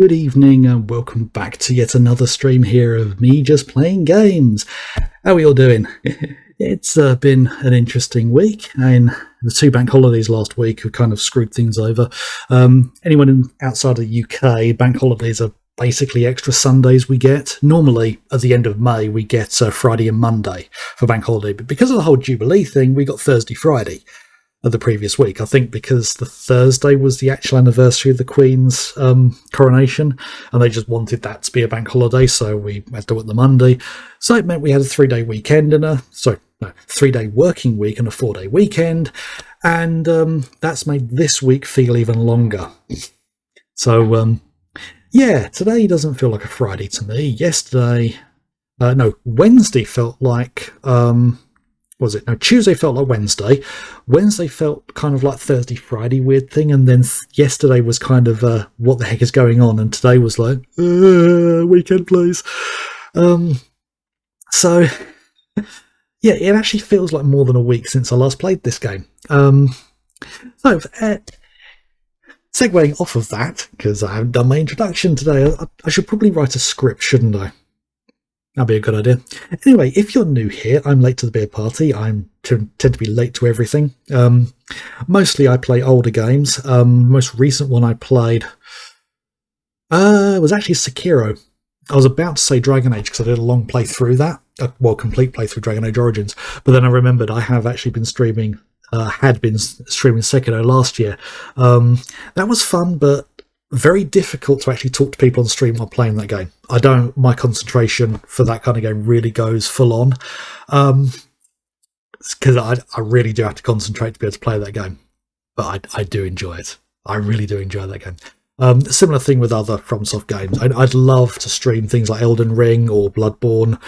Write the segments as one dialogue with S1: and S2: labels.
S1: Good evening and welcome back to yet another stream here of me just playing games. How are we all doing? It's been an interesting week. The two bank holidays last week have kind of screwed things over. Outside of the UK, bank holidays are basically extra Sundays we get. Normally, at the end of May, we get Friday and Monday for bank holiday, but because of the whole Jubilee thing, we got Thursday, Friday of the previous week. I think because the Thursday was the actual anniversary of the Queen's coronation, and they just wanted that to be a bank holiday, so we had to do it the Monday. So it meant we had a 3-day weekend and 3-day working week and a 4-day weekend, and that's made this week feel even longer. So today doesn't feel like a Friday to me. Wednesday felt like Tuesday felt like Wednesday. Wednesday felt kind of like Thursday, Friday weird thing, and then yesterday was kind of what the heck is going on, and today was like weekend, please. So yeah, it actually feels like more than a week since I last played this game. Segueing off of that, because I haven't done my introduction today, I should probably write a script, shouldn't I? That'd be a good idea. Anyway, if you're new here, I'm late to the beer party. I tend to be late to everything. Mostly I play older games. Most recent one I played was actually Sekiro. I was about to say Dragon Age because I did a long playthrough complete playthrough Dragon Age Origins. But then I remembered I have actually been streaming, Sekiro last year. That was fun, but very difficult to actually talk to people on stream while playing that game. My concentration for that kind of game really goes full on. Because I really do have to concentrate to be able to play that game. But I do enjoy it. I really do enjoy that game. Similar thing with other FromSoft games. I'd love to stream things like Elden Ring or Bloodborne.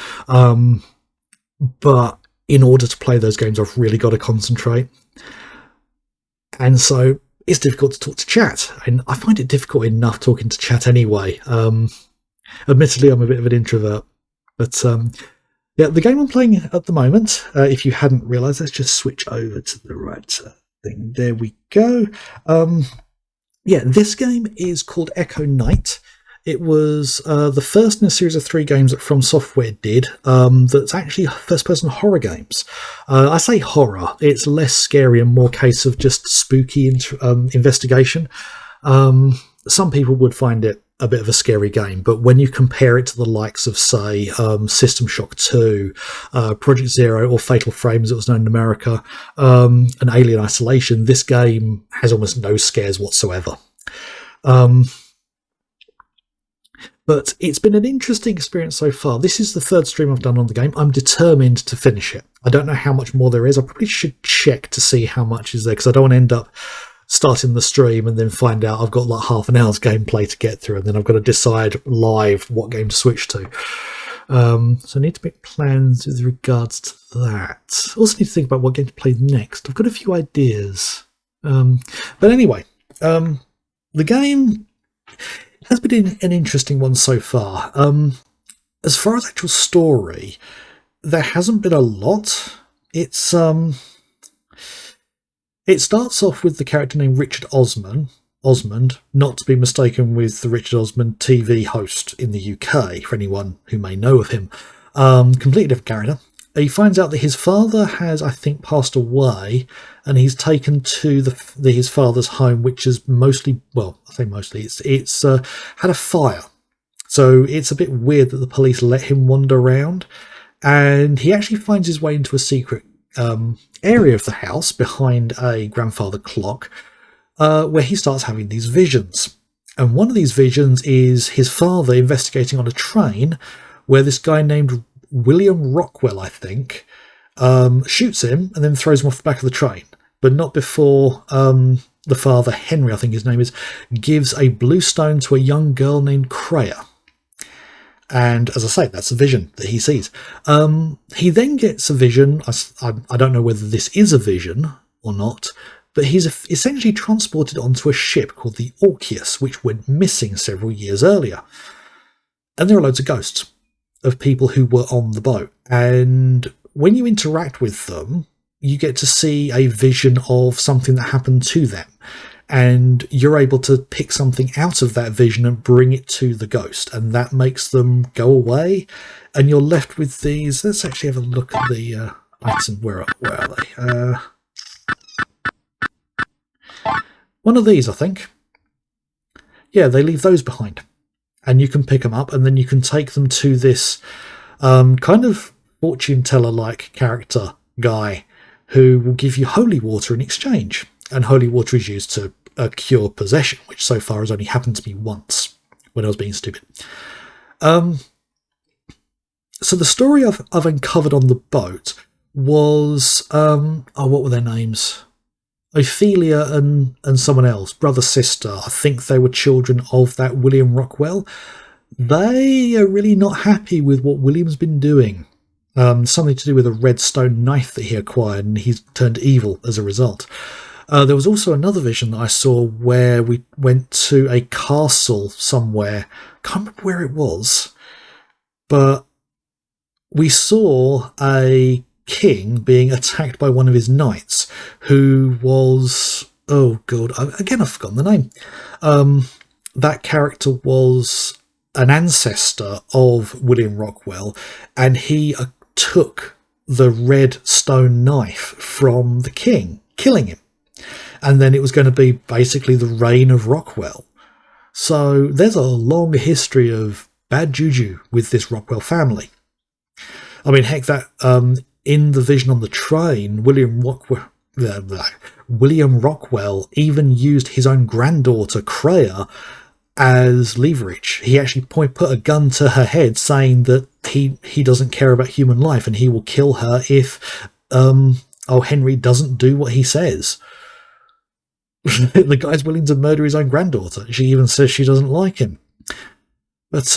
S1: But in order to play those games, I've really got to concentrate. And so it's difficult to talk to chat, and I find it difficult enough talking to chat anyway. Admittedly, I'm a bit of an introvert, but the game I'm playing at the moment, if you hadn't realised, let's just switch over to the right thing. There we go. This game is called Echo Night. It was the first in a series of 3 games that From Software did that's actually first-person horror games. I say horror, it's less scary and more case of just spooky investigation. Some people would find it a bit of a scary game, but when you compare it to the likes of, say, System Shock 2, Project Zero, or Fatal Frame as it was known in America, and Alien Isolation, this game has almost no scares whatsoever. But it's been an interesting experience so far. This is the 3rd stream I've done on the game. I'm determined to finish it. I don't know how much more there is. I probably should check to see how much is there, because I don't want to end up starting the stream and then find out I've got like half an hour's gameplay to get through, and then I've got to decide live what game to switch to. So I need to make plans with regards to that. I also need to think about what game to play next. I've got a few ideas. But anyway, the game has been an interesting one so far. As far as actual story, there hasn't been a lot. It starts off with the character named Richard Osmond, not to be mistaken with the Richard Osmond TV host in the UK, for anyone who may know of him. Completely different character. He finds out that his father has, I think, passed away, and he's taken to his father's home, which is it's had a fire. So it's a bit weird that the police let him wander around, and he actually finds his way into a secret area of the house behind a grandfather clock, where he starts having these visions. And one of these visions is his father investigating on a train where this guy named William Rockwell, I think, shoots him and then throws him off the back of the train, but not before the father, Henry, I think his name is, gives a blue stone to a young girl named Kreia. And as I say, that's a vision that he sees. He then gets a vision. I don't know whether this is a vision or not, but he's essentially transported onto a ship called the Orpheus, which went missing several years earlier. And there are loads of ghosts of people who were on the boat. And when you interact with them, you get to see a vision of something that happened to them. and you're able to pick something out of that vision and bring it to the ghost, and that makes them go away, and you're left with these. Let's actually have a look at the item. Where are they? One of these, I think. Yeah, they leave those behind, and you can pick them up, and then you can take them to this kind of fortune teller like character guy who will give you holy water in exchange. And holy water is used to cure possession, which so far has only happened to me once when I was being stupid. So the story I've uncovered on the boat was what were their names? Ophelia and someone else, brother sister. I think they were children of that William Rockwell. They are really not happy with what William's been doing. Something to do with a red stone knife that he acquired, and he's turned evil as a result. There was also another vision that I saw where we went to a castle somewhere. Can't remember where it was, but we saw a king being attacked by one of his knights, who was, oh god, again I've forgotten the name. That character was an ancestor of William Rockwell, and he took the red stone knife from the king, killing him. And then it was going to be basically the reign of Rockwell. So there's a long history of bad juju with this Rockwell family. I mean, heck, that in the vision on the train, William Rockwell even used his own granddaughter, Kreia, as leverage. He actually put a gun to her head, saying that he doesn't care about human life and he will kill her if Henry doesn't do what he says. The guy's willing to murder his own granddaughter. She even says she doesn't like him. But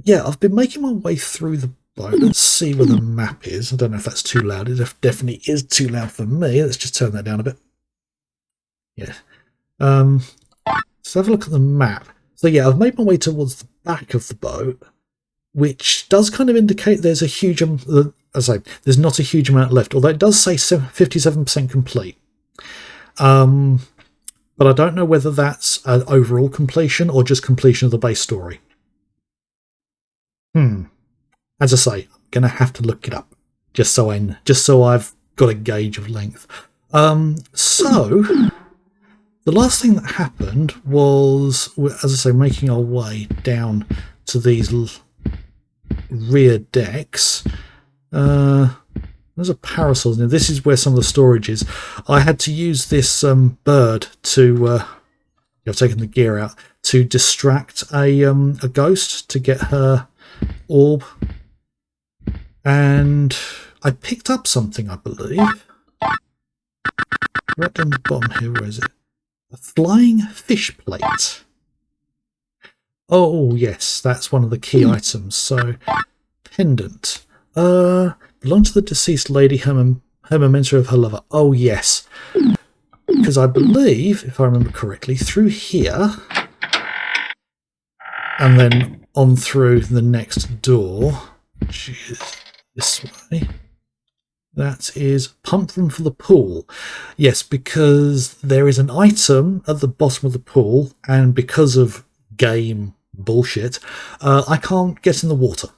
S1: yeah, I've been making my way through the boat. Let's see where the map is. I don't know if that's too loud. It definitely is too loud for me. Let's just turn that down a bit. Yeah. Let's have a look at the map. So yeah, I've made my way towards the back of the boat, which does kind of indicate there's a huge, as I say, there's not a huge amount left, although it does say 57% complete. But I don't know whether that's an overall completion or just completion of the base story. As I say, I'm gonna have to look it up just so I've got a gauge of length. So the last thing that happened was, as I say, making our way down to these rear decks. There's a parasol. Now, this is where some of the storage is. I had to use this bird to... I've taken the gear out to distract a ghost to get her orb. And I picked up something, I believe. Right down the bottom here, where is it? A flying fish plate. Oh, yes, that's one of the key items. So, pendant. Belonged to the deceased lady, her memento of her lover. Oh, yes. Because I believe, if I remember correctly, through here, and then on through the next door, which is this way, that is pump room for the pool. Yes, because there is an item at the bottom of the pool, and because of game bullshit, I can't get in the water.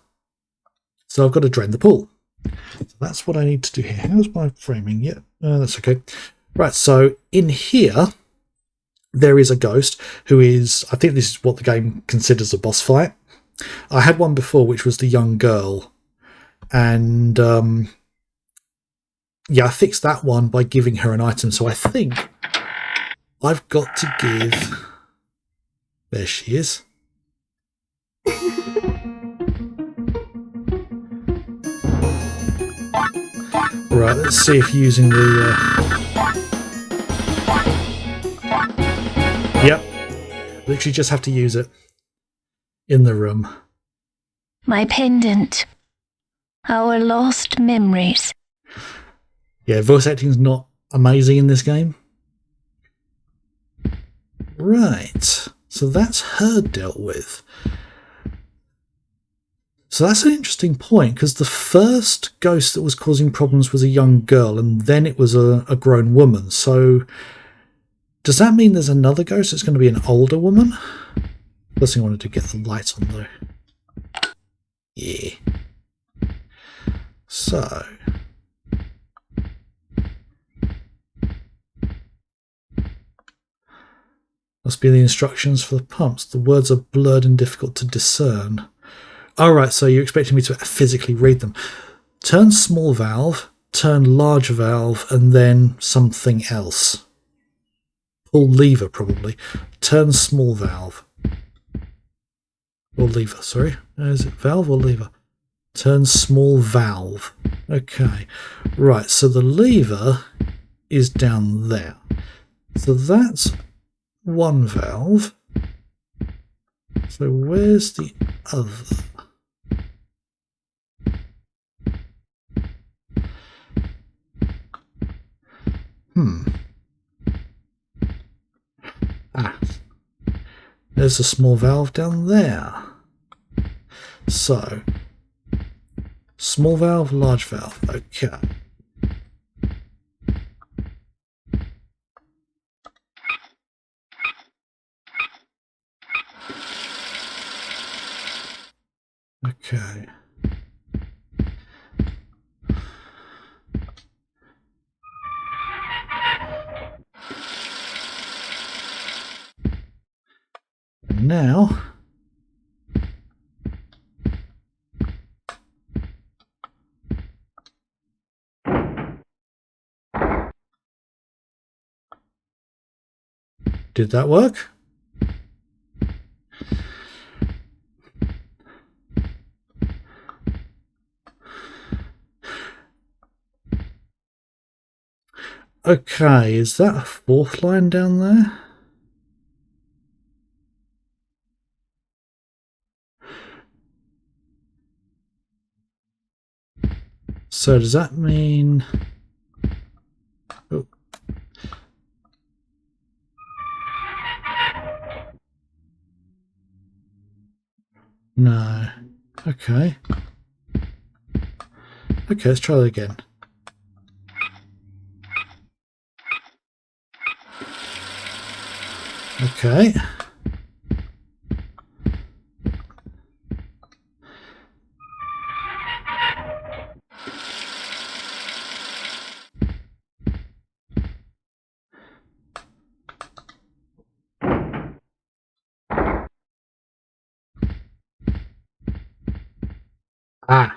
S1: So I've got to drain the pool. So that's what I need to do here. How's my framing? Yeah, that's okay. Right, so in here, there is a ghost who is, I think this is what the game considers a boss fight. I had one before, which was the young girl. And, yeah, I fixed that one by giving her an item. So I think I've got to give... There she is. Right, let's see if using the... Yep, literally just have to use it in the room.
S2: My pendant. Our lost memories.
S1: Yeah, voice acting's not amazing in this game. Right, so that's her dealt with. So that's an interesting point, because the first ghost that was causing problems was a young girl, and then it was a grown woman. So Does that mean there's another ghost? It's going to be an older woman? First thing I wanted to get the light on though. Yeah. So. Must be the instructions for the pumps. The words are blurred and difficult to discern. Alright, so you're expecting me to physically read them. Turn small valve, turn large valve, and then something else. Pull lever, probably. Turn small valve. Or lever, sorry. Is it valve or lever? Turn small valve. Okay. Right, so the lever is down there. So that's one valve. So where's the other? There's a small valve down there. So, small valve, large valve. Okay. Okay. And now, did that work? Okay, is that a fourth line down there? So does that mean... Oh. No. Okay. Okay, let's try that again. Okay. Ah.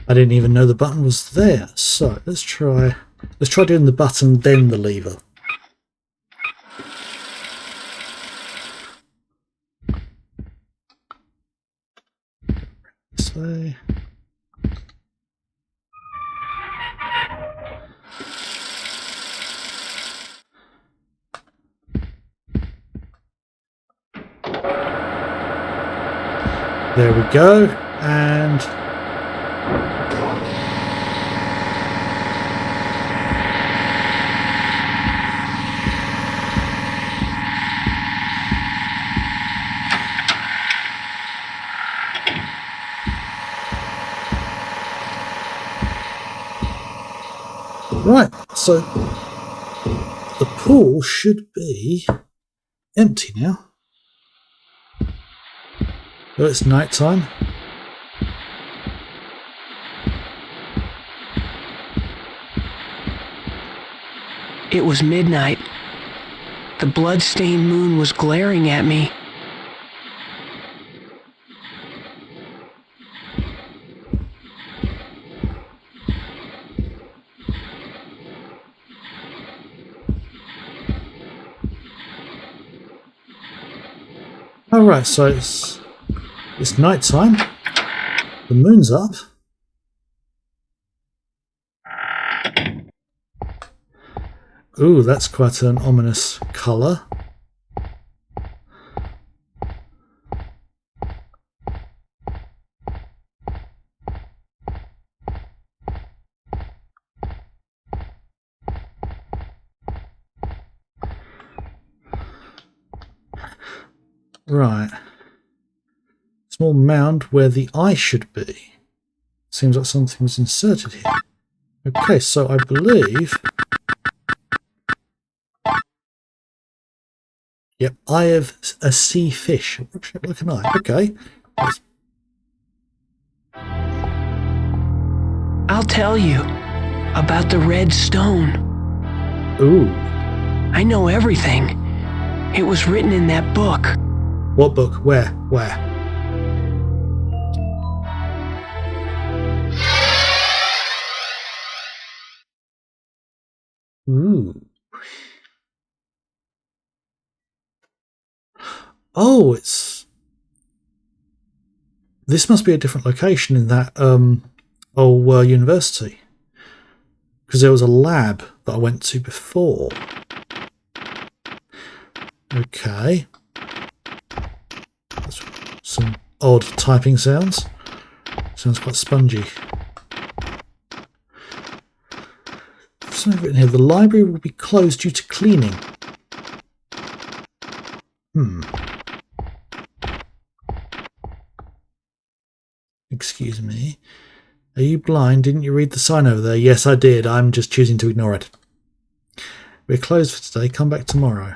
S1: I didn't even know the button was there. So let's try doing the button then the lever. So there we go, and right, so the pool should be empty now. Oh, it's night time.
S3: It was midnight. The blood-stained moon was glaring at me.
S1: Alright, so it's night time. The moon's up. Ooh, that's quite an ominous colour. Right. Small mound where the eye should be. Seems like something was inserted here. Okay, so I believe... Yep, eye of a sea fish. Look an eye. Okay.
S3: I'll tell you about the red stone.
S1: Ooh.
S3: I know everything. It was written in that book.
S1: What book? Where? Ooh. Oh, it's... This must be a different location in that university. Because there was a lab that I went to before. Okay. That's some odd typing sounds. Sounds quite spongy. Something written here. The library will be closed due to cleaning. Excuse me. Are you blind? Didn't you read the sign over there? Yes, I did. I'm just choosing to ignore it. We're closed for today. Come back tomorrow.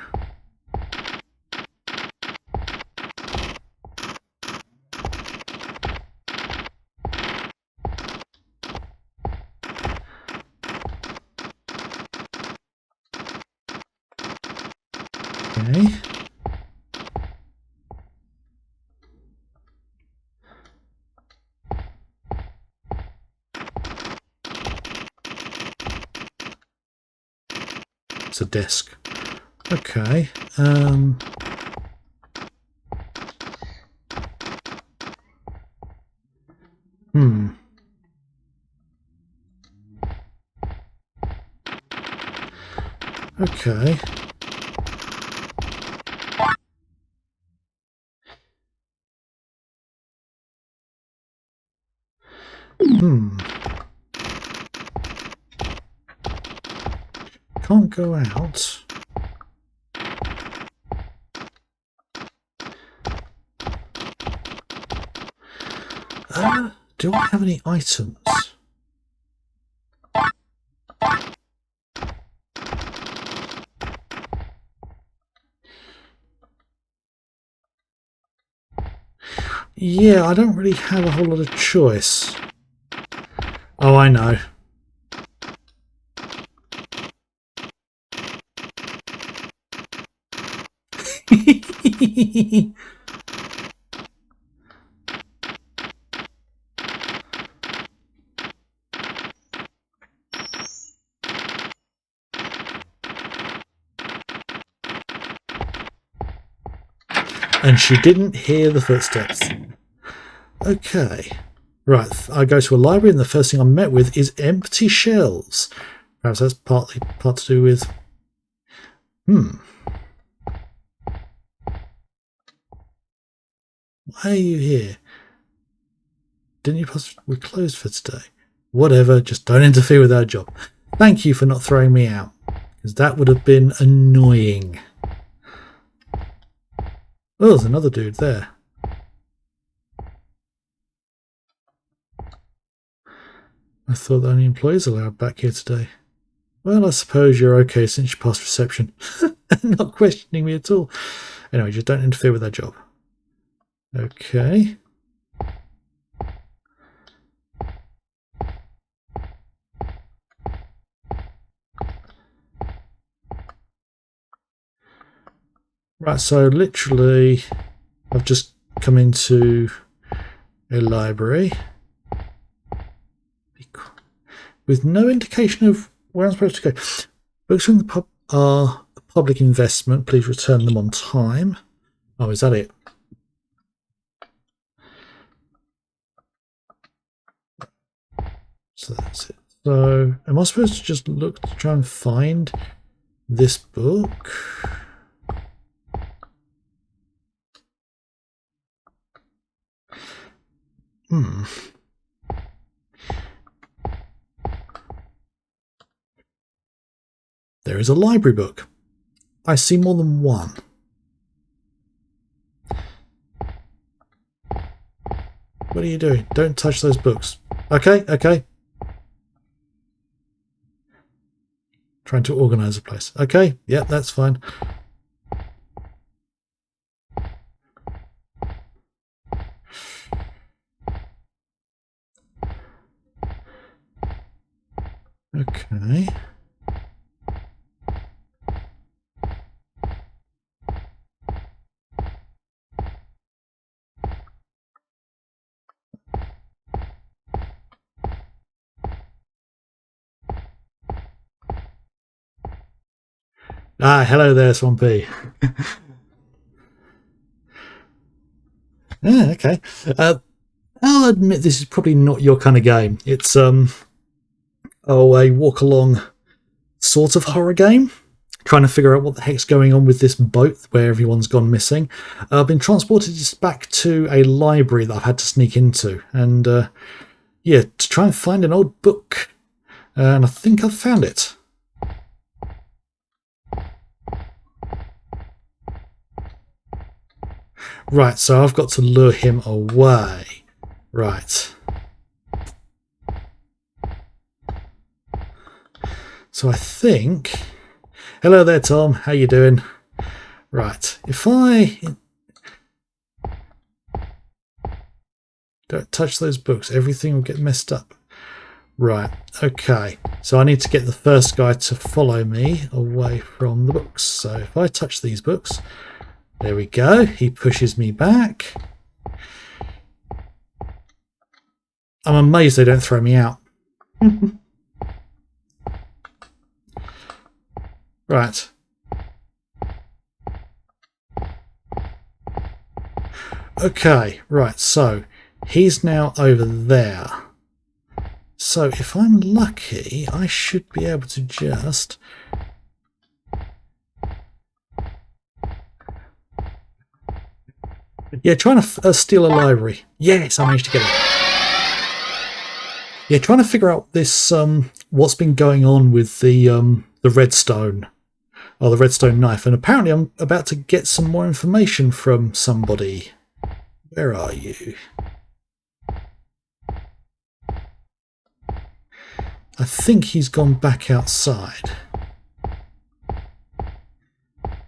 S1: Okay. It's a desk. Okay. Okay. Can't go out. Do I have any items? Yeah, I don't really have a whole lot of choice. Oh, I know. And she didn't hear the footsteps. Okay. Right, I go to a library and the first thing I'm met with is empty shelves. Perhaps that's part to do with... Why are you here? Didn't you possibly... We're closed for today. Whatever, just don't interfere with our job. Thank you for not throwing me out, because that would have been annoying. Oh, there's another dude there. I thought the only employees allowed back here today. Well, I suppose you're okay since you passed reception. Not questioning me at all. Anyway, just don't interfere with our job. Okay. Right, so literally I've just come into a library with no indication of where I'm supposed to go. Books from the pub are a public investment. Please return them on time. Oh, is that it? So that's it. So am I supposed to just look to try and find this book? There is a library book. I see more than one. What are you doing? Don't touch those books. Okay, okay. Trying to organise the place. Okay, yeah, that's fine. Okay. Ah, hello there, Swampy. Yeah, okay. I'll admit this is probably not your kind of game. It's a walk along sort of horror game. Trying to figure out what the heck's going on with this boat where everyone's gone missing. I've been transported back to a library that I've had to sneak into, and yeah, to try and find an old book. And I think I've found it. Right, so I've got to lure him away. Right. So I think... Hello there, Tom. How you doing? Right, if I... Don't touch those books. Everything will get messed up. Right, okay. So I need to get the first guy to follow me away from the books. So if I touch these books... There we go. He pushes me back. I'm amazed they don't throw me out. Right. Okay, right, so he's now over there. So if I'm lucky, I should be able to just... Yeah, trying to steal a library. Yes, I managed to get it. Yeah, trying to figure out this what's been going on with the redstone, or the redstone knife, and apparently I'm about to get some more information from somebody. Where are you? I think he's gone back outside.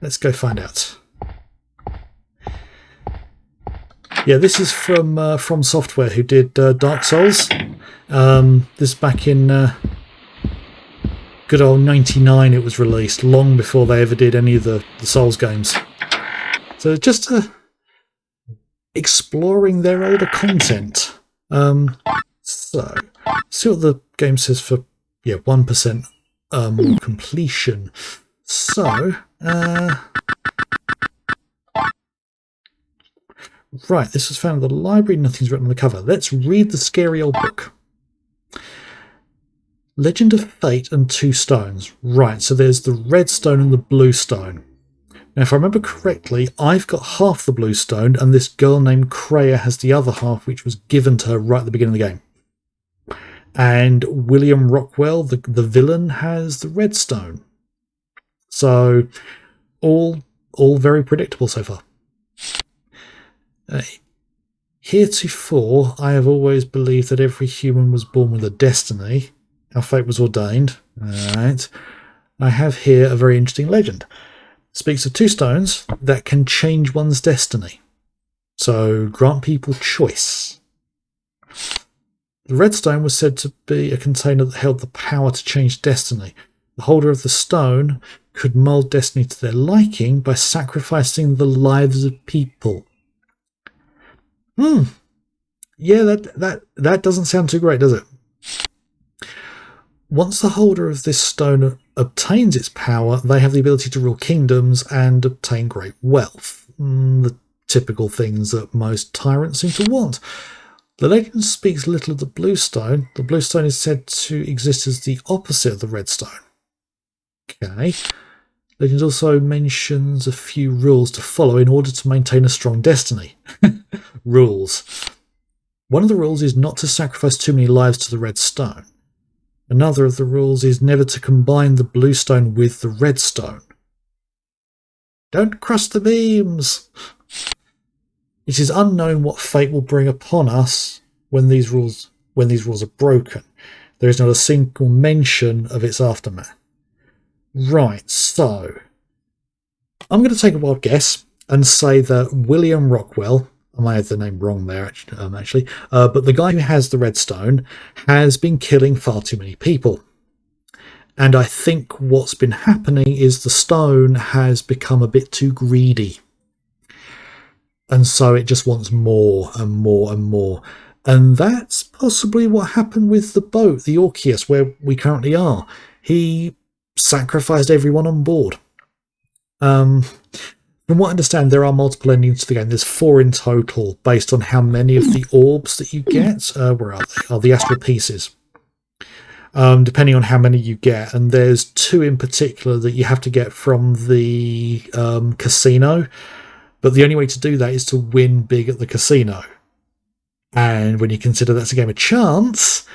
S1: Let's go find out. Yeah, this is from Software, who did Dark Souls. This back in good old '99 it was released, long before they ever did any of the Souls games. So just exploring their older content. So, see what the game says for 1% more completion. So, right, this was found in the library, nothing's written on the cover. Let's read the scary old book. Legend of Fate and Two Stones. Right, so there's the red stone and the blue stone. Now, if I remember correctly, I've got half the blue stone, and this girl named Kreia has the other half, which was given to her right at the beginning of the game. And William Rockwell, the villain, has the red stone. So, all very predictable so far. Heretofore, I have always believed that every human was born with a destiny. Our fate was ordained. Alright. I have here a very interesting legend. It speaks of two stones that can change one's destiny. So, grant people choice. The red stone was said to be a container that held the power to change destiny. The holder of the stone could mould destiny to their liking by sacrificing the lives of people. Yeah, that doesn't sound too great, does it? Once the holder of this stone obtains its power, they have the ability to rule kingdoms and obtain great wealth. The typical things that most tyrants seem to want. The legend speaks little of the blue stone. The blue stone is said to exist as the opposite of the red stone. Okay. Legend also mentions a few rules to follow in order to maintain a strong destiny. Rules. One of the rules is not to sacrifice too many lives to the red stone. Another of the rules is never to combine the blue stone with the red stone. Don't cross the beams! It is unknown what fate will bring upon us when these rules are broken. There is not a single mention of its aftermath. Right, so I'm going to take a wild guess and say that William Rockwell, I might have the name wrong there actually, but the guy who has the redstone has been killing far too many people. And I think what's been happening is the stone has become a bit too greedy. And so it just wants more and more and more. And that's possibly what happened with the boat, the Orcus, where we currently are. He sacrificed everyone on board. From what I understand, there are multiple endings to the game. There's 4 in total, based on how many of the orbs that you get. Where are they? The astral pieces. Depending on how many you get. And there's 2 in particular that you have to get from the casino. But the only way to do that is to win big at the casino. And when you consider that's a game of chance,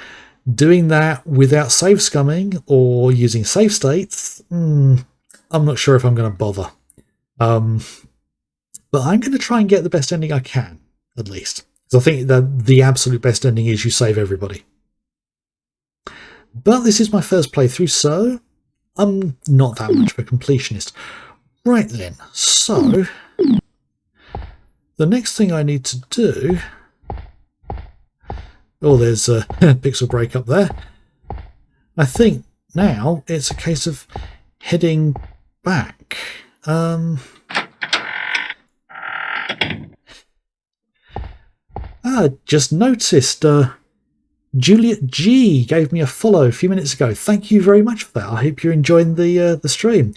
S1: doing that without save scumming or using save states, I'm not sure if I'm going to bother. But I'm going to try and get the best ending I can, at least. Because I think that the absolute best ending is you save everybody. But this is my first playthrough, so I'm not that much of a completionist. Right then, so the next thing I need to do... Oh, there's a pixel break up there. I think now it's a case of heading back. Just noticed Juliet G gave me a follow a few minutes ago. Thank you very much for that. I hope you're enjoying the stream.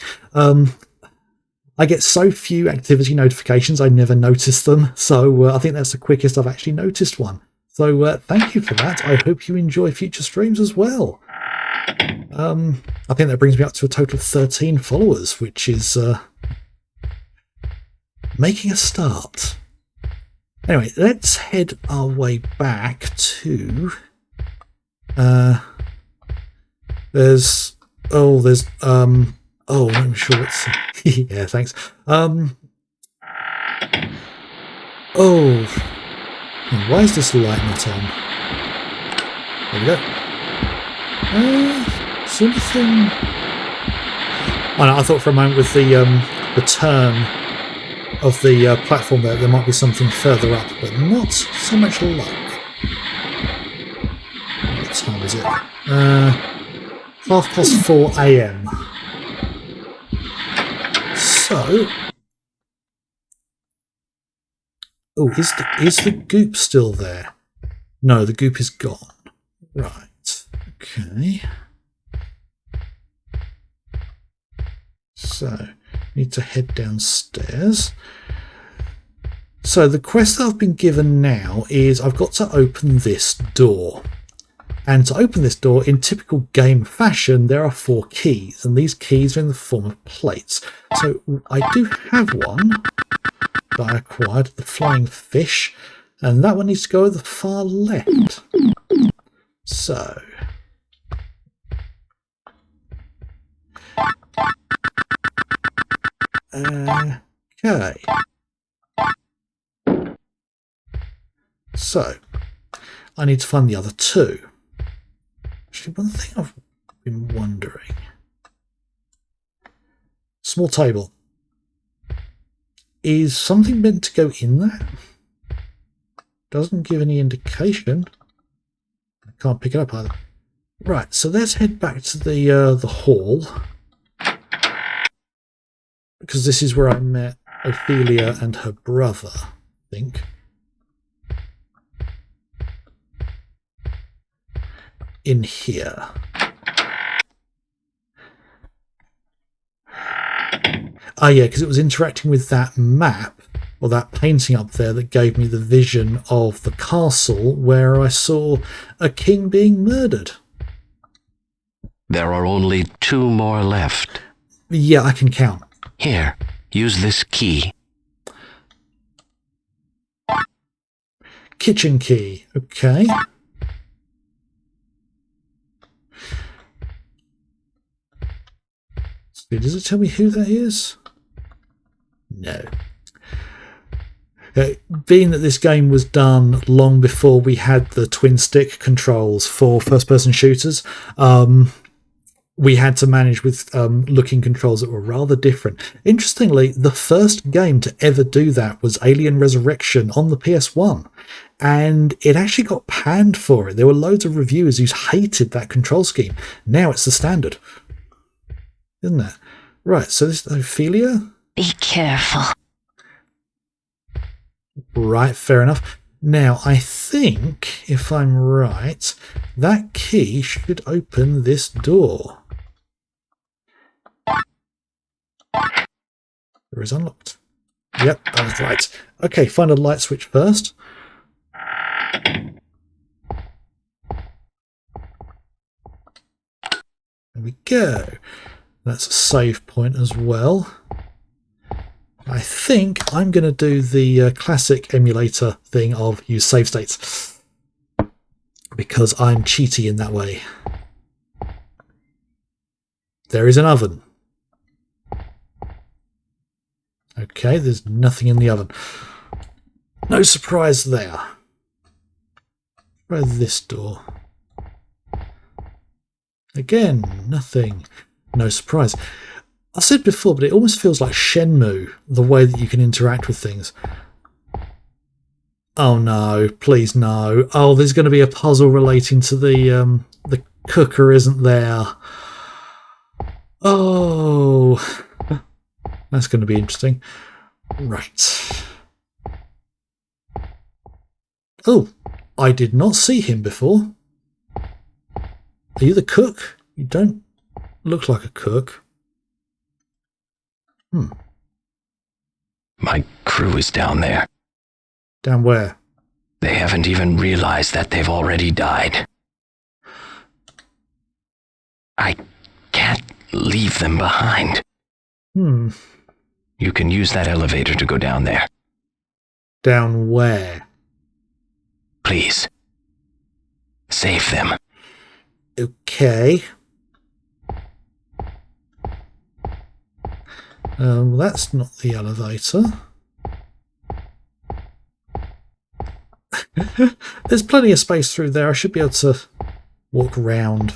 S1: I get so few activity notifications, I never notice them. So I think that's the quickest I've actually noticed one. So thank you for that. I hope you enjoy future streams as well. I think that brings me up to a total of 13 followers, which is making a start. Anyway, let's head our way back to... there's... I'm not sure what's... yeah, thanks. Why is this light not on? There we go. Is there anything... Oh, no, I thought for a moment with the turn of the platform there might be something further up, but not so much luck. What time is it? 4:30 AM. So... Oh, is the goop still there? No, the goop is gone. Right. Okay. So, need to head downstairs. So the quest that I've been given now is I've got to open this door. And to open this door, in typical game fashion, there are 4 keys. And these keys are in the form of plates. So I do have one that I acquired, the flying fish, and that one needs to go at the far left. So okay. So I need to find the other 2. Actually, one thing I've been wondering. Small table. Is something meant to go in there? Doesn't give any indication. I can't pick it up either. Right, so let's head back to the hall, because this is where I met Ophelia and her brother, I think. In here. Ah, yeah, because it was interacting with that map, or that painting up there, that gave me the vision of the castle where I saw a king being murdered.
S4: There are only 2 more left.
S1: Yeah, I can count.
S4: Here, use this key.
S1: Kitchen key. Okay. So does it tell me who that is? No. Being that this game was done long before we had the twin stick controls for first-person shooters, we had to manage with looking controls that were rather different. Interestingly, the first game to ever do that was Alien Resurrection on the PS1, and it actually got panned for it. There were loads of reviewers who hated that control scheme. Now it's the standard, isn't it? Right, so this is Ophelia.
S2: Be careful.
S1: Right, fair enough. Now, I think, if I'm right, that key should open this door. Door is unlocked. Yep, I was right. Okay, find a light switch first. There we go. That's a save point as well. I think I'm going to do the classic emulator thing of use save states, because I'm cheaty in that way. There is an oven. Okay, there's nothing in the oven. No surprise there. Try this door. Again, nothing. No surprise. I said before, but it almost feels like Shenmue, the way that you can interact with things. Oh no, please no. Oh, there's going to be a puzzle relating to the cooker, isn't there? Oh, that's going to be interesting. Right. Oh, I did not see him before. Are you the cook? You don't look like a cook.
S4: My crew is down there.
S1: Down where?
S4: They haven't even realized that they've already died. I can't leave them behind. You can use that elevator to go down there.
S1: Down where?
S4: Please. Save them.
S1: Okay. That's not the elevator. There's plenty of space through there. I should be able to walk around.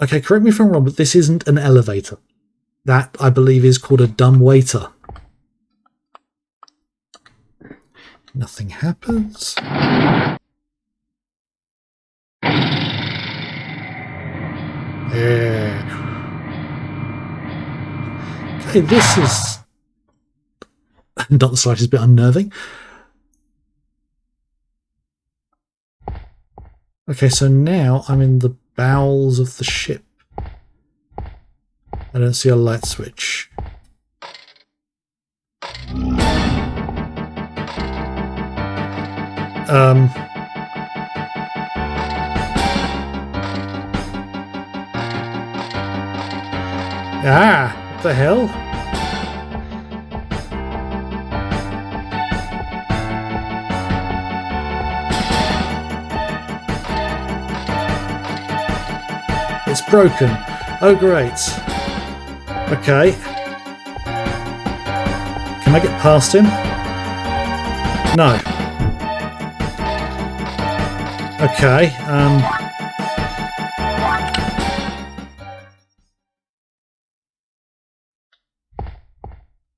S1: Okay, correct me if I'm wrong, but this isn't an elevator. That, I believe, is called a dumb waiter. Nothing happens. Yeah. Okay, this is not the slightest bit unnerving. Okay, so now I'm in the bowels of the ship. I don't see a light switch. What the hell? It's broken. Oh, great. Okay. Can I get past him? No. Okay,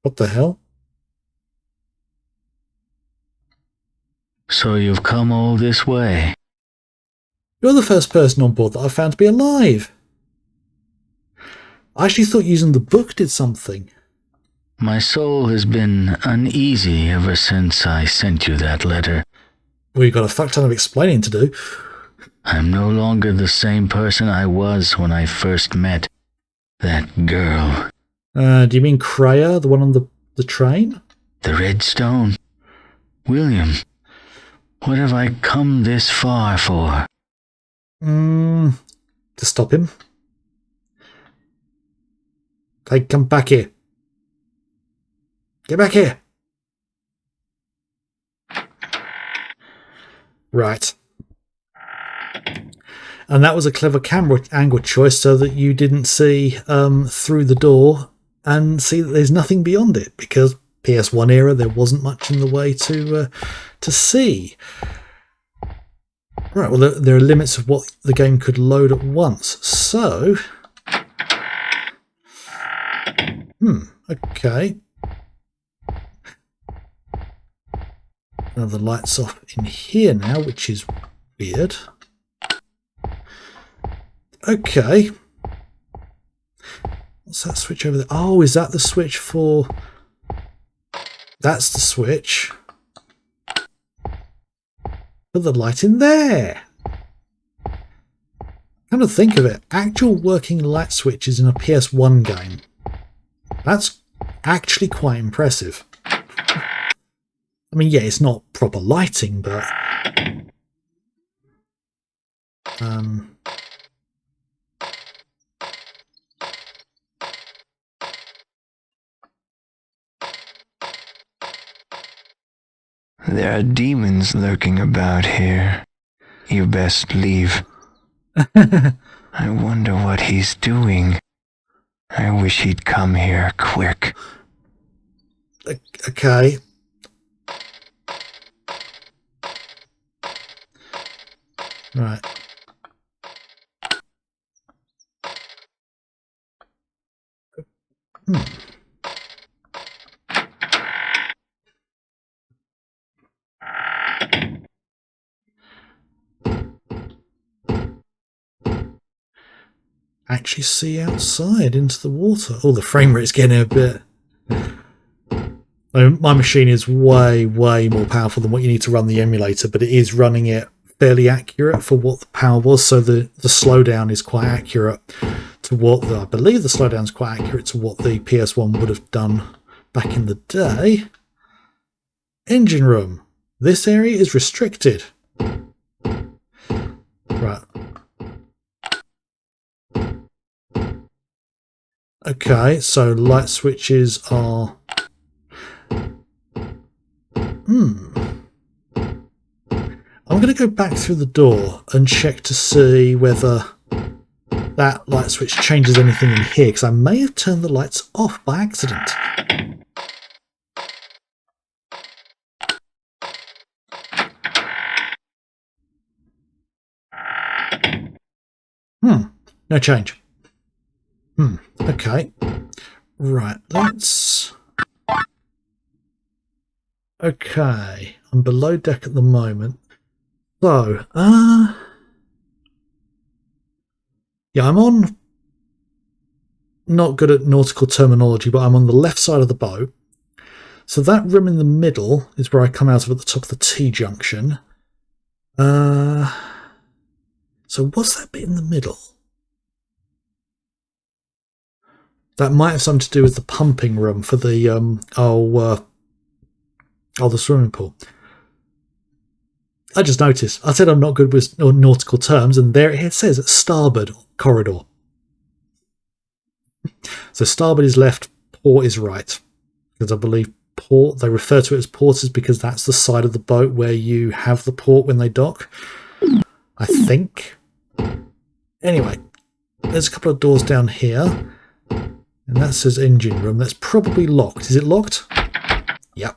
S1: what the hell?
S5: So you've come all this way?
S1: You're the first person on board that I've found to be alive. I actually thought using the book did something.
S5: My soul has been uneasy ever since I sent you that letter.
S1: Well, you've got a fuck ton of explaining to do.
S5: I'm no longer the same person I was when I first met that girl.
S1: Do you mean Kreia, the one on the train?
S5: The Red Stone? William, what have I come this far for?
S1: To stop him. Hey, come back here. Get back here. Right. And that was a clever camera angle choice so that you didn't see through the door and see that there's nothing beyond it, because PS1 era there wasn't much in the way to see. Right, well there are limits of what the game could load at once. So, okay. Now the light's off in here now, which is weird. Okay. What's that switch over there? Oh, is that the switch for... That's the switch. Put the light in there. Come to think of it, actual working light switches in a PS1 game. That's actually quite impressive. I mean, yeah, it's not proper lighting, but...
S3: There are demons lurking about here. You best leave. I wonder what he's doing. I wish he'd come here quick.
S1: Okay. Right. Actually see outside into the water. Oh, the frame rate's getting a bit... My machine is way more powerful than what you need to run the emulator, but it is running it fairly accurate for what the power was, so the slowdown is quite accurate to what I believe the slowdown is quite accurate to what the PS1 would have done back in the day. Engine room. This area is restricted. Right. Okay, so light switches are... I'm going to go back through the door and check to see whether that light switch changes anything in here, because I may have turned the lights off by accident. No change. Okay. Right, let's... Okay, I'm below deck at the moment. So, yeah, I'm on... Not good at nautical terminology, but I'm on the left side of the boat. So that room in the middle is where I come out of at the top of the T-junction. So what's that bit in the middle? That might have something to do with the pumping room for the the swimming pool. I just noticed. I said I'm not good with nautical terms, and there it says starboard corridor. So starboard is left, port is right, because I believe port, they refer to it as porters because that's the side of the boat where you have the port when they dock, I think. Anyway, there's a couple of doors down here. And that says engine room. That's probably locked. Is it locked? Yep.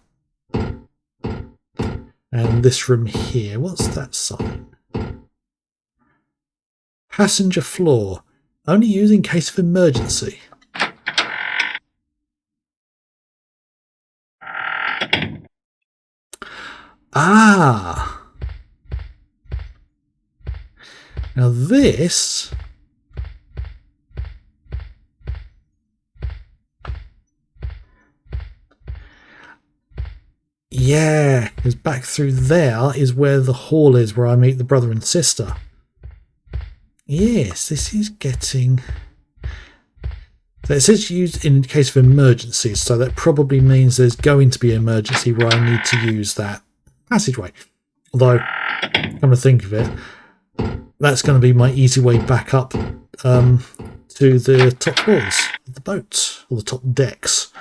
S1: And this room here, what's that sign? Passenger floor. Only used in case of emergency. Ah! Now this... Yeah, because back through there is where the hall is, where I meet the brother and sister. Yes, this is getting... So it says used in case of emergencies, so that probably means there's going to be an emergency where I need to use that passageway. Although, come to think of it, that's going to be my easy way back up to the top floors of the boat, or the top decks.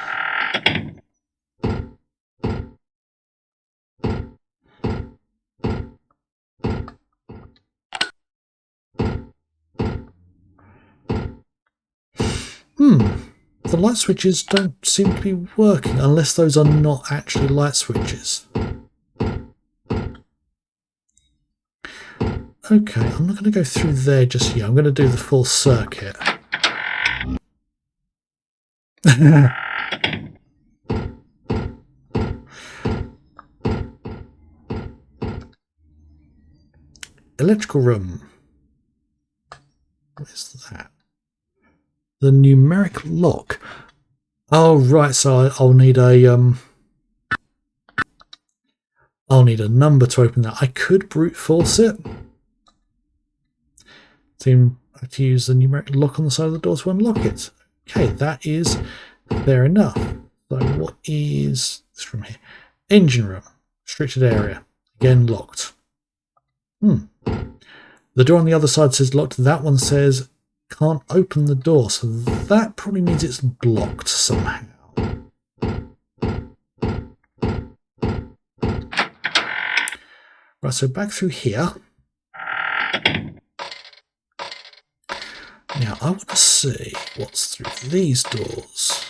S1: The light switches don't seem to be working unless those are not actually light switches. Okay, I'm not going to go through there just yet. I'm going to do the full circuit. Electrical room. What is that? The numeric lock. Oh right, so I'll need a number to open that. I could brute force it. Seem to use the numeric lock on the side of the door to unlock it. Okay, that is fair enough. So what is this from here? Engine room. Restricted area. Again locked. The door on the other side says locked. That one says can't open the door. So that probably means it's blocked somehow. Right, so back through here. Now, I want to see what's through these doors.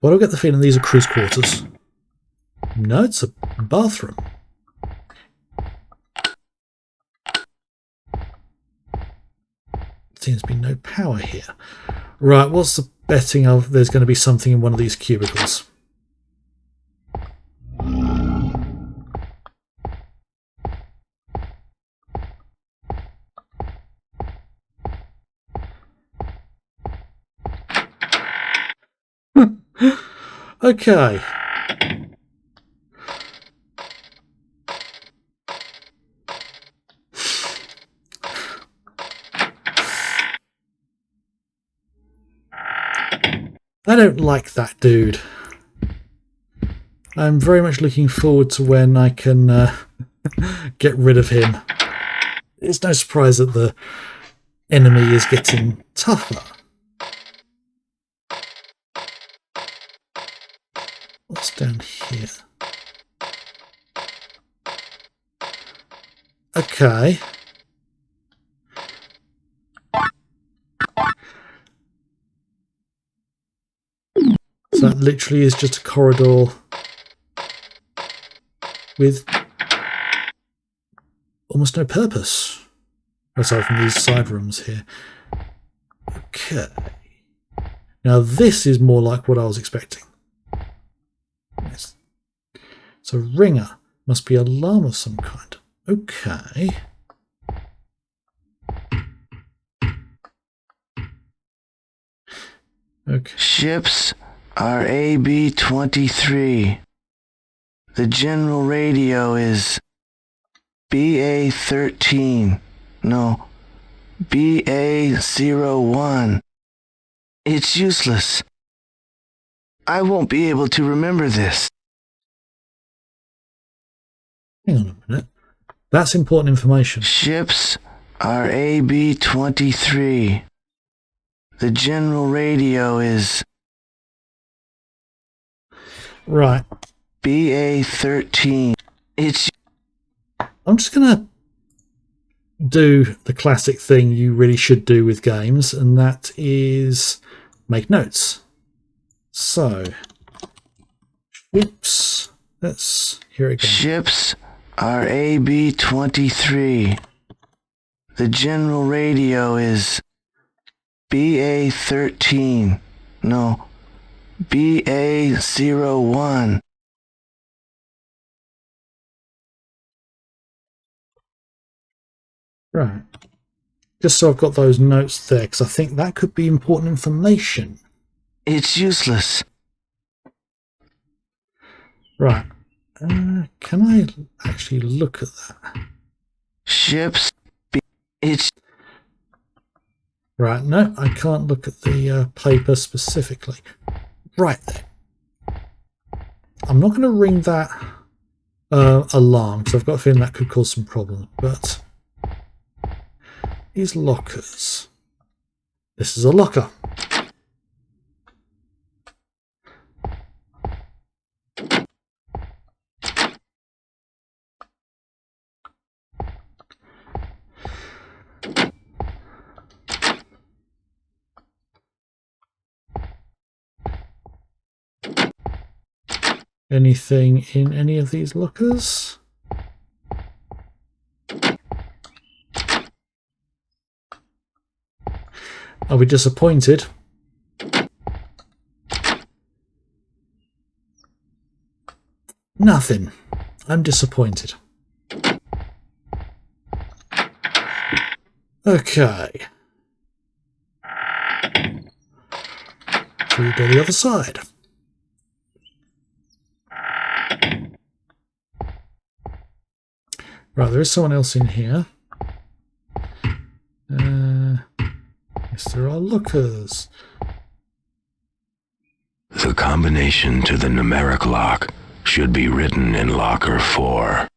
S1: Well, I get the feeling these are crew's quarters. No, it's a bathroom. Seems to be no power here. Right, what's the betting of there's going to be something in one of these cubicles? Okay. I don't like that dude. I'm very much looking forward to when I can get rid of him. It's no surprise that the enemy is getting tougher. What's down here? Okay. So that literally is just a corridor with almost no purpose, aside from these side rooms here. Okay. Now this is more like what I was expecting. Yes. So ringer must be an alarm of some kind. Okay. Okay.
S3: Ships are AB-23. The general radio is BA-13. No, BA-01. It's useless. I won't be able to remember this.
S1: Hang on a minute. That's important information.
S3: Ships are AB-23. The general radio is
S1: Right.
S3: BA-13. It's...
S1: I'm just going to do the classic thing you really should do with games, and that is make notes. So, oops, let's hear it again.
S3: Ships are AB-23. The general radio is BA-13. No, BA-01.
S1: Right. Just so I've got those notes there, because I think that could be important information.
S3: It's useless.
S1: Right. Can I actually look at that?
S3: Ships... It's...
S1: Right, no, I can't look at the paper specifically. Right then. I'm not going to ring that alarm, because I've got a feeling that could cause some problems, but these lockers. This is a locker. Anything in any of these lockers? Are we disappointed? Nothing. I'm disappointed. Okay. So we go the other side. Right, there is someone else in here. Yes, there are lookers.
S3: The combination to the numeric lock should be written in locker 4.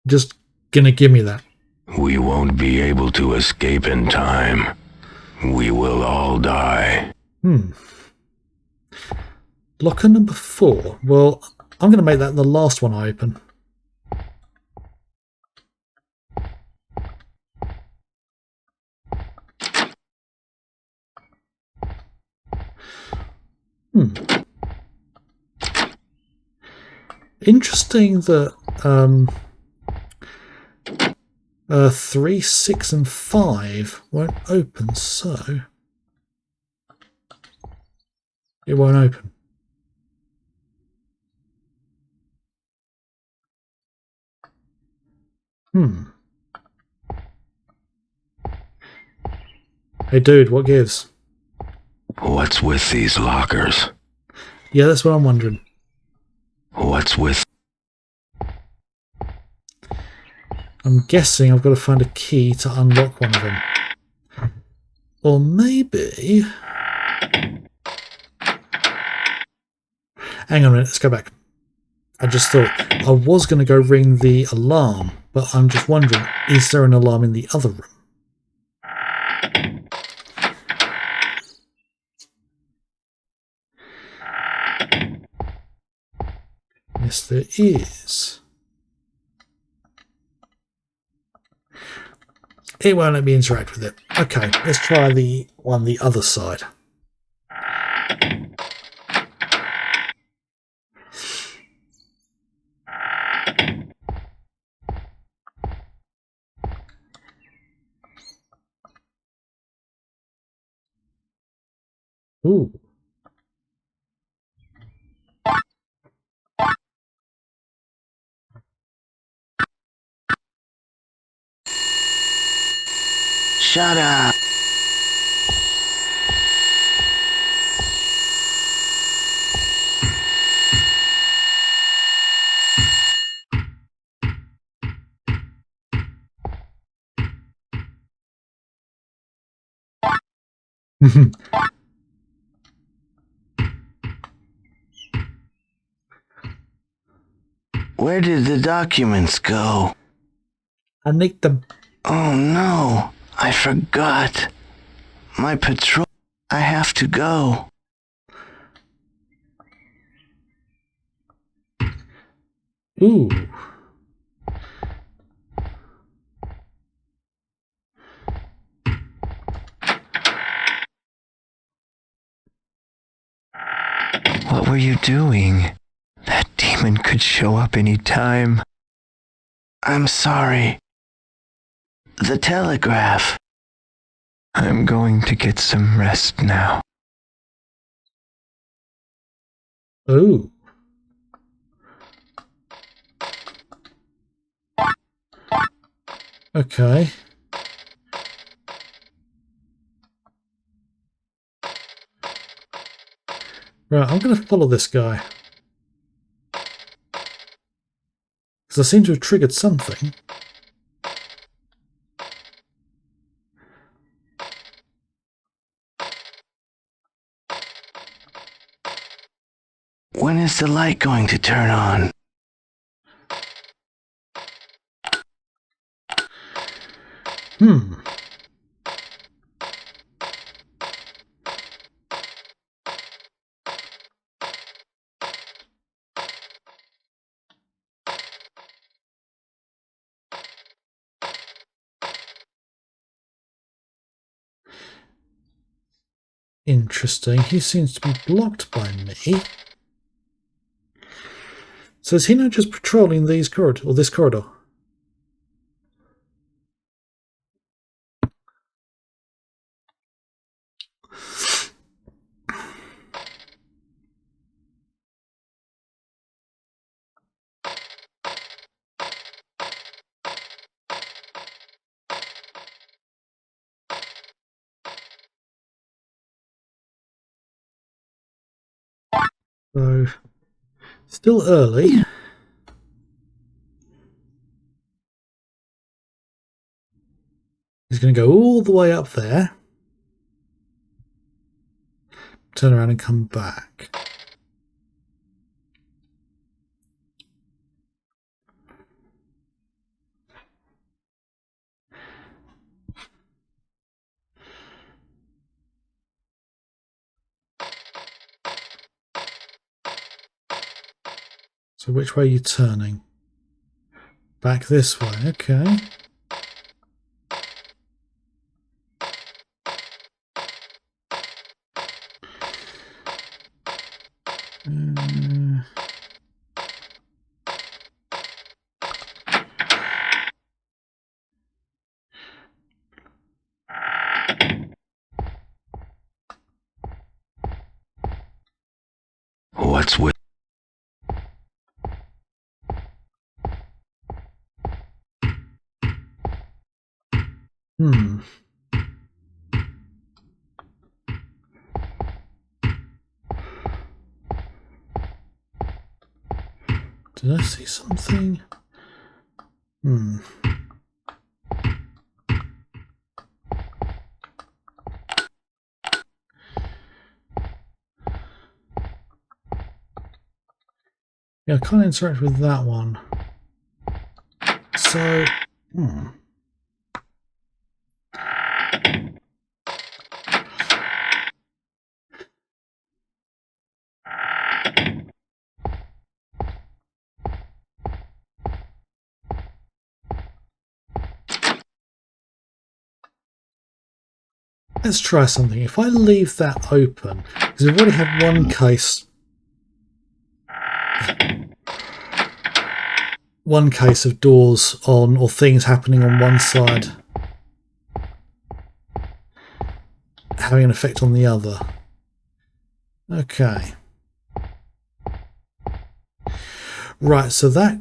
S1: Just gonna give me that.
S3: We won't be able to escape in time. We will all die.
S1: Locker number 4. Well, I'm gonna make that the last one I open. Interesting that 3, 6 and 5 won't open, so it won't open. Hey dude, what gives?
S3: What's with these lockers?
S1: Yeah, that's what I'm wondering.
S3: What's with...
S1: I'm guessing I've got to find a key to unlock one of them. Or maybe... Hang on a minute, let's go back. I just thought I was going to go ring the alarm, but I'm just wondering, is there an alarm in the other room? Yes, there is. It won't let me interact with it. Okay, let's try the one the other side. Ooh.
S3: Shut up! Where did the documents go?
S1: I need them.
S3: Oh no, I forgot. My patrol. I have to go.
S1: Ooh.
S3: What were you doing? That demon could show up any time. I'm sorry. The telegraph. I'm going to get some rest now.
S1: Ooh. Okay. Right, I'm going to follow this guy. Because I seem to have triggered something.
S3: When is the light going to turn on?
S1: Interesting. He seems to be blocked by me. So is he not just patrolling these this corridor? So, still early. He's going to go all the way up there, turn around and come back. So which way are you turning? Back this way, okay.
S3: What's with...
S1: Did I see something? Yeah, I can't interact with that one. So, let's try something. If I leave that open, because we've already had one case of doors on or things happening on one side having an effect on the other. Okay. Right, so that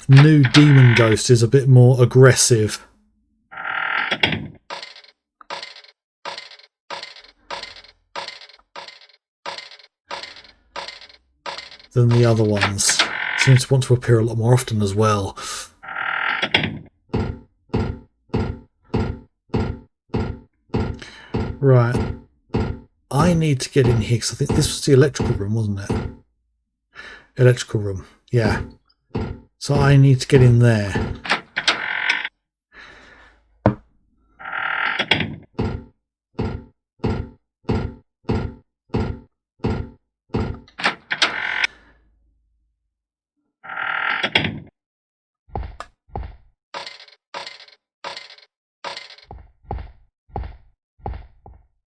S1: new demon ghost is a bit more aggressive. Than the other ones. Seems to want to appear a lot more often as well. Right. I need to get in here because I think this was the electrical room, wasn't it? Electrical room, yeah. So I need to get in there.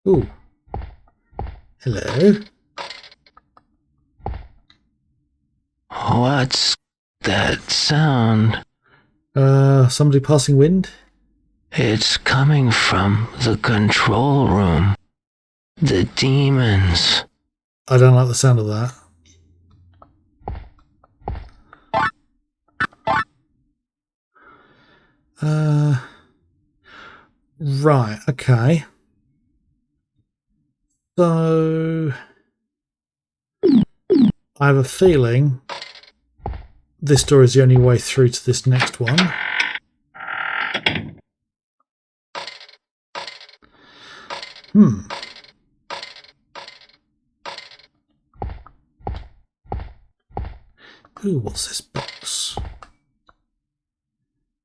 S1: Ooh. Hello.
S3: What's that sound?
S1: Somebody passing wind?
S3: It's coming from the control room. The demons.
S1: I don't like the sound of that. Right, okay. So I have a feeling this door is the only way through to this next one. Ooh, what's this box?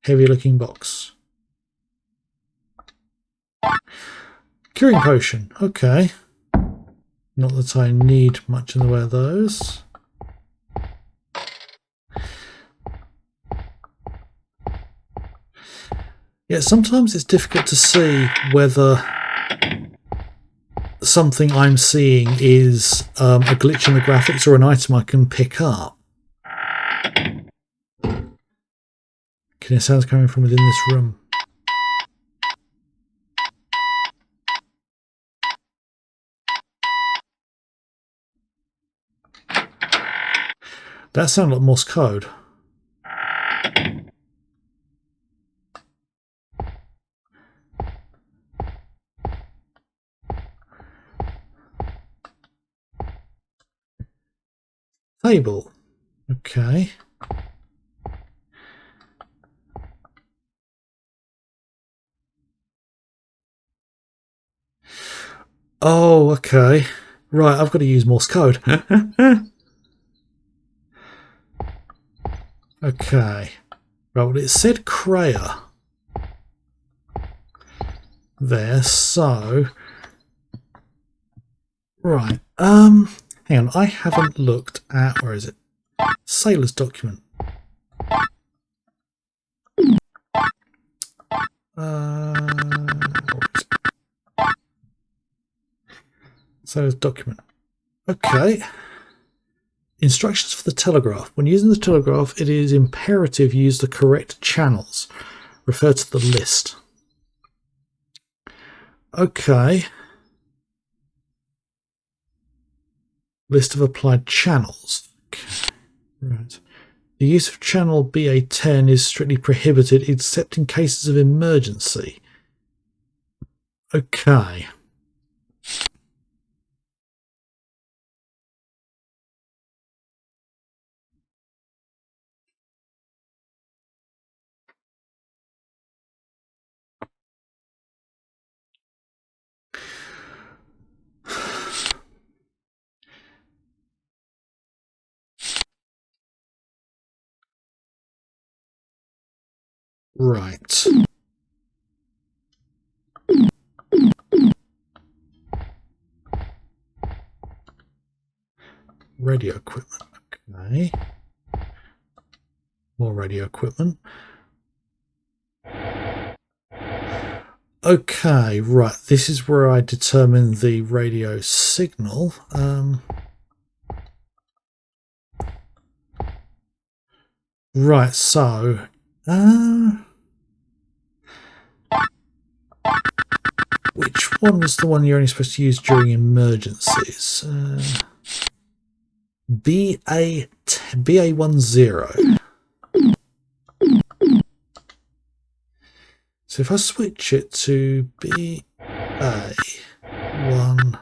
S1: Heavy looking box. Curing potion, okay. Not that I need much in the way of those. Yeah, sometimes it's difficult to see whether something I'm seeing is a glitch in the graphics or an item I can pick up. Can you sounds coming from within this room? That sounded like Morse code. Table. Okay. Oh, okay. Right, I've got to use Morse code. Okay. Right, well, it said Kreia there, so... Right, hang on, I haven't looked at... Where is it? Sailor's document. Where is it? Sailor's document. Okay. Instructions for the telegraph. When using the telegraph, it is imperative you use the correct channels. Refer to the list. Okay. List of applied channels. Okay. Right. The use of channel BA10 is strictly prohibited except in cases of emergency. Okay. Right. Radio equipment. Okay. More radio equipment. Okay, right. This is where I determine the radio signal. Right, so... which one was the one you're only supposed to use during emergencies? BA10. So if I switch it to BA10.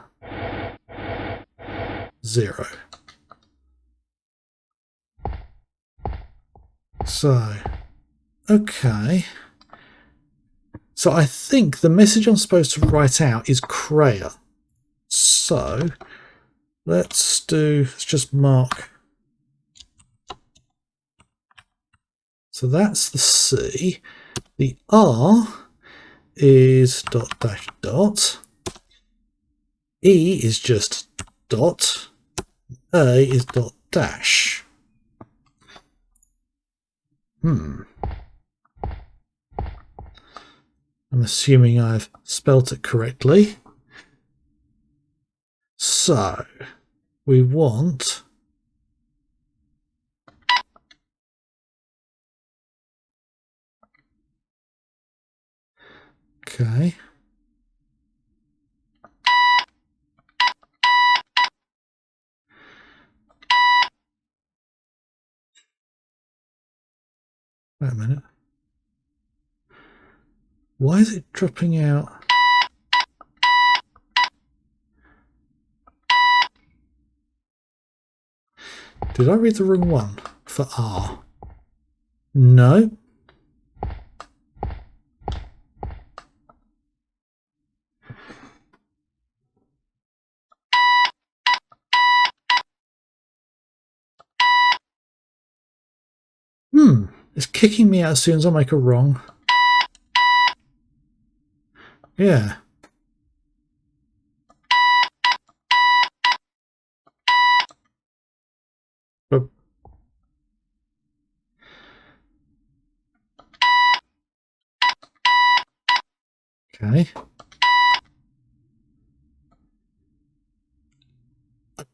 S1: So, okay. So I think the message I'm supposed to write out is Kreia. So let's just mark. So that's the C. The R is dot dash dot. E is just dot. A is dot dash. I'm assuming I've spelt it correctly. So we want okay. Wait a minute. Why is it dropping out? Did I read the wrong one for R? No. It's kicking me out as soon as I make a wrong. Yeah. But okay.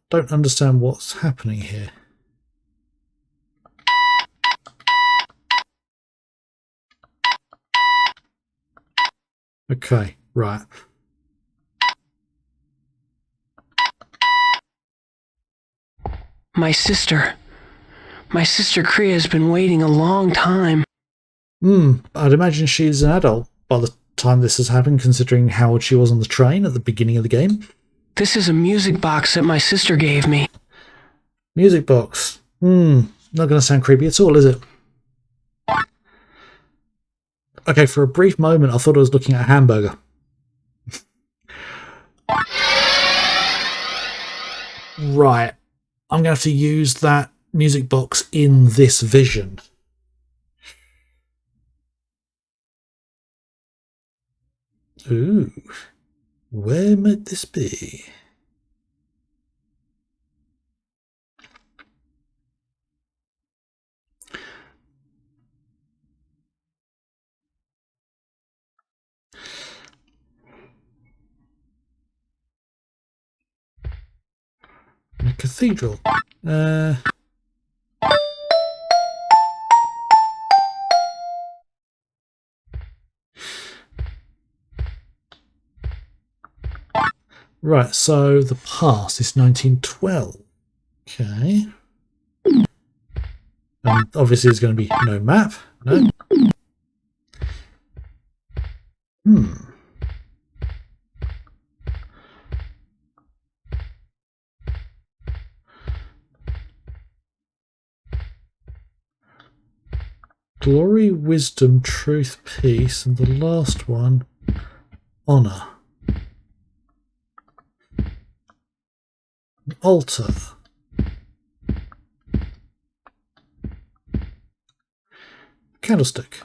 S1: don't understand what's happening here. Okay, right.
S6: My sister Kriya has been waiting a long time.
S1: I'd imagine she's an adult by the time this has happened, considering how old she was on the train at the beginning of the game.
S6: This is a music box that my sister gave me.
S1: Music box. Not going to sound creepy at all, is it? Okay, for a brief moment I thought I was looking at a hamburger. Right. I'm going to have to use that music box in this vision. Ooh. Where might this be? A cathedral. Right, so the past is 1912. Okay. Obviously there's going to be no map. No. Glory, wisdom, truth, peace, and the last one, honor. An altar. Candlestick.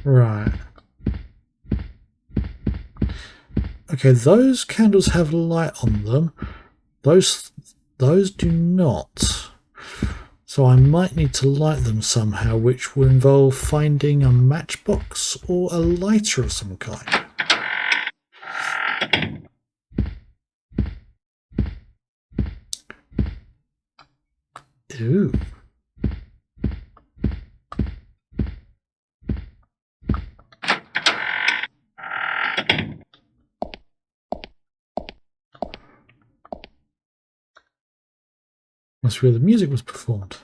S1: Right. Okay, those candles have light on them. Those do not. So I might need to light them somehow, which will involve finding a matchbox or a lighter of some kind. Ooh. That's where the music was performed.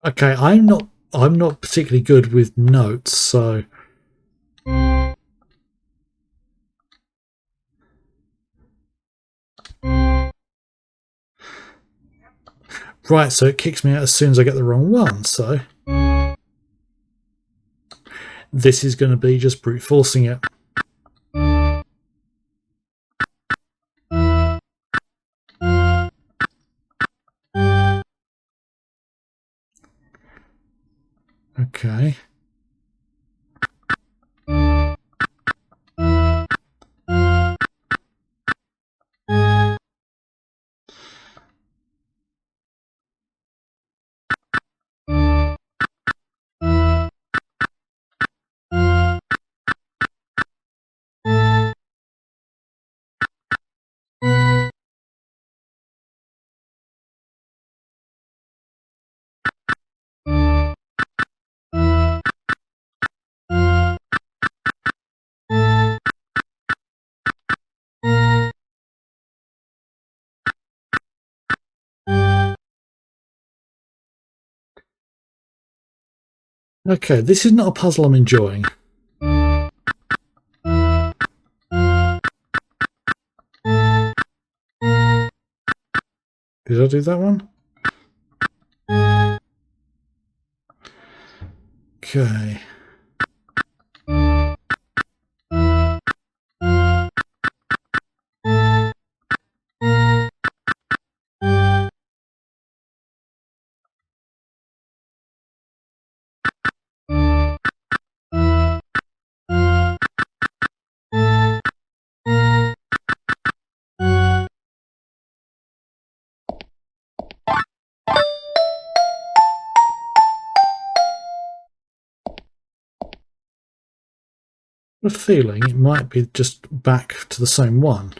S1: Okay, I'm not particularly good with notes, so right, so it kicks me out as soon as I get the wrong one, so this is going to be just brute forcing it. Okay. Okay, this is not a puzzle I'm enjoying. Did I do that one? Okay. a feeling it might be just back to the same one.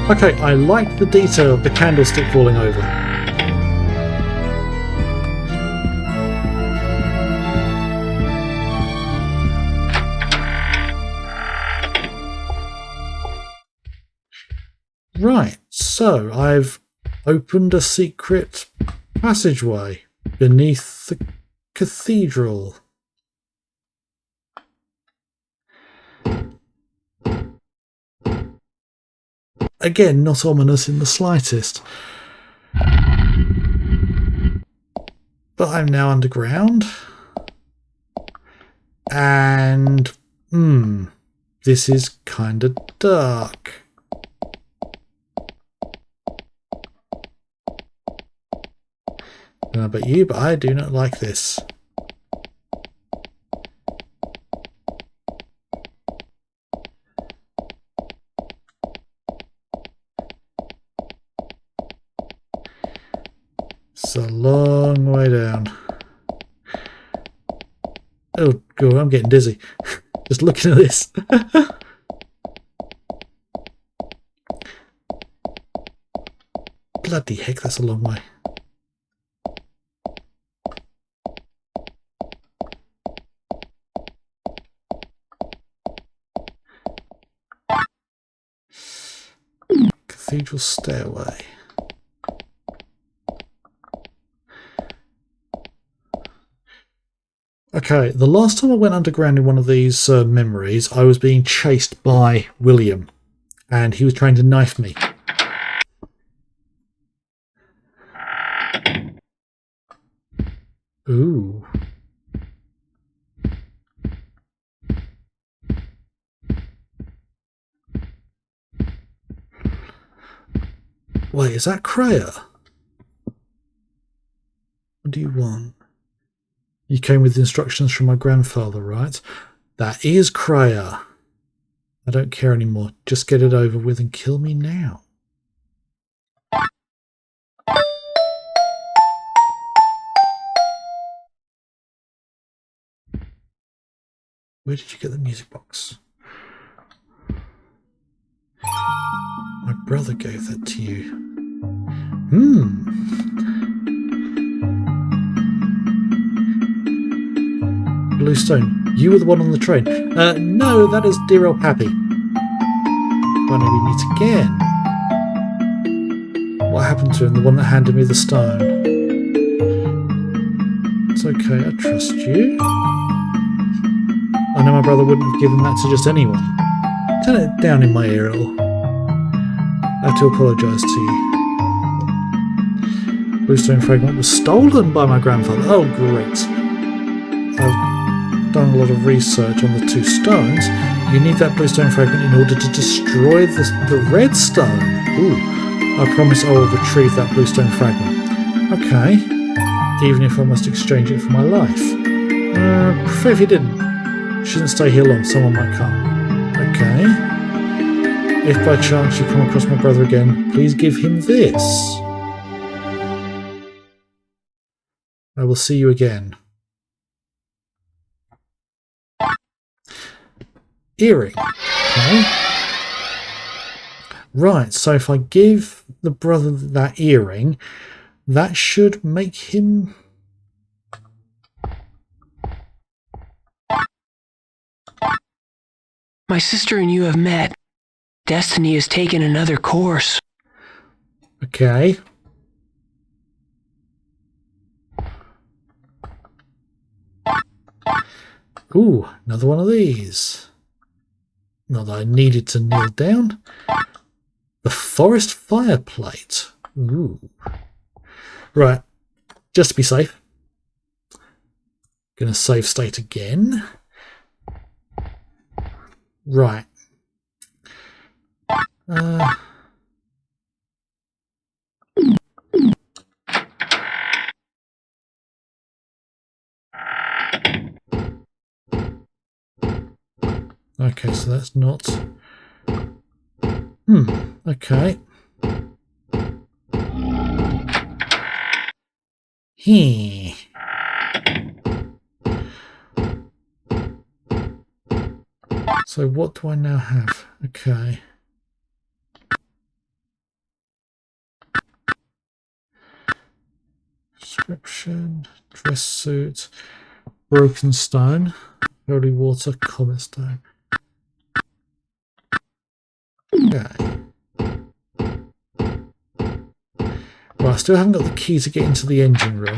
S1: Okay, I like the detail of the candlestick falling over. Right, so I've opened a secret passageway beneath the cathedral. Again, not ominous in the slightest. But I'm now underground. And, this is kind of dark. I don't know about you, but I do not like this. It's a long way down. Oh god, I'm getting dizzy. Just looking at this. Bloody heck, that's a long way. Cathedral stairway. Okay, the last time I went underground in one of these memories, I was being chased by William, and he was trying to knife me. Ooh. Wait, is that Kreia? What do you want? You came with instructions from my grandfather, right? That is Kreia. I don't care anymore. Just get it over with and kill me now. Where did you get the music box? My brother gave that to you. Bluestone, you were the one on the train. No, that is dear old Pappy. When do we meet again? What happened to him? The one that handed me the stone. It's okay, I trust you. I know my brother wouldn't have given that to just anyone. Turn it down in my ear, Earl. I have to apologise to you. Bluestone fragment was stolen by my grandfather. Oh, great. I've done a lot of research on the two stones. You need that bluestone fragment in order to destroy the red stone. Ooh. I promise I will retrieve that bluestone fragment. Okay. Even if I must exchange it for my life. Prefer if you didn't. Shouldn't stay here long. Someone might come. Okay. If by chance you come across my brother again, please give him this. I will see you again. Earring. Okay. Right, so if I give the brother that earring, that should make him...
S6: My sister and you have met. Destiny has taken another course.
S1: Okay. Ooh, another one of these. Not that I needed to kneel down. The forest fireplate. Ooh. Right. Just to be safe. Gonna save state again. Right. Okay, so that's not... okay. He. So what do I now have? Okay. Description, dress suit, broken stone, holy water, comet stone. Okay. Right, I still haven't got the key to get into the engine room.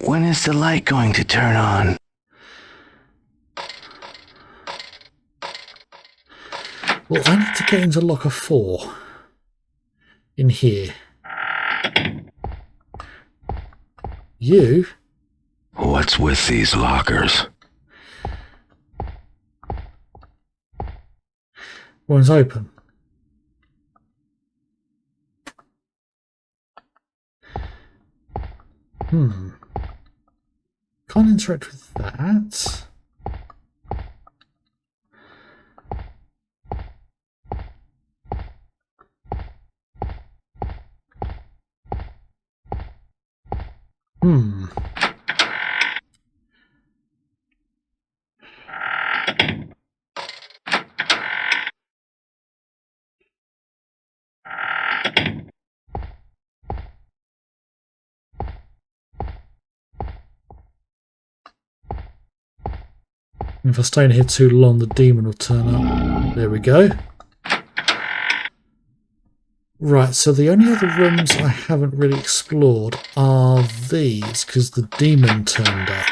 S3: When is the light going to turn on?
S1: Well, I need to get into locker 4 in here. You?
S3: What's with these lockers?
S1: One's open. Can't interact with that. If I stay in here too long, the demon will turn up. There we go. Right, so the only other rooms I haven't really explored are these, because the demon turned up.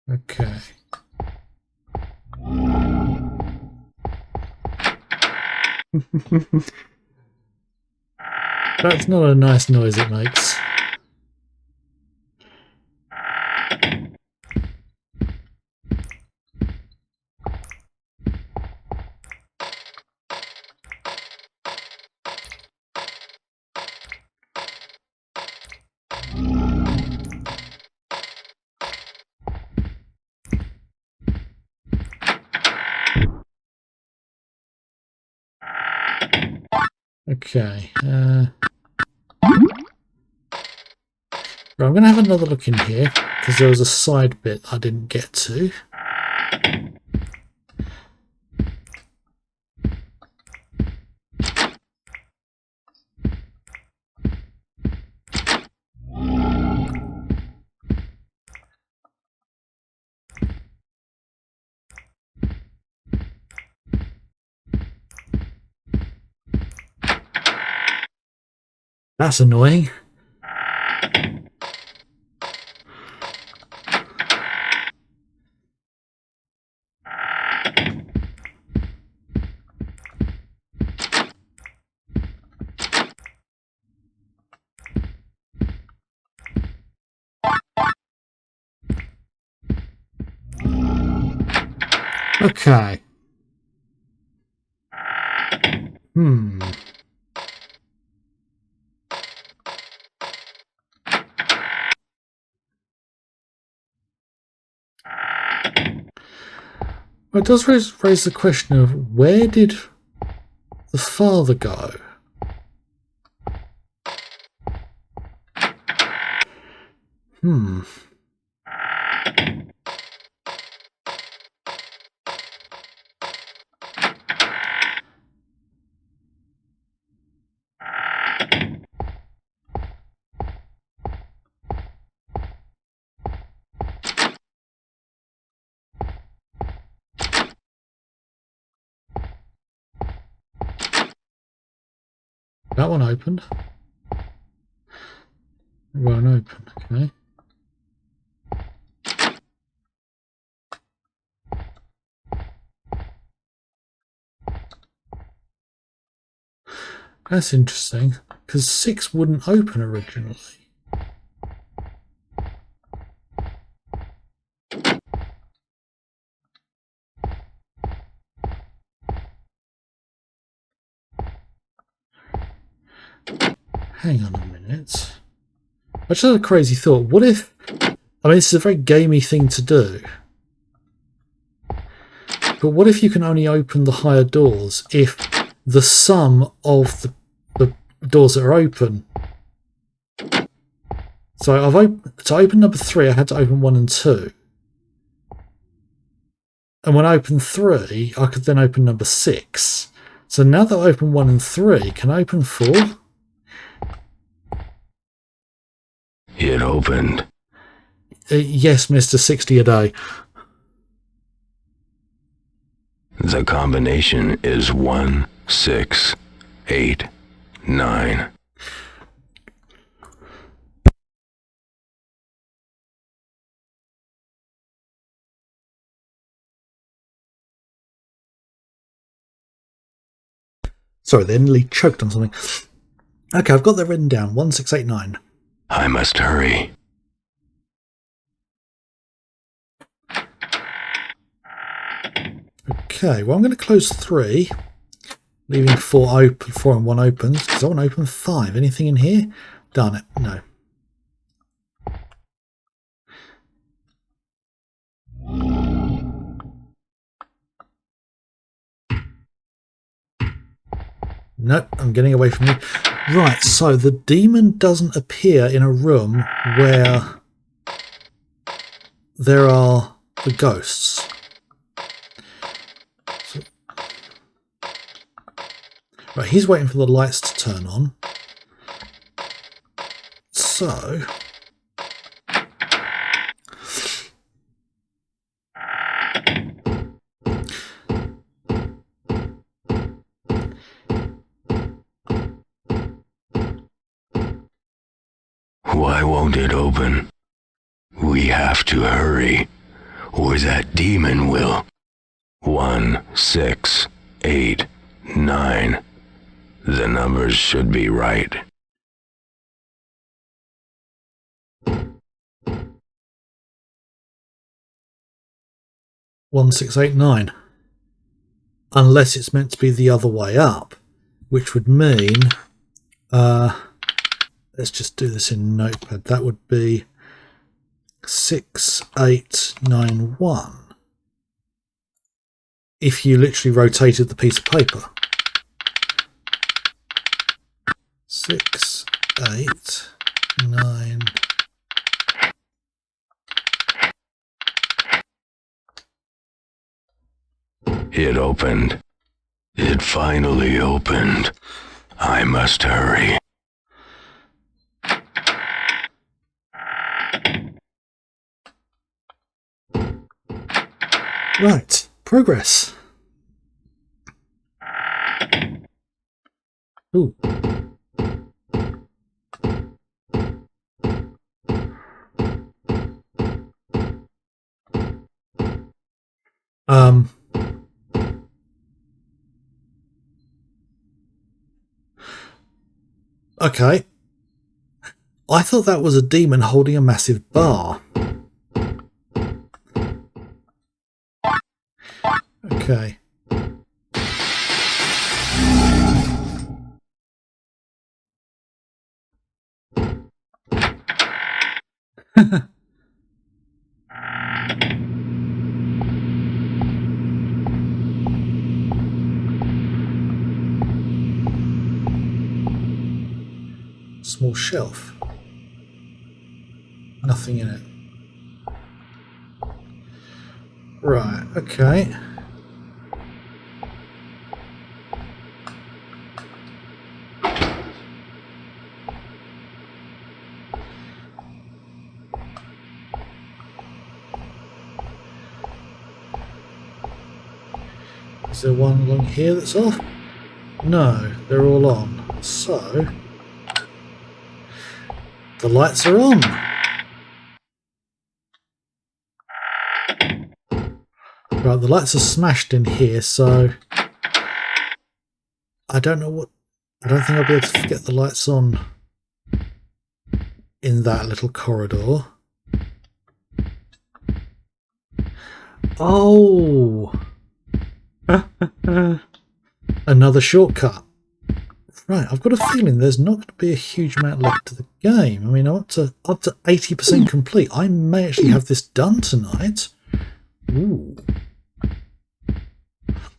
S1: Okay. That's not a nice noise it makes. Okay. Right, I'm going to have another look in here, because there was a side bit I didn't get to. That's annoying. Okay. Well, it does raise the question of where did the father go? That one opened. It won't open, okay. That's interesting, because 6 wouldn't open originally. Hang on a minute. I just had a crazy thought. What if... I mean, this is a very gamey thing to do. But what if you can only open the higher doors if the sum of the doors that are open... So to open number 3, I had to open 1 and 2. And when I opened 3, I could then open number 6. So now that I open 1 and 3, can I open 4?
S3: It opened.
S1: Yes, Mr. 60 a day.
S3: The combination is 1, 6, 8, 9. Sorry, they nearly choked on something. Okay, I've got that written down. 1689. I must hurry.
S1: Okay, well I'm going to close 3, leaving 4 open, 4 and 1 opens, because I want to open 5. Anything in here? Darn it, no. Nope, I'm getting away from you. Right, so the demon doesn't appear in a room where there are the ghosts. So, right, he's waiting for the lights to turn on. So...
S3: Why won't it open? We have to hurry, or that demon will. 1, 6, 8, 9. The numbers should be right.
S1: One, 6, 8, 9. Unless it's meant to be the other way up, which would mean... let's just do this in Notepad. That would be 6, 8, 9, 1. If you literally rotated the piece of paper. 6, 8, 9.
S3: It opened. It finally opened. I must hurry.
S1: Right, progress. Ooh. Okay. I thought that was a demon holding a massive bar. Okay. Small shelf. Nothing in it. Right, okay. Is there one along here that's off? No, they're all on. So, the lights are on. Right, the lights are smashed in here, so I don't know what I don't think I'll be able to get the lights on in that little corridor. Oh! Another shortcut. Right, I've got a feeling there's not going to be a huge amount left to the game. I mean, I'm up to 80% complete. I may actually have this done tonight. Ooh.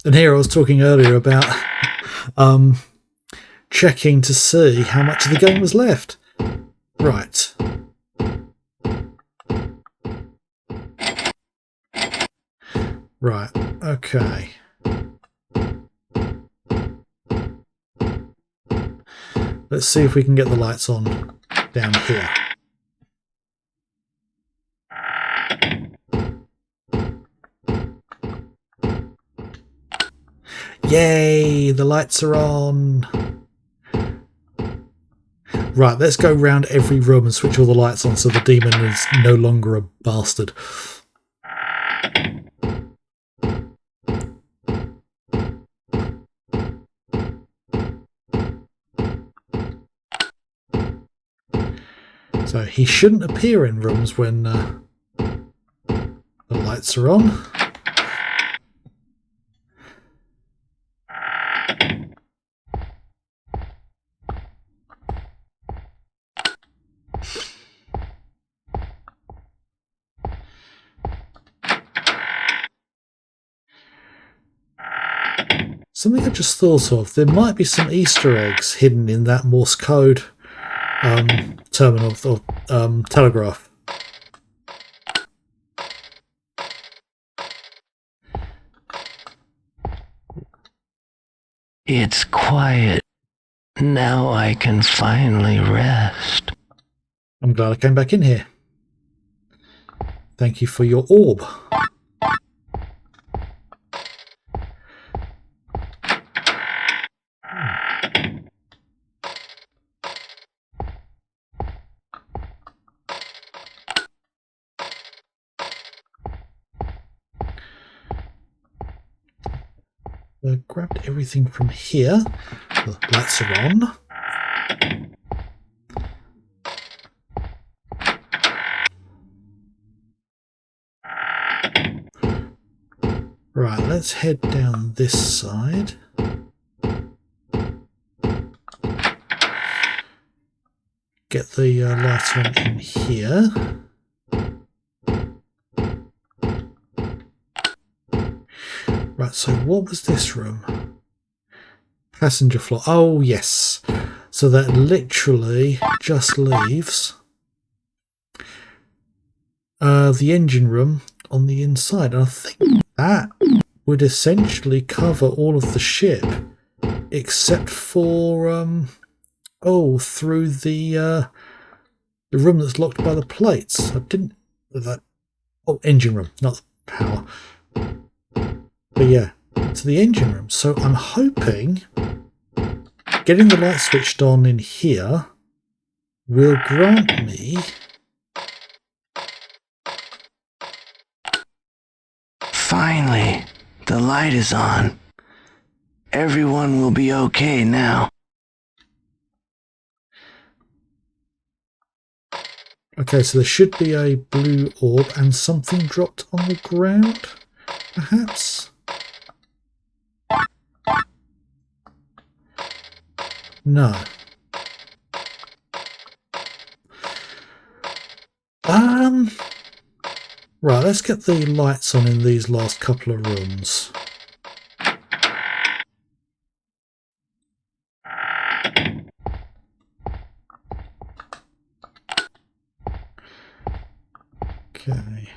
S1: And here I was talking earlier about checking to see how much of the game was left. Right. Right, okay. Let's see if we can get the lights on down here. Yay, the lights are on. Right, let's go round every room and switch all the lights on so the demon is no longer a bastard. So he shouldn't appear in rooms when the lights are on. Something I just thought of, there might be some Easter eggs hidden in that Morse code terminal or telegraph.
S3: It's quiet. Now I can finally rest.
S1: I'm glad I came back in here. Thank you for your orb. Grabbed everything from here. The lights are on. Right, let's head down this side. Get the light on in here. Right, so what was this room? Passenger floor. Oh, yes. So that literally just leaves the engine room on the inside. And I think that would essentially cover all of the ship, except for through the room that's locked by the plates. I didn't that. Oh, engine room, not the power. But yeah, to the engine room. So I'm hoping getting the light switched on in here will grant me
S3: Finally, the light is on. Everyone will be okay now.
S1: Okay, so there should be a blue orb and something dropped on the ground, perhaps? No. Right, let's get the lights on in these last couple of rooms. Okay.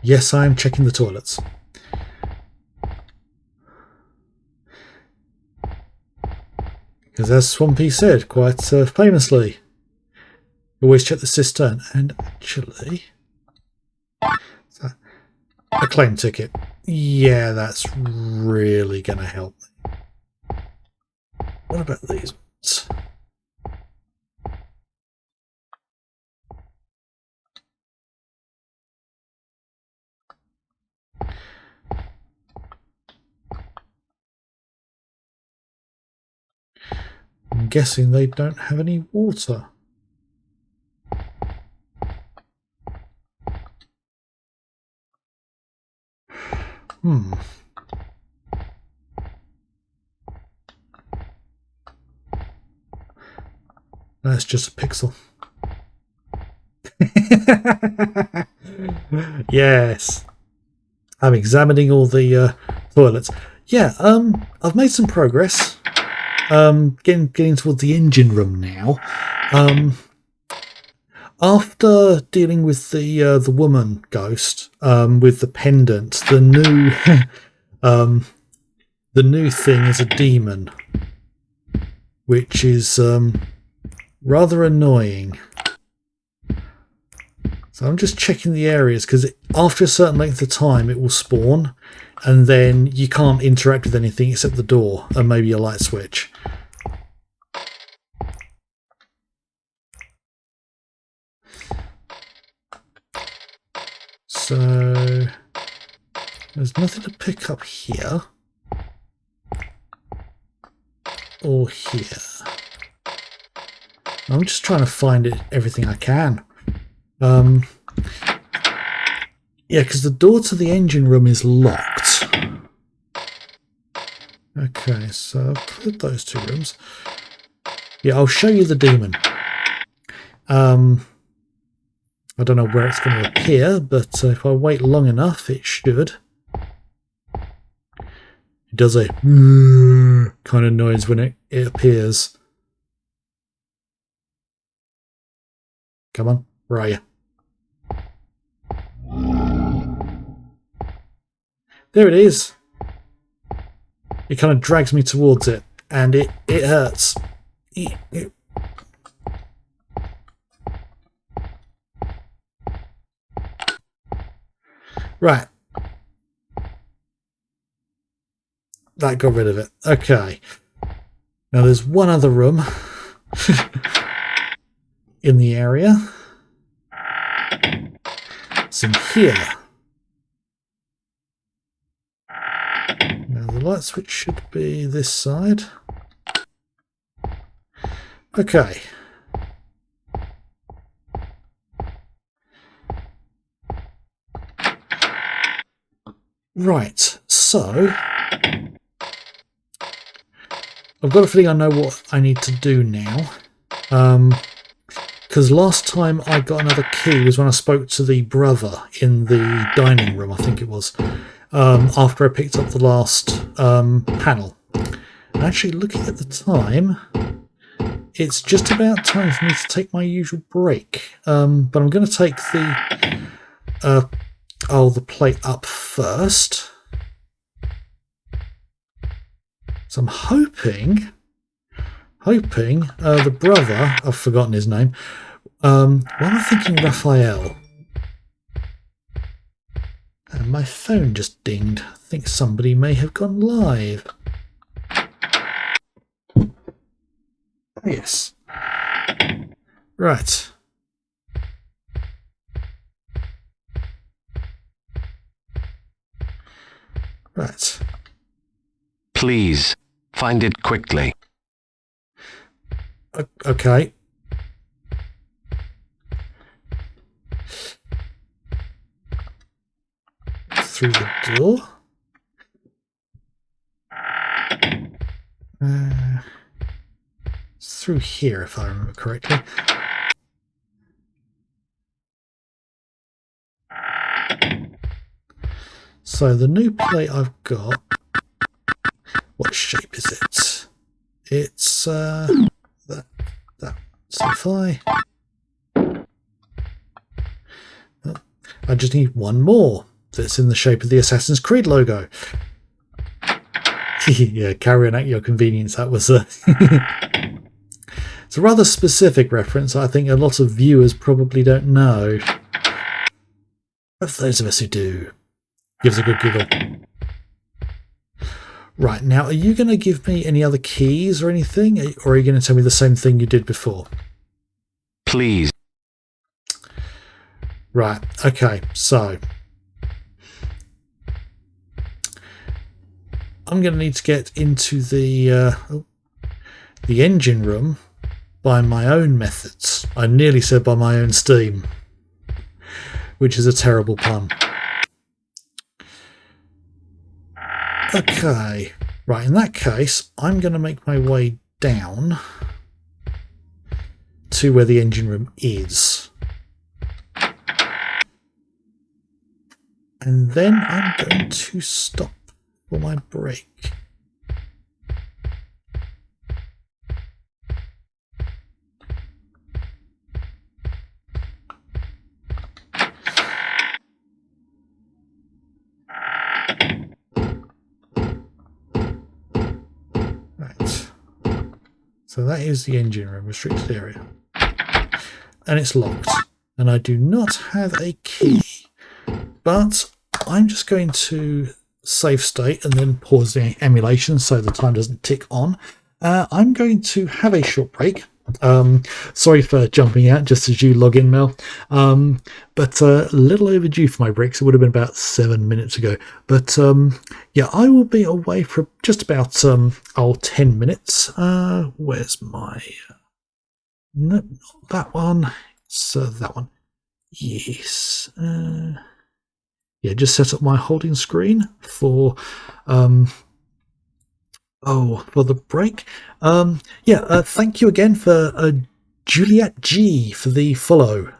S1: Yes, I am checking the toilets. Because as Swampy said quite famously, always check the cistern. And actually, a claim ticket. Yeah, that's really going to help me. What about these ones? I'm guessing they don't have any water. That's just a pixel. Yes. I'm examining all the toilets. Yeah, I've made some progress. Getting towards the engine room now. After dealing with the woman ghost, with the pendant, the new the new thing is a demon, which is rather annoying. So I'm just checking the areas, because after a certain length of time it will spawn, and then you can't interact with anything except the door and maybe a light switch. So there's nothing to pick up here or here. I'm just trying to find everything I can. Yeah, because the door to the engine room is locked. Okay, so I've cleared those two rooms. Yeah, I'll show you the demon. I don't know where it's going to appear, but if I wait long enough, it should. It does a kind of noise when it appears. Come on, where are you? There it is. It kind of drags me towards it, and it hurts. Right. That got rid of it. Okay. Now there's one other room in the area. It's in here. Now the light switch should be this side. Okay. Right, so I've got a feeling I know what I need to do now. Because last time I got another key was when I spoke to the brother in the dining room, I think it was, after I picked up the last panel. And actually, looking at the time, it's just about time for me to take my usual break. But I'm going to take the plate up first. So I'm hoping the brother, I've forgotten his name. Why am I thinking Raphael? And my phone just dinged. I think somebody may have gone live. Yes. Right. Right.
S4: Please, find it quickly.
S1: Okay. Through the door. It's through here, if I remember correctly. So the new plate I've got, what shape is it? It's that. So if I just need one more that's in the shape of the Assassin's Creed logo. Yeah, carry on at your convenience. That was it's a rather specific reference. I think a lot of viewers probably don't know. But for those of us who do, gives a good giggle. Right, now are you going to give me any other keys or anything? Or are you going to tell me the same thing you did before?
S4: Please.
S1: Right, okay, so I'm going to need to get into the the engine room by my own methods. I nearly said by my own steam, which is a terrible pun. Okay, right, in that case, I'm going to make my way down to where the engine room is. And then I'm going to stop for my break. Right. So that is the engine room, restricted area. And it's locked. And I do not have a key. But I'm just going to save state and then pause the emulation so the time doesn't tick on. I'm going to have a short break. Sorry for jumping out just as you log in, Mel. But a little overdue for my break, so it would have been about 7 minutes ago. But yeah, I will be away for just about 10 minutes. Where's my... no, not that one. It's that one. Yes. Yeah, just set up my holding screen for for the break. Thank you again for Juliet G for the follow.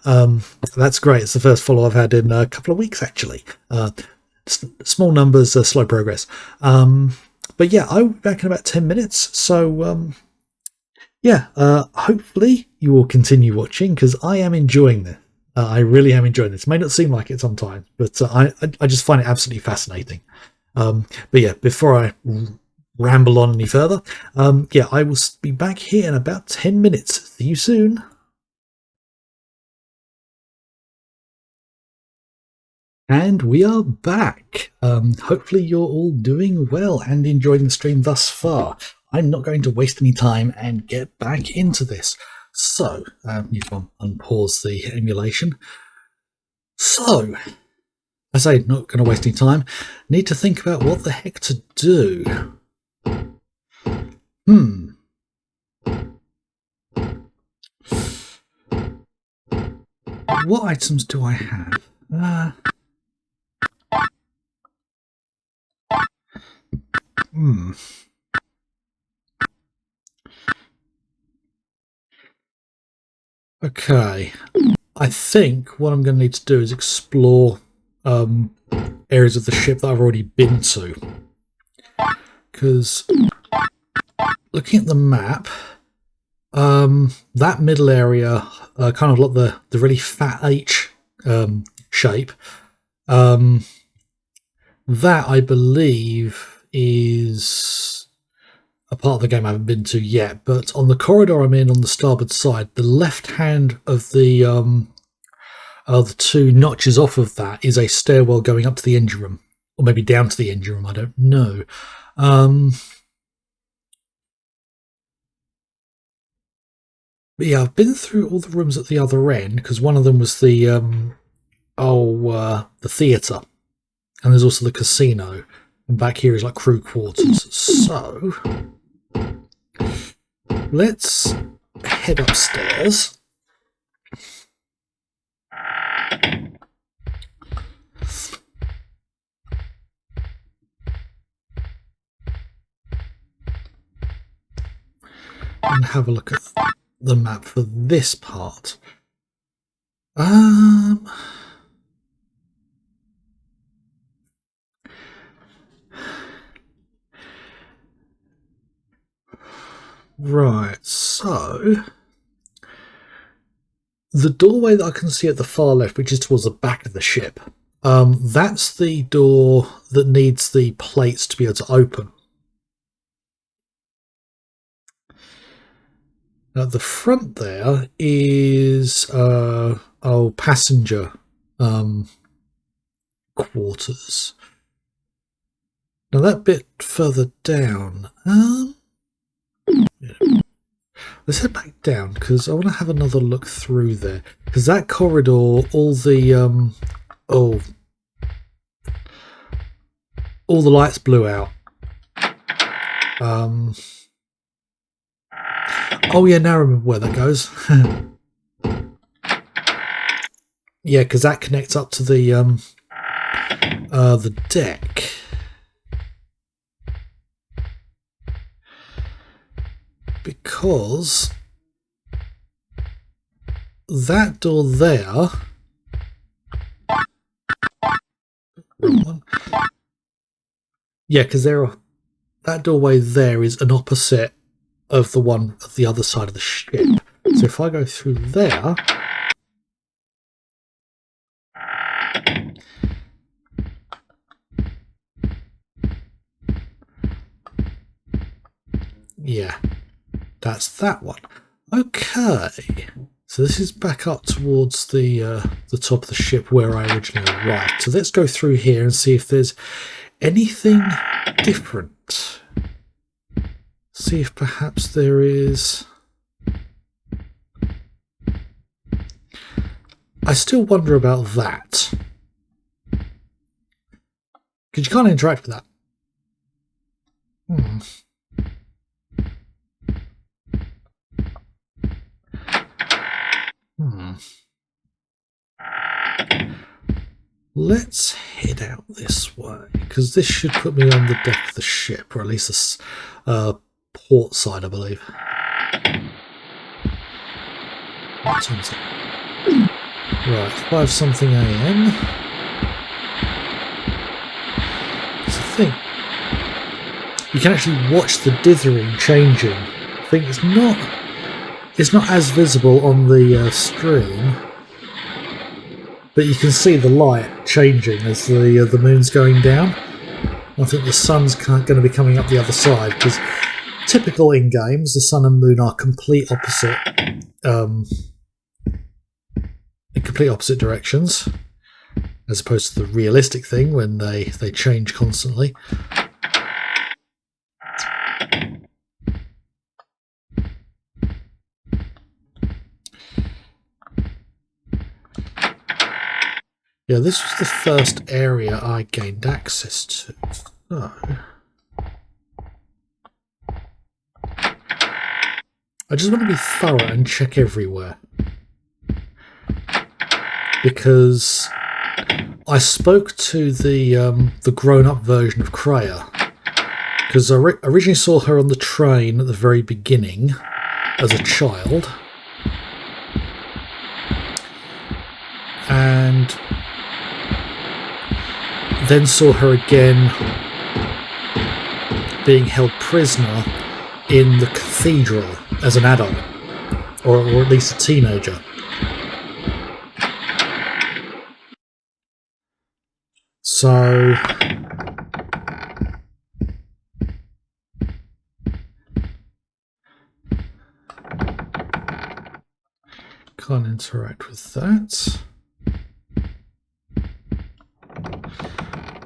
S1: That's great. It's the first follow I've had in a couple of weeks, actually. Small numbers, slow progress. But yeah, I'll be back in about 10 minutes. So hopefully you will continue watching, because I am enjoying this. I really am enjoying this. It may not seem like it sometimes, but I just find it absolutely fascinating. But yeah, before I ramble on any further, I will be back here in about 10 minutes. See you soon. And we are back. Hopefully you're all doing well and enjoying the stream thus far. I'm not going to waste any time and get back into this. So, need to unpause the emulation. So, as I say, not going to waste any time. Need to think about what the heck to do. What items do I have? Okay, I think what I'm going to need to do is explore areas of the ship that I've already been to. Because looking at the map, that middle area, kind of like the really fat H shape, that I believe is a part of the game I haven't been to yet. But on the corridor I'm in on the starboard side, the left hand of the two notches off of that is a stairwell going up to the engine room, or maybe down to the engine room, I don't know. But yeah, I've been through all the rooms at the other end, because one of them was the theatre, and there's also the casino, and back here is like crew quarters. So let's head upstairs. And have a look at the map for this part. Right, so the doorway that I can see at the far left, which is towards the back of the ship, that's the door that needs the plates to be able to open. At the front there is passenger quarters. Now that bit further down, let's head back down, because I want to have another look through there, because that corridor, all the Oh yeah, now I remember where that goes. Yeah, because that connects up to the deck. Because that door there. Wrong one. Yeah, because that doorway there is an opposite of the one at the other side of the ship. So if I go through there, yeah, that's that one. Okay, so this is back up towards the top of the ship where I originally arrived. So let's go through here and see if there's anything different. See if perhaps there is. I still wonder about that. Because you can't interact with that. Let's head out this way, because this should put me on the deck of the ship, or at least the port side, I believe. What time is it? Right, 5 something AM. That's the thing. You can actually watch the dithering changing. I think it's not as visible on the stream, but you can see the light changing as the moon's going down. I think the sun's going to be coming up the other side, because typical in games, the sun and moon are complete opposite, in complete opposite directions, as opposed to the realistic thing when they change constantly. Yeah, this was the first area I gained access to. So I just want to be thorough and check everywhere, because I spoke to the grown-up version of Kreia, because I originally saw her on the train at the very beginning as a child, and then saw her again being held prisoner in the cathedral as an adult, or at least a teenager. So can't interact with that.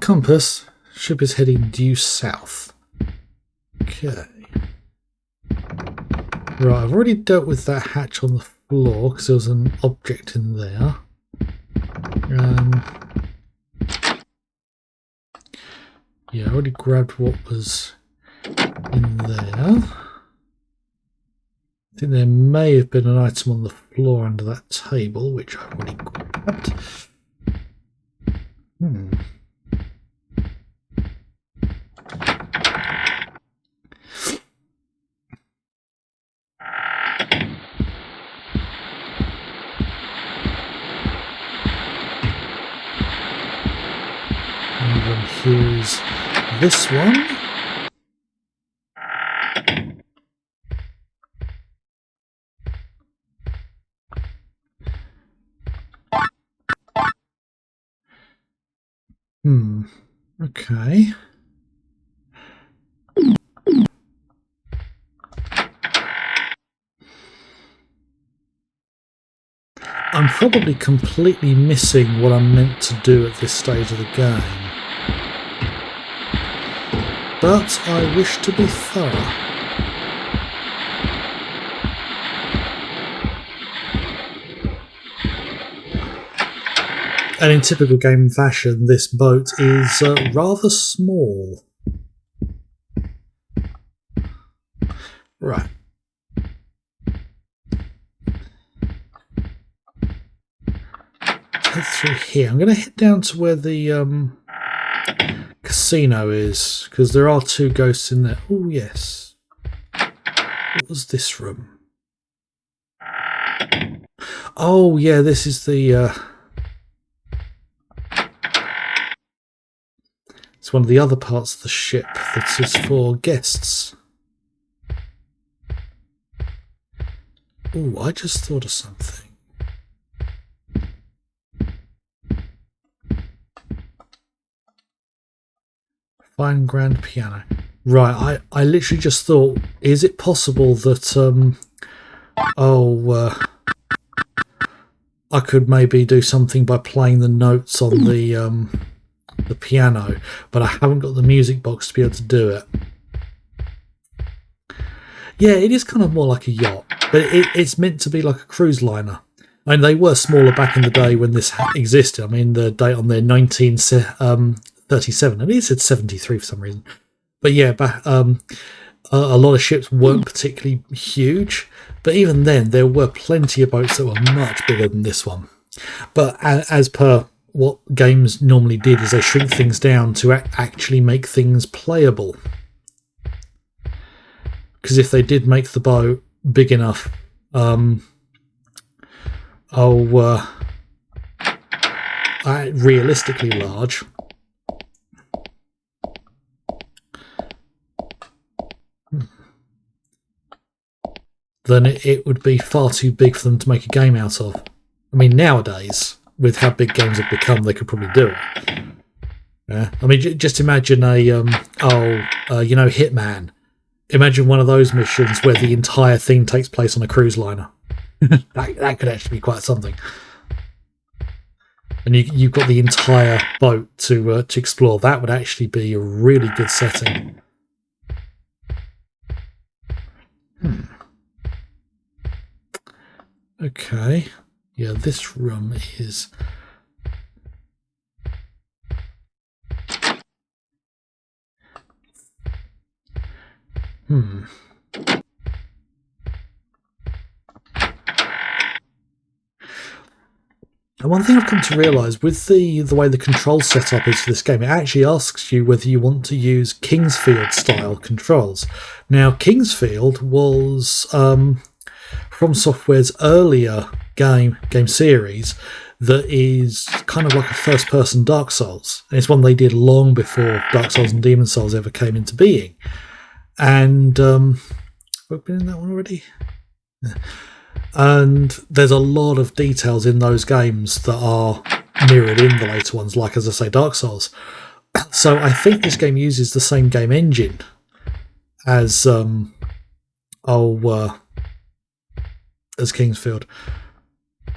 S1: Compass. Ship is heading due south. Okay. Right, I've already dealt with that hatch on the floor because there was an object in there. Yeah, I already grabbed what was in there. I think there may have been an item on the floor under that table, which I've already grabbed. And then here's this one. Okay. I'm probably completely missing what I'm meant to do at this stage of the game, but I wish to be thorough. And in typical game fashion, this boat is rather small. Right. head through here. I'm going to head down to where the casino is, because there are two ghosts in there. Oh, yes. What was this room? Oh, yeah, this is the... it's one of the other parts of the ship that is for guests. Oh, I just thought of something. Fine grand piano. Right, I literally just thought, is it possible that I could maybe do something by playing the notes on the piano, but I haven't got the music box to be able to do it. Yeah, it is kind of more like a yacht, but it's meant to be like a cruise liner. I mean, they were smaller back in the day when this existed. I mean, the date on there, 1937. I mean, it said 73 for some reason. But yeah, a lot of ships weren't particularly huge. But even then, there were plenty of boats that were much bigger than this one. But as per what games normally did, is they shrink things down to actually make things playable. Because if they did make the boat big enough, realistically large, then it would be far too big for them to make a game out of. I mean, nowadays, with how big games have become, they could probably do it. Yeah, I mean, just imagine Hitman. Imagine one of those missions where the entire thing takes place on a cruise liner. that could actually be quite something. And you've got the entire boat to explore. That would actually be a really good setting. Okay. Yeah, this room is... And one thing I've come to realise with the way the control setup is for this game, it actually asks you whether you want to use Kingsfield style controls. Now, Kingsfield was From Software's earlier game series that is kind of like a first person Dark Souls. And it's one they did long before Dark Souls and Demon Souls ever came into being. And we've been in that one already. Yeah. And there's a lot of details in those games that are mirrored in the later ones, like, as I say, Dark Souls. So I think this game uses the same game engine as Kingsfield.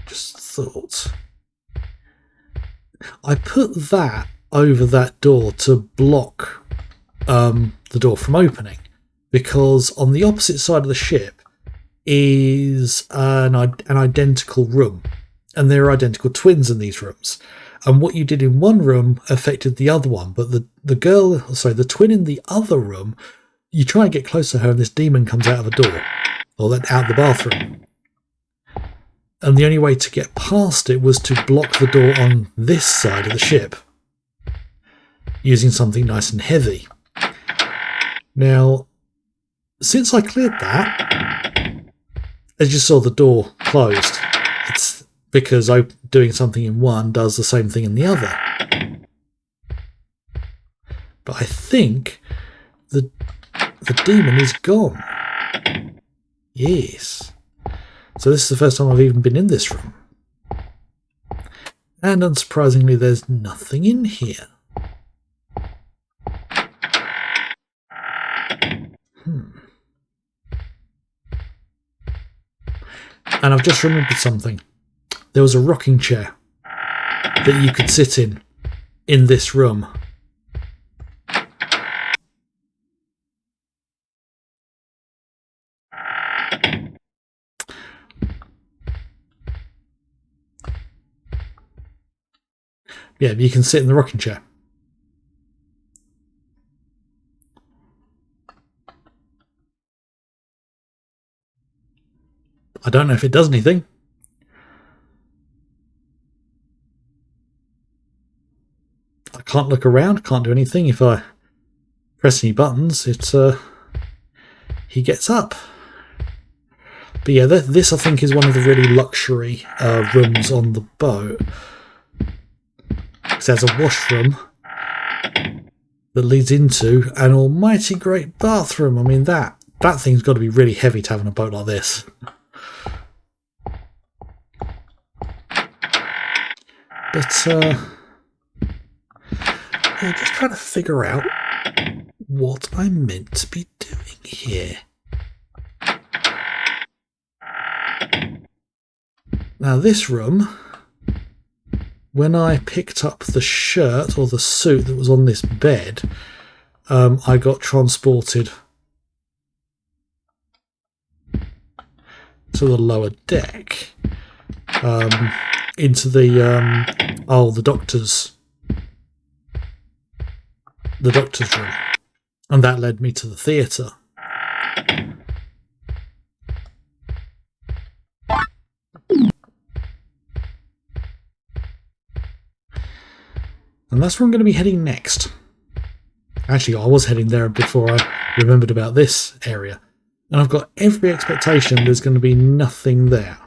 S1: Just thought I put that over that door to block the door from opening, because on the opposite side of the ship is an identical room, and there are identical twins in these rooms. And what you did in one room affected the other one, but the twin in the other room, you try and get close to her, and this demon comes out of a door, or out the bathroom. And the only way to get past it was to block the door on this side of the ship, using something nice and heavy. Now, since I cleared that, as you saw, the door closed. It's because doing something in one does the same thing in the other. But I think the demon is gone. Yes. So this is the first time I've even been in this room. And unsurprisingly, there's nothing in here. And I've just remembered something. There was a rocking chair that you could sit in this room. Yeah, you can sit in the rocking chair. I don't know if it does anything. can't look around, can't do anything. If I press any buttons, he gets up. But yeah, this I think is one of the really luxury rooms on the boat. There's a washroom that leads into an almighty great bathroom. I mean, that thing's got to be really heavy to have on a boat like this. But yeah, just trying to figure out what I'm meant to be doing here. Now this room, when I picked up the shirt or the suit that was on this bed, I got transported to the lower deck, into the doctor's room, and that led me to the theatre. And that's where I'm going to be heading next. Actually, I was heading there before I remembered about this area. And I've got every expectation there's going to be nothing there.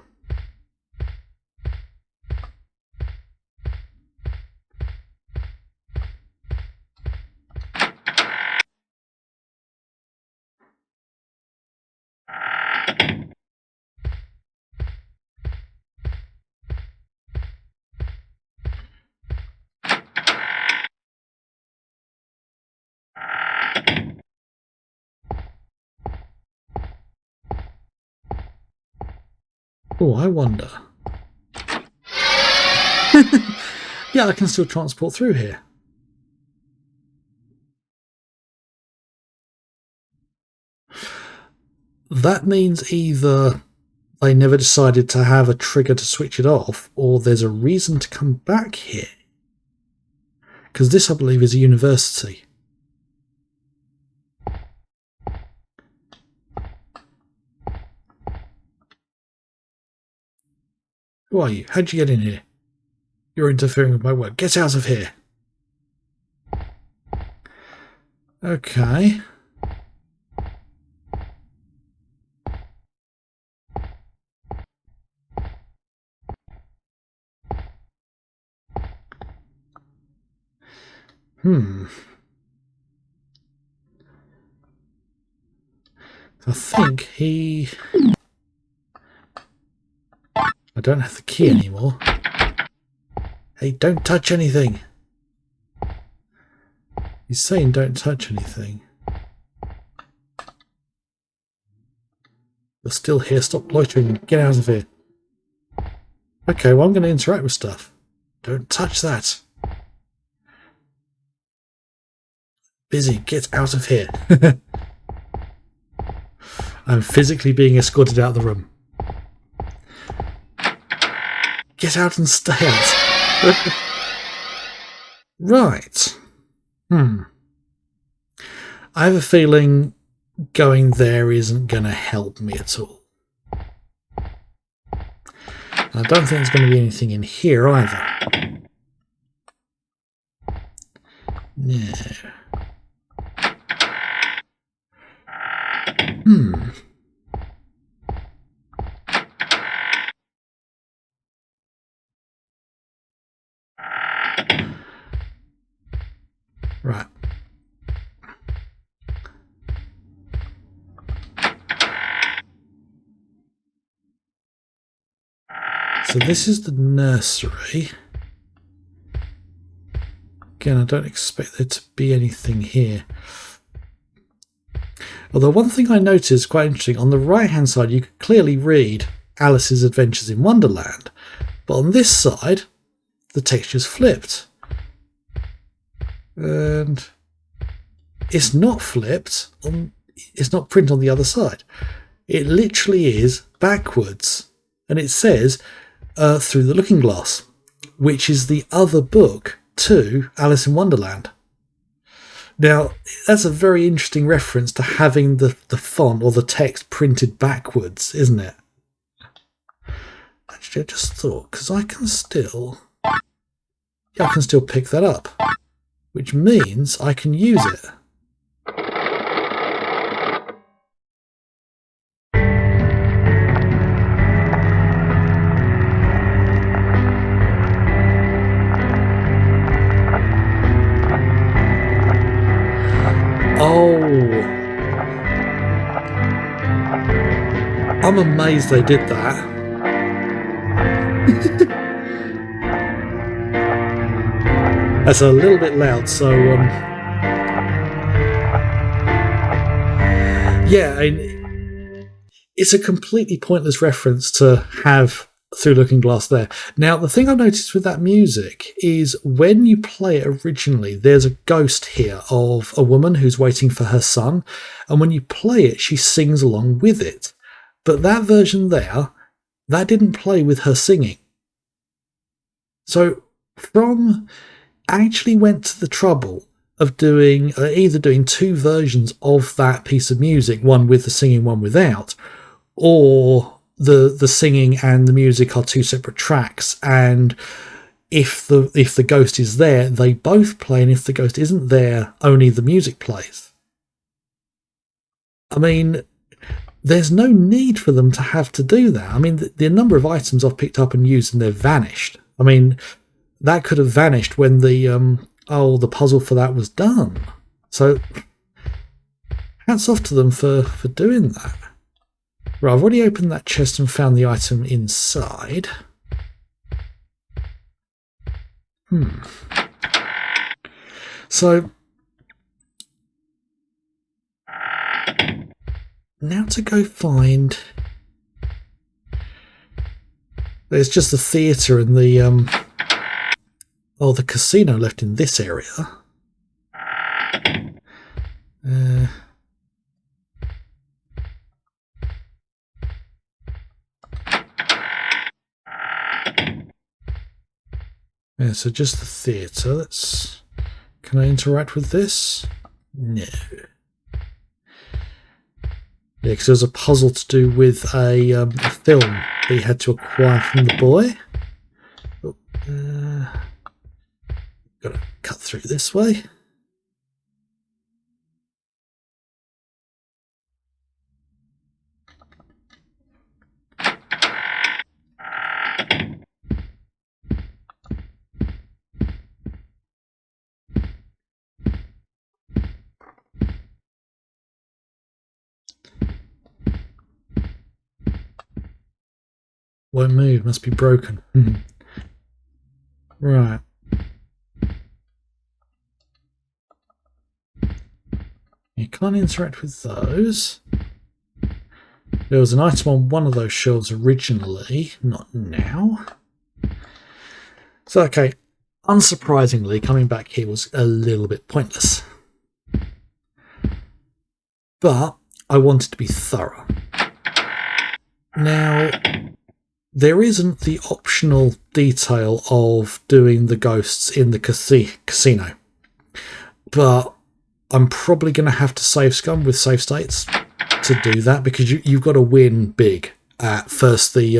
S1: Oh, I wonder. Yeah, I can still transport through here. That means either they never decided to have a trigger to switch it off, or there's a reason to come back here. Because this, I believe, is a university. Who are you? How'd you get in here? You're interfering with my work. Get out of here. Okay. I think he... I don't have the key anymore. Hey, don't touch anything. He's saying don't touch anything. You're still here. Stop loitering. Get out of here. Okay, well, I'm going to interact with stuff. Don't touch that. Busy. Get out of here. I'm physically being escorted out of the room. Get out and stay out. Right. I have a feeling going there isn't going to help me at all. I don't think there's going to be anything in here either. No. Right. So this is the nursery. Again, I don't expect there to be anything here. Although one thing I noticed quite interesting, on the right hand side you could clearly read Alice's Adventures in Wonderland, but on this side the texture's flipped. And it's not flipped, it's not printed on the other side. It literally is backwards, and it says Through the Looking Glass, which is the other book to Alice in Wonderland. Now, that's a very interesting reference to having the font or the text printed backwards, isn't it? Actually, I just thought, because I can still pick that up. which means I can use it. Oh, I'm amazed they did that. That's a little bit loud, so yeah, it's a completely pointless reference to have Through Looking Glass there. Now, the thing I've noticed with that music is when you play it originally, there's a ghost here of a woman who's waiting for her son, and when you play it, she sings along with it. But that version there, that didn't play with her singing. So, I actually went to the trouble of doing either doing two versions of that piece of music, one with the singing, one without, or the singing and the music are two separate tracks, and if the ghost is there, they both play, and if the ghost isn't there, only the music plays. I mean, there's no need for them to have to do that. I mean, the number of items I've picked up and used and they've vanished. I mean, that could have vanished when the puzzle for that was done. So hats off to them for doing that. Right, I've already opened that chest and found the item inside. So now to go find... There's just the theatre and the the casino left in this area. Yeah, so just the theatre. Can I interact with this? No. Yeah, because there's a puzzle to do with a film that you had to acquire from the boy. Gotta cut through this way. Won't move, must be broken. Right. You can't interact with those. There was an item on one of those shelves originally, not now. So, okay, unsurprisingly, coming back here was a little bit pointless. But I wanted to be thorough. Now, there isn't the optional detail of doing the ghosts in the casino, but I'm probably going to have to save scum with save states to do that, because you've got to win big at first the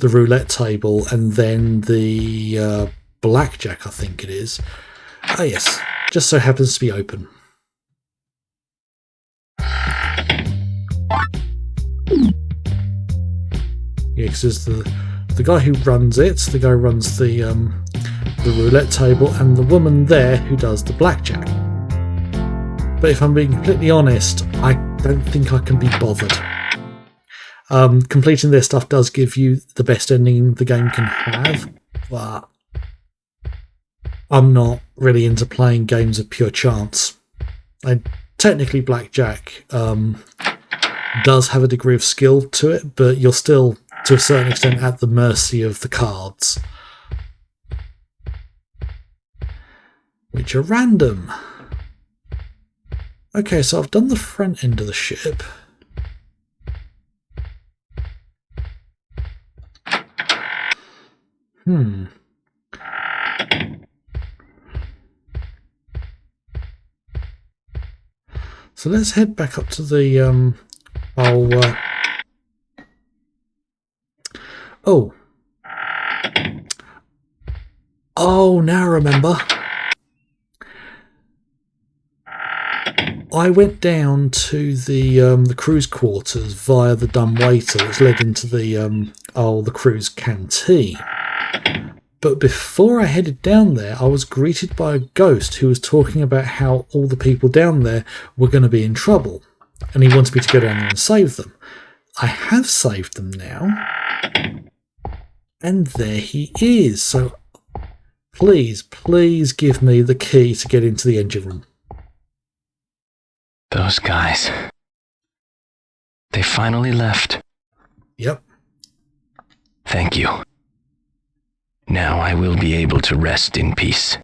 S1: roulette table and then the blackjack, I think it is. Oh yes, just so happens to be open. Yeah, because there's the guy who runs it, the guy who runs the roulette table, and the woman there who does the blackjack. But if I'm being completely honest, I don't think I can be bothered. Completing their stuff does give you the best ending the game can have, but I'm not really into playing games of pure chance. Technically, blackjack does have a degree of skill to it, but you're still, to a certain extent, at the mercy of the cards, which are random. Okay, so I've done the front end of the ship. So let's head back up to the Oh, now I remember. I went down to the crew's quarters via the dumb waiter, which led into the crew's canteen. But before I headed down there, I was greeted by a ghost who was talking about how all the people down there were going to be in trouble, and he wanted me to go down there and save them. I have saved them now, and there he is. So please give me the key to get into the engine room.
S3: Those guys. They finally left.
S1: Yep.
S3: Thank you. Now I will be able to rest in peace.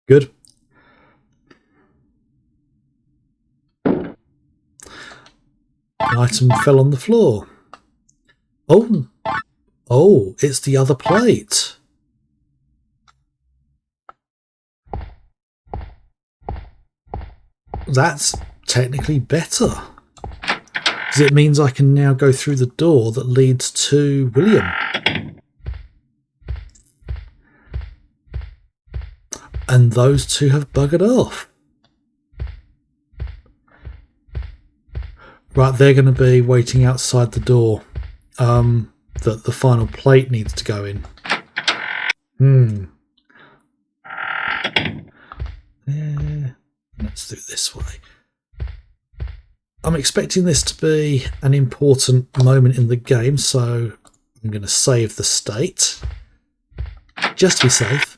S1: Good. An item fell on the floor. Oh, it's the other plate. That's technically better, because it means I can now go through the door that leads to William. And those two have buggered off. Right, they're going to be waiting outside the door that the final plate needs to go in. Let's do it this way. I'm expecting this to be an important moment in the game, so I'm going to save the state, just to be safe.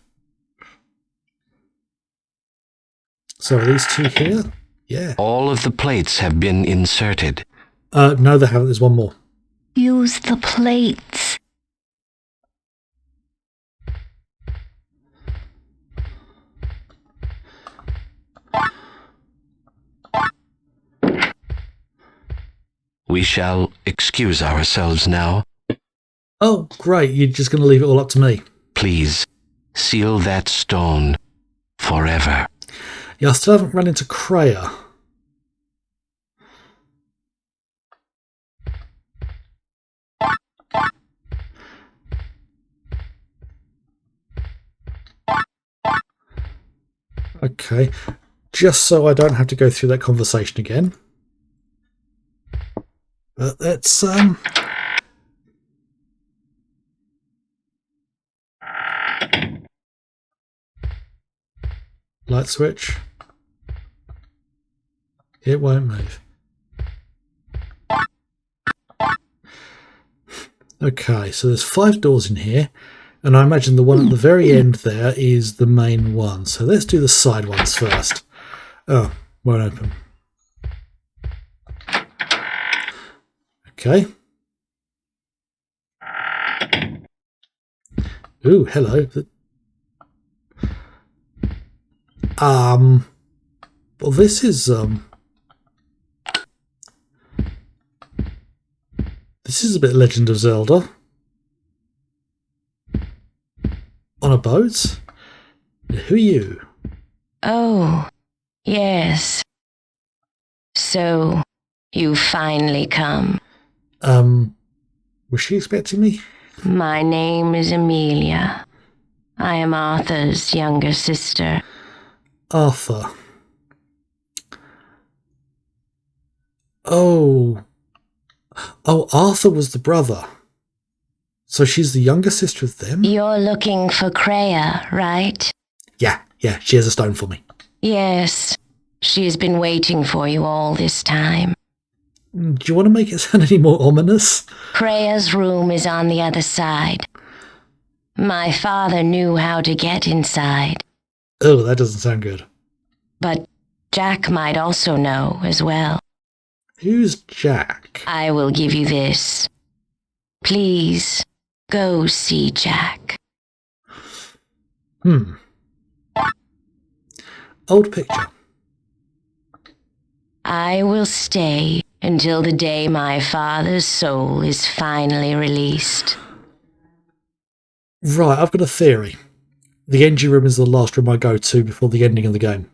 S1: So are these two here? Yeah.
S4: All of the plates have been inserted.
S1: No, they haven't. There's one more.
S2: Use the plates.
S4: We shall excuse ourselves now.
S1: Oh, great. You're just going to leave it all up to me.
S4: Please, seal that stone forever.
S1: Yeah, I still haven't run into Kreia. Okay, just so I don't have to go through that conversation again. But let's light switch. It won't move. Okay, so there's 5 doors in here, and I imagine the one at the very end there is the main one. So let's do the side ones first. Oh, won't open. Okay. Ooh, hello. Well, this is a bit Legend of Zelda. On a boat? Who are you?
S2: Oh, yes. So, you finally come.
S1: Was she expecting me?
S2: My name is Amelia. I am Arthur's younger sister.
S1: Arthur. Oh, Arthur was the brother. So she's the younger sister of them?
S2: You're looking for Kreia, right?
S1: Yeah, she has a stone for me.
S2: Yes. She has been waiting for you all this time.
S1: Do you want to make it sound any more ominous?
S2: Kreia's room is on the other side. My father knew how to get inside.
S1: Oh, that doesn't sound good.
S2: But Jack might also know as well.
S1: Who's Jack?
S2: I will give you this. Please, go see Jack.
S1: Old picture.
S2: I will stay until the day my father's soul is finally released.
S1: Right, I've got a theory. The engine room is the last room I go to before the ending of the game,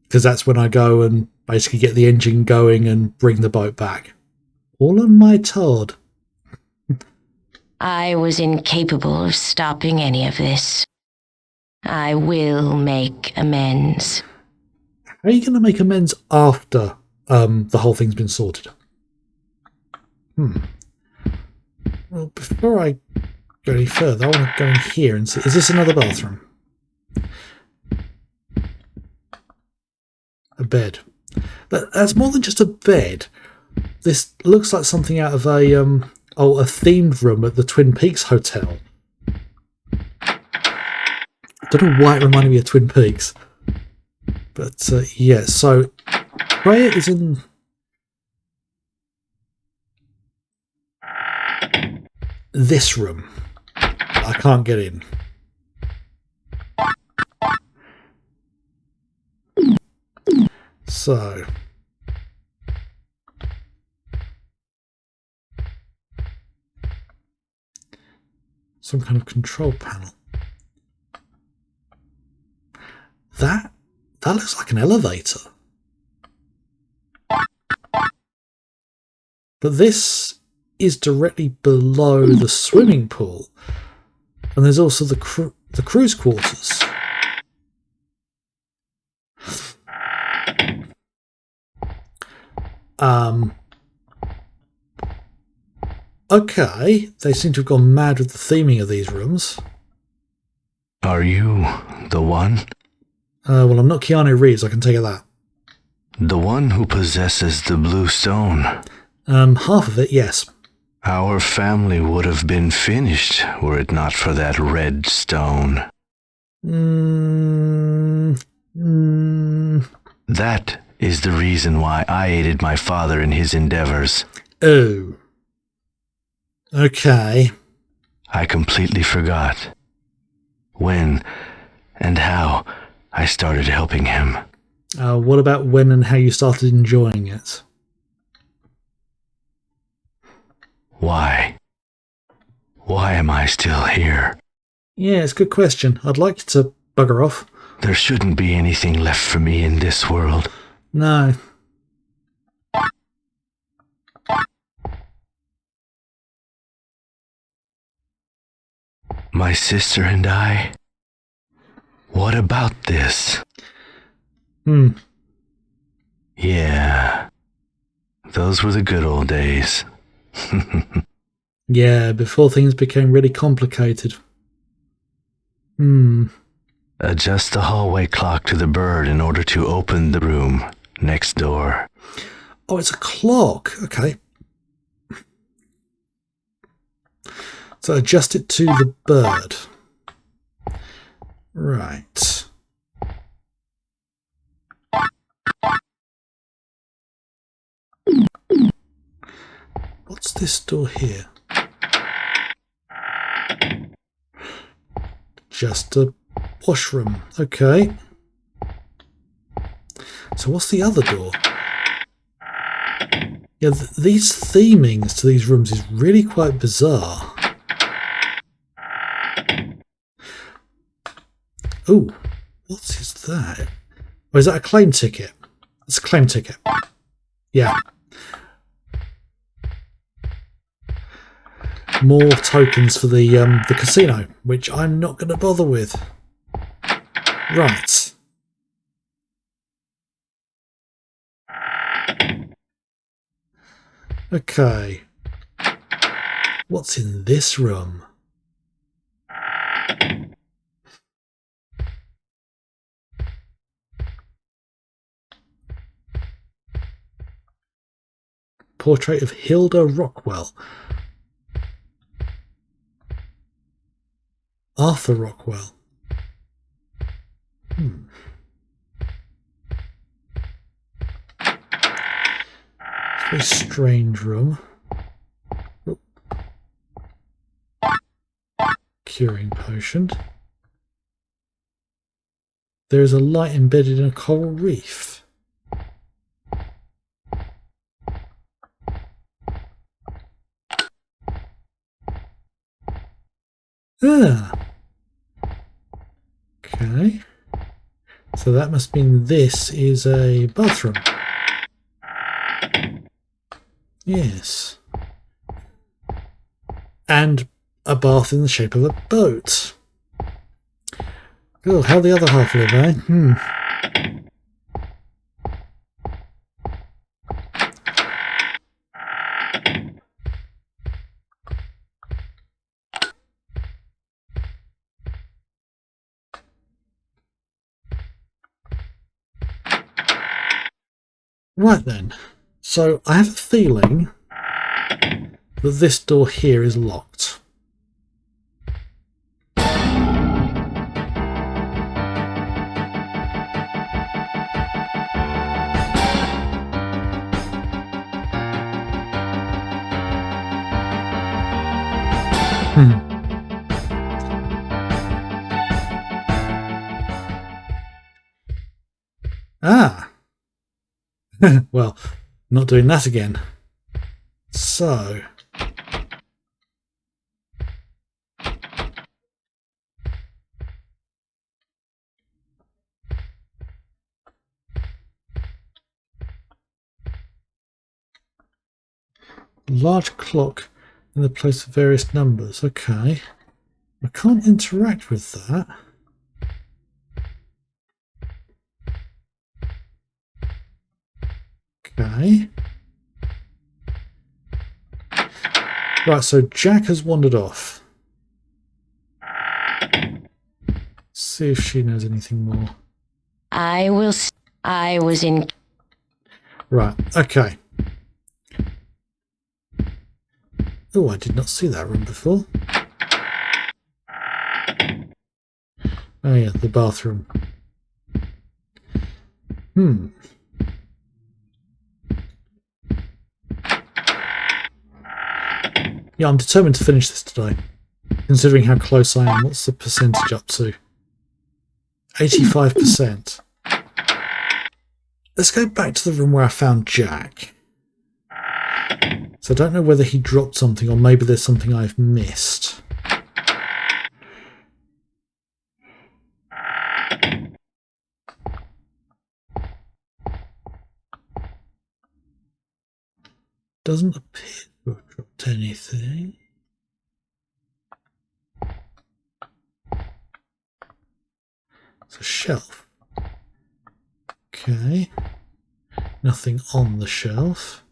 S1: because that's when I go and basically get the engine going and bring the boat back. All on my Todd.
S2: I was incapable of stopping any of this. I will make amends.
S1: How are you going to make amends after the whole thing's been sorted? Well, before I go any further, I want to go in here and see. Is this another bathroom? A bed. That's more than just a bed. This looks like something out of a themed room at the Twin Peaks Hotel. Don't know why it reminded me of Twin Peaks. But yeah, so Freya is in... this room. I can't get in. So... some kind of control panel. That looks like an elevator. But this is directly below the swimming pool. And there's also the cruise quarters. Okay, they seem to have gone mad with the theming of these rooms.
S3: Are you the one?
S1: Well, I'm not Keanu Reeves, I can tell you that.
S3: The one who possesses the blue stone?
S1: Half of it, yes.
S3: Our family would have been finished were it not for that red stone. That is the reason why I aided my father in his endeavors.
S1: Oh. Okay.
S3: I completely forgot when and how I started helping him.
S1: What about when and how you started enjoying it?
S3: Why? Why am I still here?
S1: Yeah, it's a good question. I'd like you to bugger off.
S3: There shouldn't be anything left for me in this world.
S1: No.
S3: My sister and I? What about this? Yeah. Those were the good old days.
S1: Yeah, before things became really complicated.
S3: Adjust the hallway clock to the bird in order to open the room next door.
S1: Oh, it's a clock. Okay. So adjust it to the bird. Right. What's this door here? Just a washroom. Okay. So what's the other door? Yeah, these themings to these rooms is really quite bizarre. Oh, what is that? Oh, is that a claim ticket? It's a claim ticket. Yeah. More tokens for the casino, which I'm not going to bother with. Right. Okay. What's in this room? Portrait of Hilda Rockwell. Arthur Rockwell. Very strange room. Oh. Curing potion. There is a light embedded in a coral reef. Ah. Okay. So that must mean this is a bathroom. Yes. And a bath in the shape of a boat. Oh, how the other half live, eh? Right then. So I have a feeling that this door here is locked. Ah! Well, not doing that again. So... large clock in the place of various numbers. Okay. I can't interact with that. Okay. Right, so Jack has wandered off. See if she knows anything more.
S2: I was in.
S1: Right, okay. Oh, I did not see that room before. Oh yeah, the bathroom. Yeah, I'm determined to finish this today. Considering how close I am. What's the percentage up to? 85%. Let's go back to the room where I found Jack. So I don't know whether he dropped something or maybe there's something I've missed. Doesn't appear to have dropped anything. It's a shelf. Okay. Nothing on the shelf.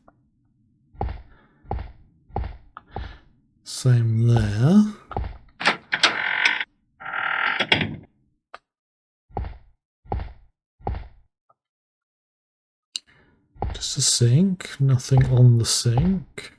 S1: Same there. Just a sink. Nothing on the sink.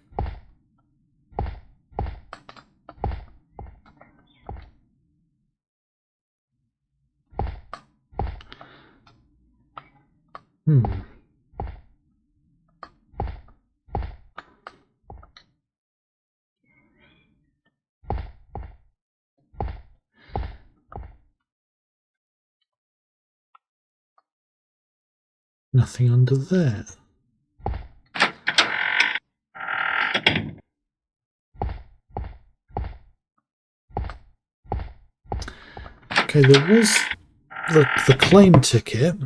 S1: Nothing under there. Okay, there was the claim ticket.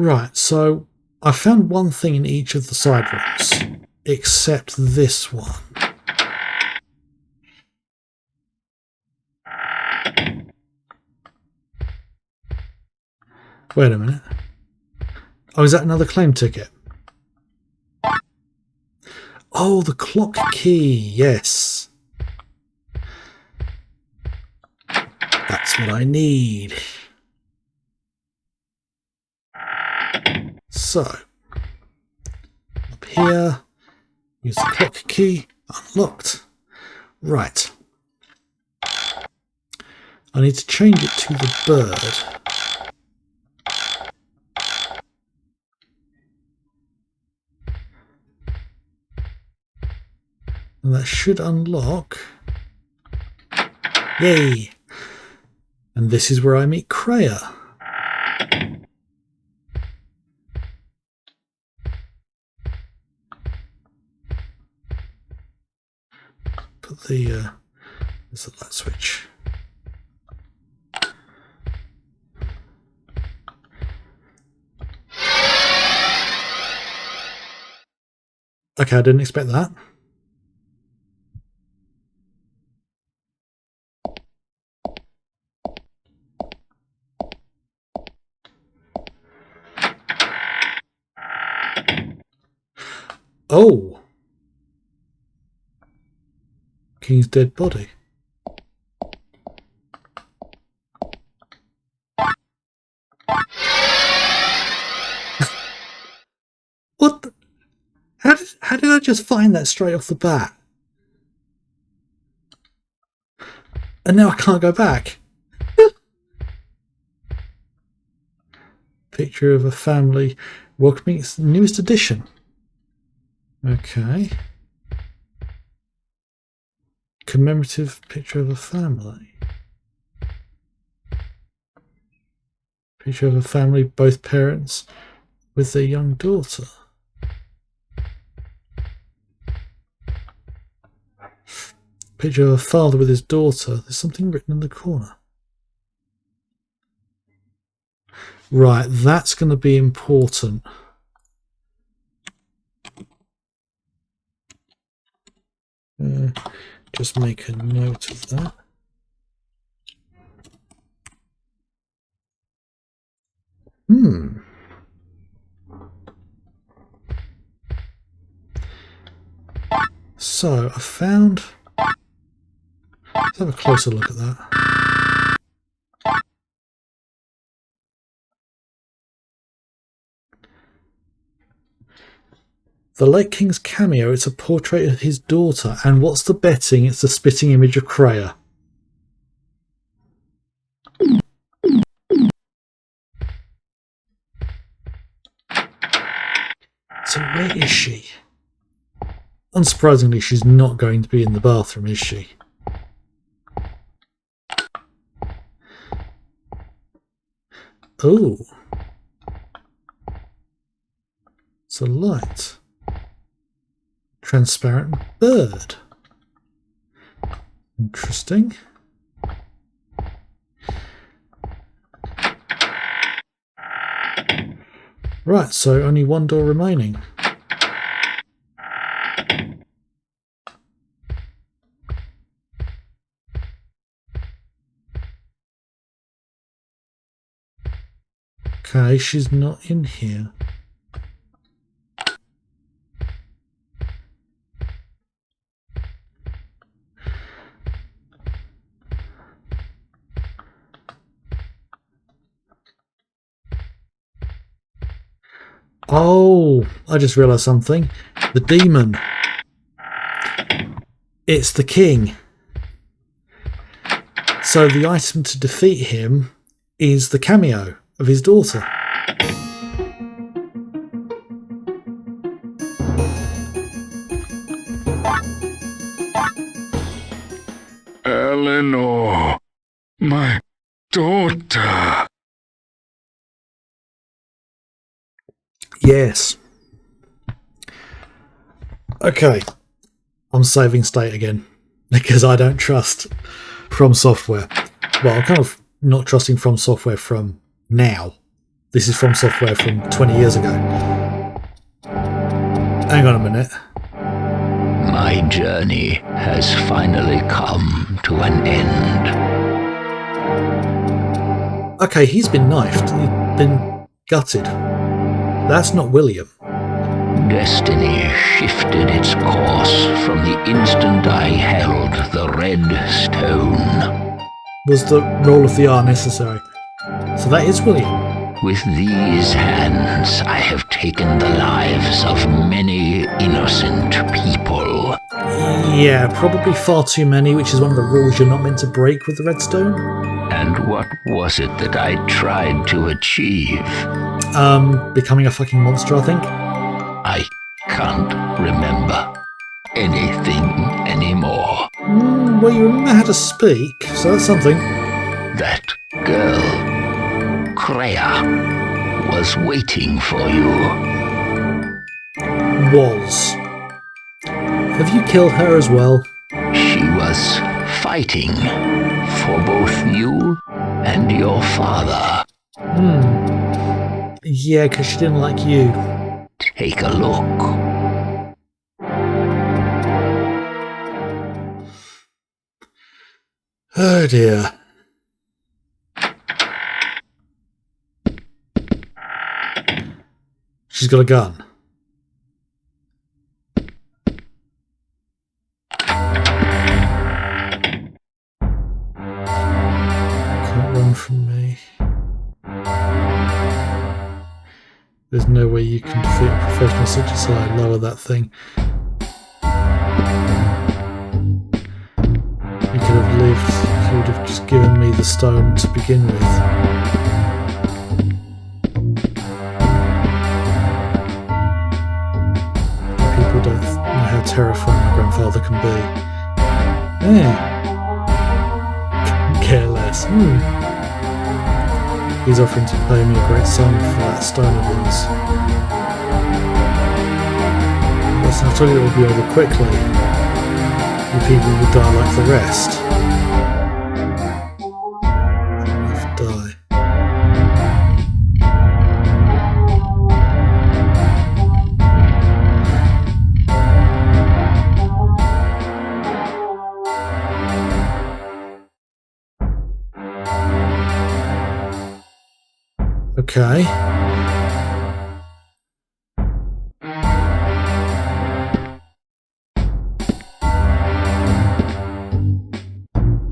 S1: Right, so I found one thing in each of the side rooms, except this one. Wait a minute. Oh, is that another claim ticket? Oh, the clock key, yes. That's what I need. So, up here, use the clock key, unlocked. Right. I need to change it to the bird. And that should unlock. Yay! And this is where I meet Kreia. Put the there's the light switch. Okay, I didn't expect that. Oh! King's dead body. What the? How did I just find that straight off the bat? And now I can't go back. Picture of a family welcoming its newest edition. Okay. Commemorative picture of a family. Picture of a family, both parents with their young daughter. Picture of a father with his daughter. There's something written in the corner. Right, that's going to be important. Just make a note of that. So, I found... Let's have a closer look at that. The late King's cameo, it's a portrait of his daughter. And what's the betting? It's the spitting image of Kreia. So where is she? Unsurprisingly, she's not going to be in the bathroom, is she? Oh. It's a light. Transparent bird. Interesting. Right, so only one door remaining. Okay, she's not in here. Oh, I just realised something. The demon. It's the king. So the item to defeat him is the cameo of his daughter.
S5: Eleanor, my daughter.
S1: Yes. Okay. I'm saving state again because I don't trust From Software. Well, I'm kind of not trusting From Software from now. This is From Software from 20 years ago. Hang on a minute.
S5: My journey has finally come to an end.
S1: Okay, he's been knifed. He's been gutted. That's not William.
S5: Destiny shifted its course from the instant I held the red stone.
S1: Was the roll of the R necessary? So that is William.
S5: With these hands, I have taken the lives of many innocent people.
S1: Yeah, probably far too many, which is one of the rules you're not meant to break with the redstone.
S5: And what was it that I tried to achieve?
S1: Becoming a fucking monster, I think.
S5: I can't remember anything anymore.
S1: Well, you remember how to speak, so that's something.
S5: That girl, Kreia, was waiting for you.
S1: Was. Have you killed her as well?
S5: She was fighting for both you and your father.
S1: Yeah, because she didn't like you.
S5: Take a look.
S1: Oh dear. She's got a gun. Can't run from me. There's no way you can defeat a professional such as I. Lower that thing. You could have lived if you would have just given me the stone to begin with. People don't know how terrifying my grandfather can be. Yeah. Couldn't care less. He's offering to pay me a great sum for that stone of his. Listen, I told you it would be over quickly. You people would die like the rest. Die. Okay.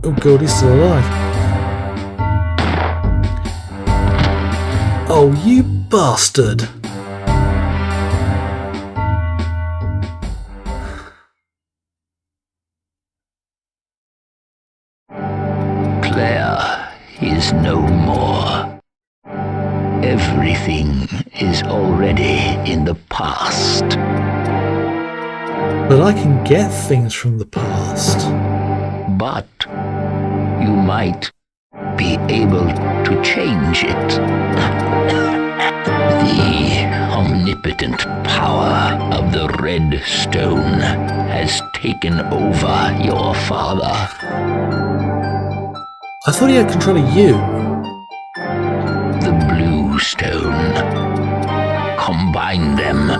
S1: Oh god, he's still alive. Oh, you bastard!
S5: Claire is no more. Everything is already in the past.
S1: But I can get things from the past.
S5: But you might be able to change it. The omnipotent power of the Red Stone has taken over your father.
S1: I thought he had control of you.
S5: The Blue Stone. Combine them,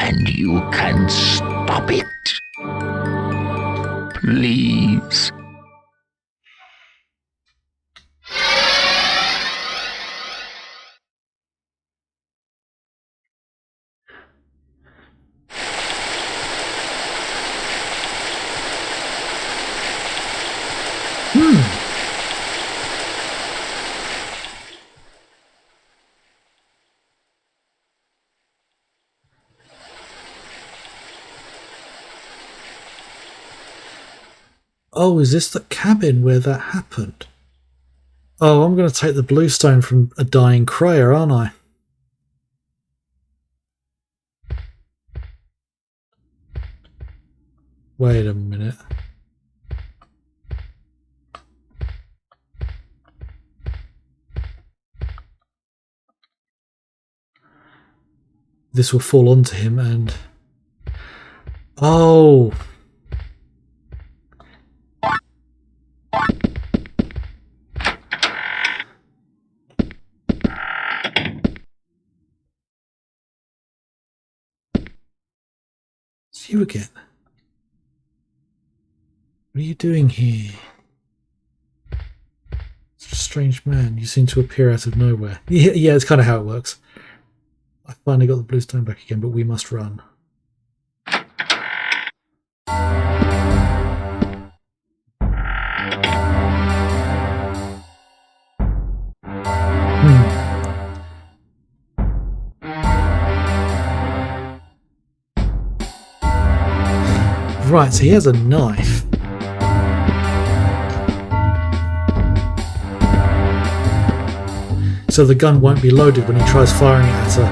S5: and you can stop it. Please.
S1: Oh, is this the cabin where that happened? Oh, I'm going to take the blue stone from a dying Kreia, aren't I? Wait a minute. This will fall onto him and... Oh! It's you again. What are you doing here? Such a strange man. You seem to appear out of nowhere. Yeah, it's kind of how it works. I finally got the blue stone back again, but we must run. Right, so he has a knife. So the gun won't be loaded when he tries firing it at her.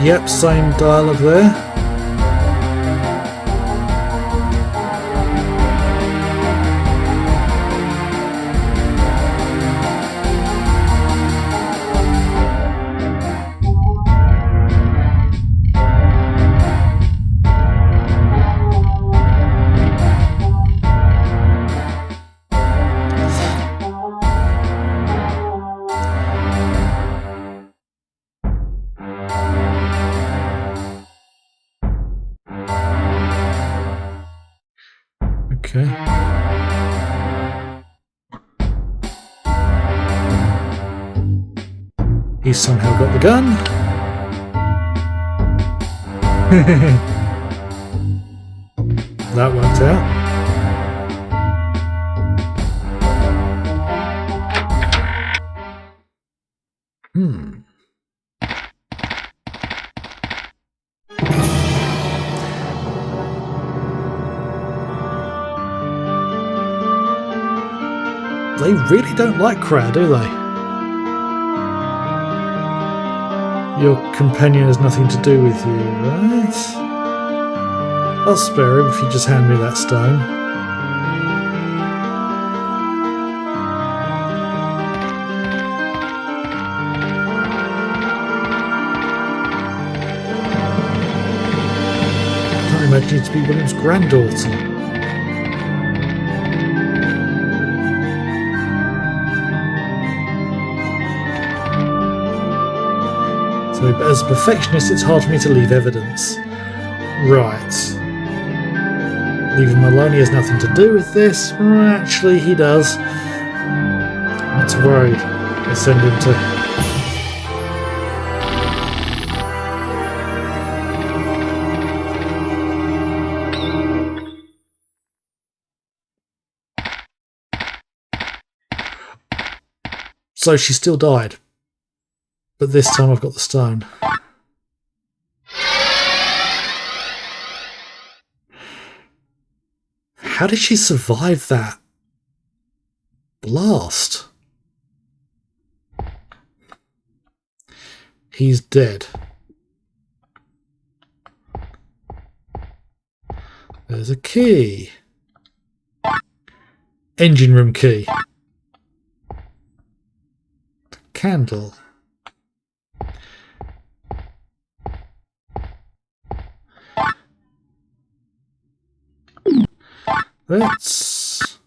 S1: Yep, same dialogue there. Okay. He's somehow got the gun. That worked out. They really don't like Crow, do they? Your companion has nothing to do with you, right? I'll spare him if you just hand me that stone. I can't imagine it to be William's granddaughter. So, as a perfectionist, it's hard for me to leave evidence. Right. Leave him alone, he has nothing to do with this. Well, actually, he does. I'm not worried. I send him to... So she still died. But this time I've got the stone. How did she survive that blast? He's dead. There's a key. Engine room key. Candle. Let's...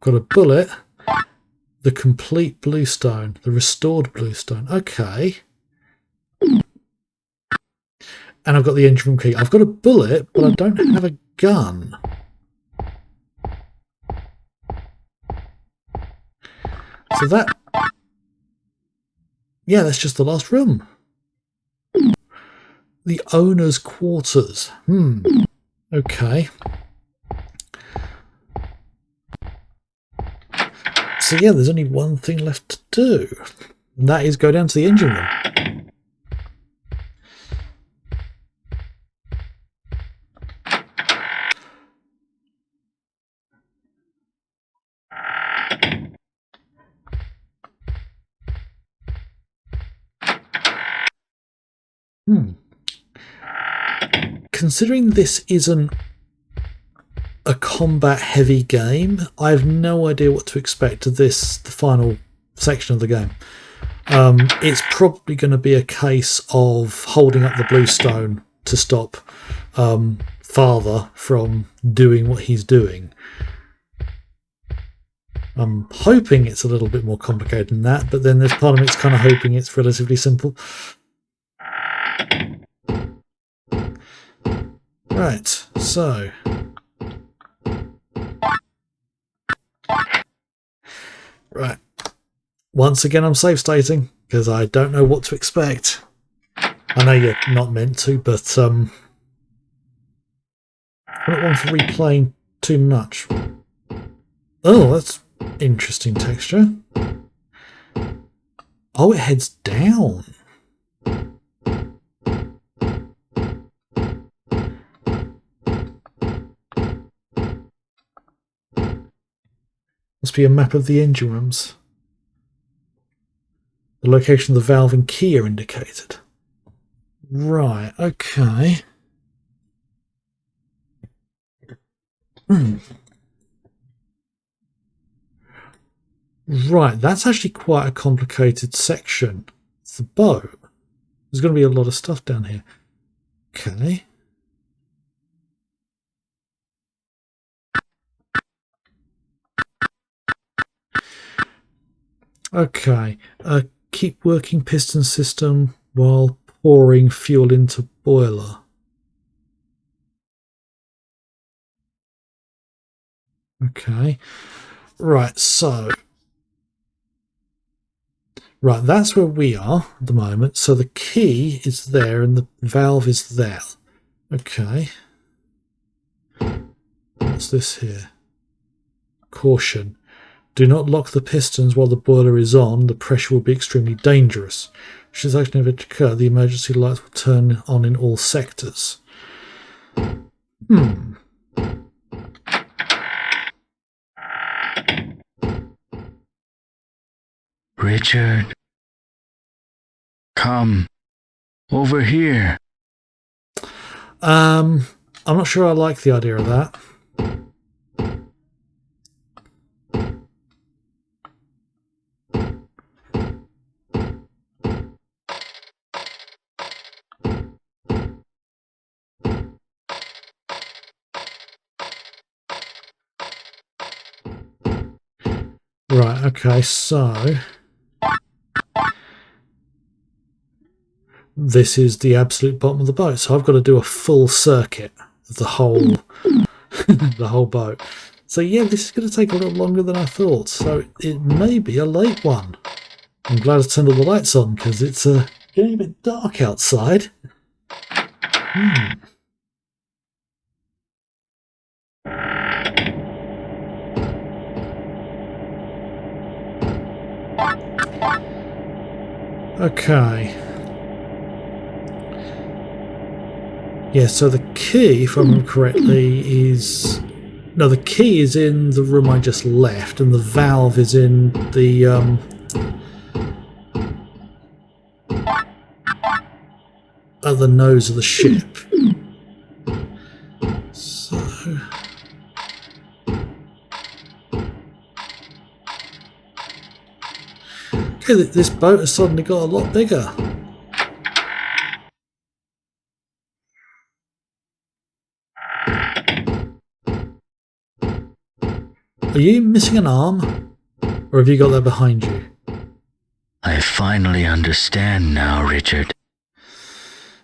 S1: Got a bullet. The complete bluestone. The restored bluestone. Okay. And I've got the engine room key. I've got a bullet, but I don't have a gun. So that... Yeah, that's just the last room. The owner's quarters. Okay. So yeah, there's only one thing left to do. And that is go down to the engine room. Considering this isn't a combat-heavy game, I have no idea what to expect of this, the final section of the game. It's probably going to be a case of holding up the bluestone to stop Father from doing what he's doing. I'm hoping it's a little bit more complicated than that, but then there's part of me that's kind of hoping it's relatively simple. Right, so... Right. Once again, I'm save stating, because I don't know what to expect. I know you're not meant to, but I don't want for replaying too much. Oh, that's interesting texture. Oh, it heads down. Must be a map of the engine rooms. The location of the valve and key are indicated. Right, okay. Right, that's actually quite a complicated section. It's the boat. There's going to be a lot of stuff down here. Okay. Okay, keep working piston system while pouring fuel into boiler. Okay. Right, so... Right, that's where we are at the moment. So the key is there and the valve is there. Okay. What's this here? Caution. Do not lock the pistons while the boiler is on. The pressure will be extremely dangerous. Should this action ever occur, the emergency lights will turn on in all sectors.
S3: Richard, come over here.
S1: I'm not sure I like the idea of that. Right, okay, so this is the absolute bottom of the boat, so I've got to do a full circuit of the whole the whole boat. So yeah, this is going to take a little longer than I thought, so it may be a late one. I'm glad I turned all the lights on because it's getting a bit dark outside. Okay. Yeah, so the key, if I remember correctly, is... No, the key is in the room I just left, and the valve is in the... other nose of the ship. So... Okay, this boat has suddenly got a lot bigger. Are you missing an arm? Or have you got that behind you?
S3: I finally understand now, Richard.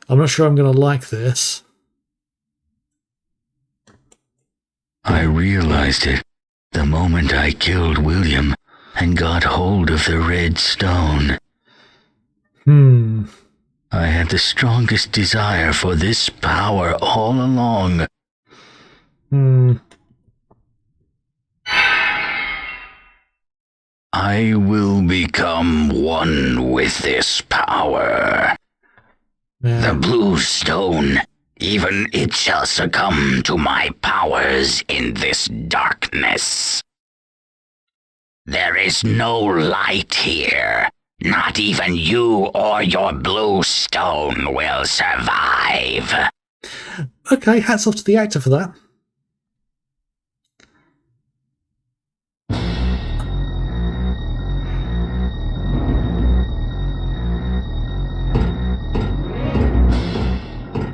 S1: I'm not sure I'm going to like this.
S3: I realized it the moment I killed William and got hold of the red stone. I had the strongest desire for this power all along. I will become one with this power.
S1: Yeah.
S3: The blue stone, even it shall succumb to my powers in this darkness. There is no light here. Not even you or your blue stone will survive.
S1: Okay, hats off to the actor for that.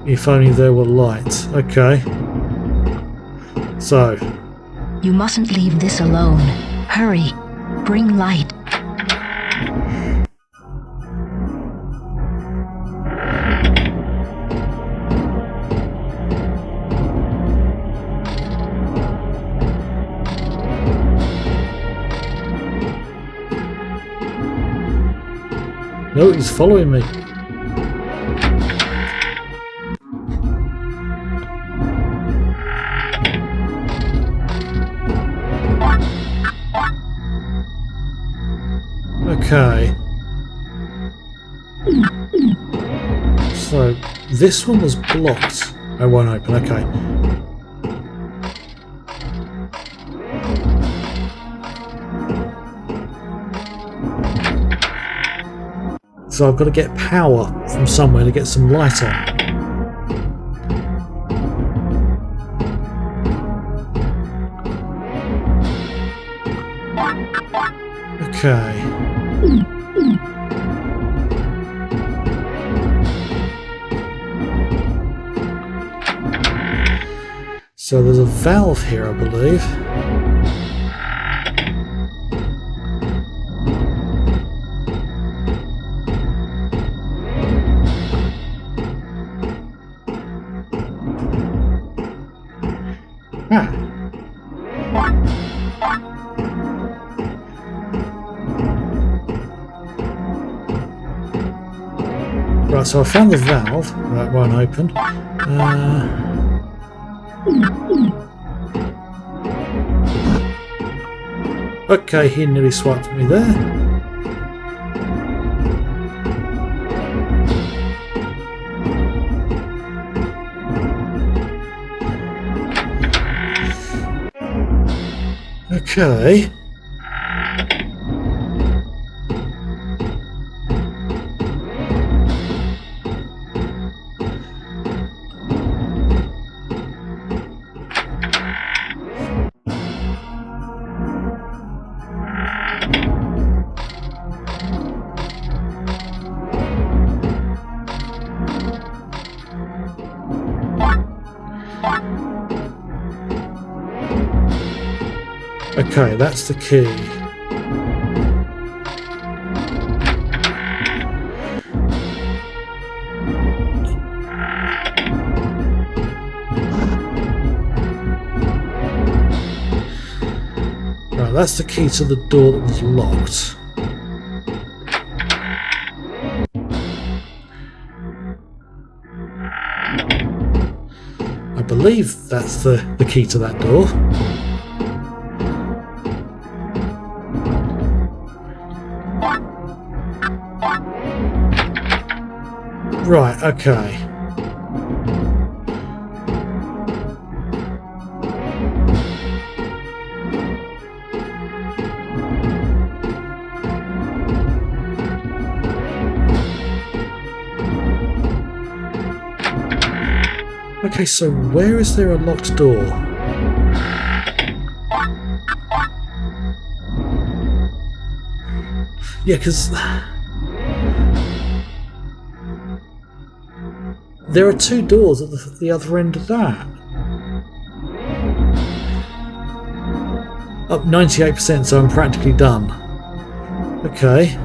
S1: If only there were lights. Okay. So.
S7: You mustn't leave this alone. Hurry. Bring light.
S1: No, he's following me. Okay. So, this one was blocked. I won't open, okay. So I've got to get power from somewhere to get some light on. Okay. So there's a valve here, I believe. Ah. Right, so I found the valve. That won't open. Okay, he nearly swiped me there. Okay. Okay, that's the key. Right, that's the key to the door that was locked. I believe that's the key to that door. Right, okay. Okay, so where is there a locked door? Yeah, because there are two doors at the other end of that. Up 98%, so I'm practically done. Okay.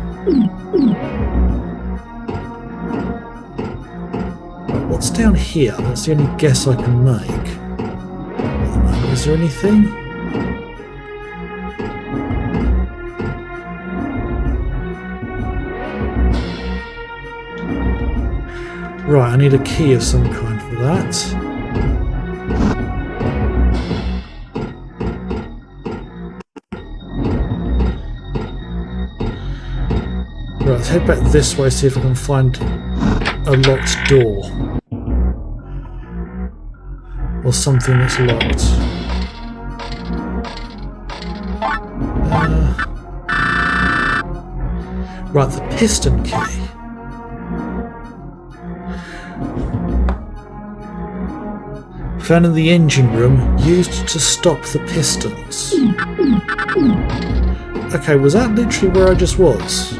S1: Right, what's down here? That's the only guess I can make. Is there anything? Right, I need a key of some kind for that. Right, let's head back this way, see if I can find a locked door. Or something that's locked. Right, the piston key. Found in the engine room, used to stop the pistons. Okay, was that literally where I just was?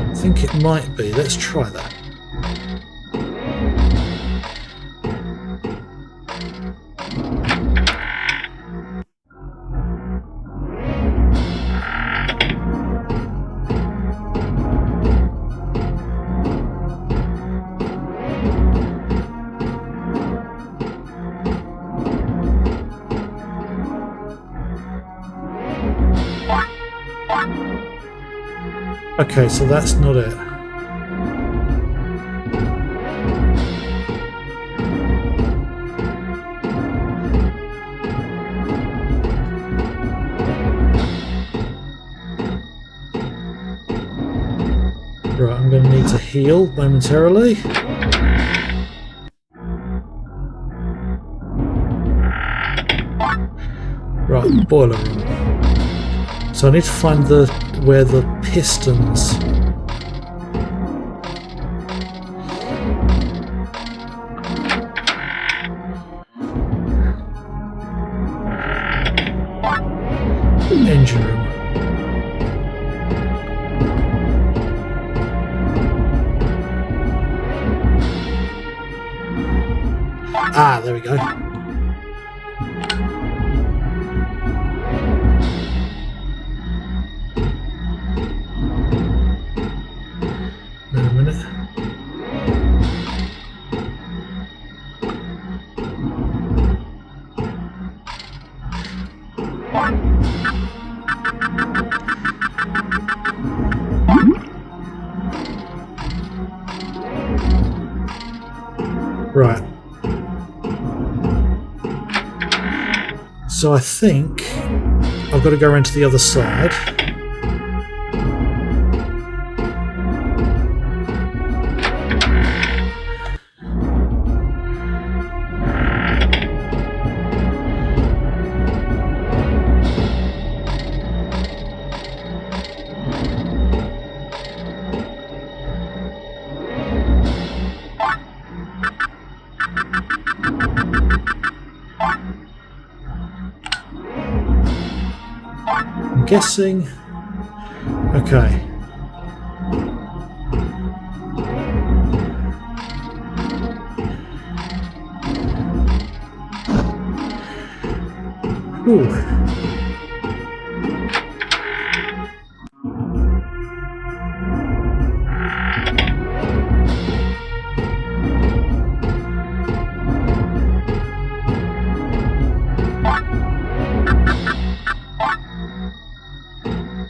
S1: I think it might be. Let's try that. Okay, so that's not it. Right, I'm going to need to heal momentarily. Right, boiler room. So I need to find where the pistons. Engine room. Ah, there we go. Wait a minute. So I think I've got to go around to the other side. Guessing. Okay. Ooh.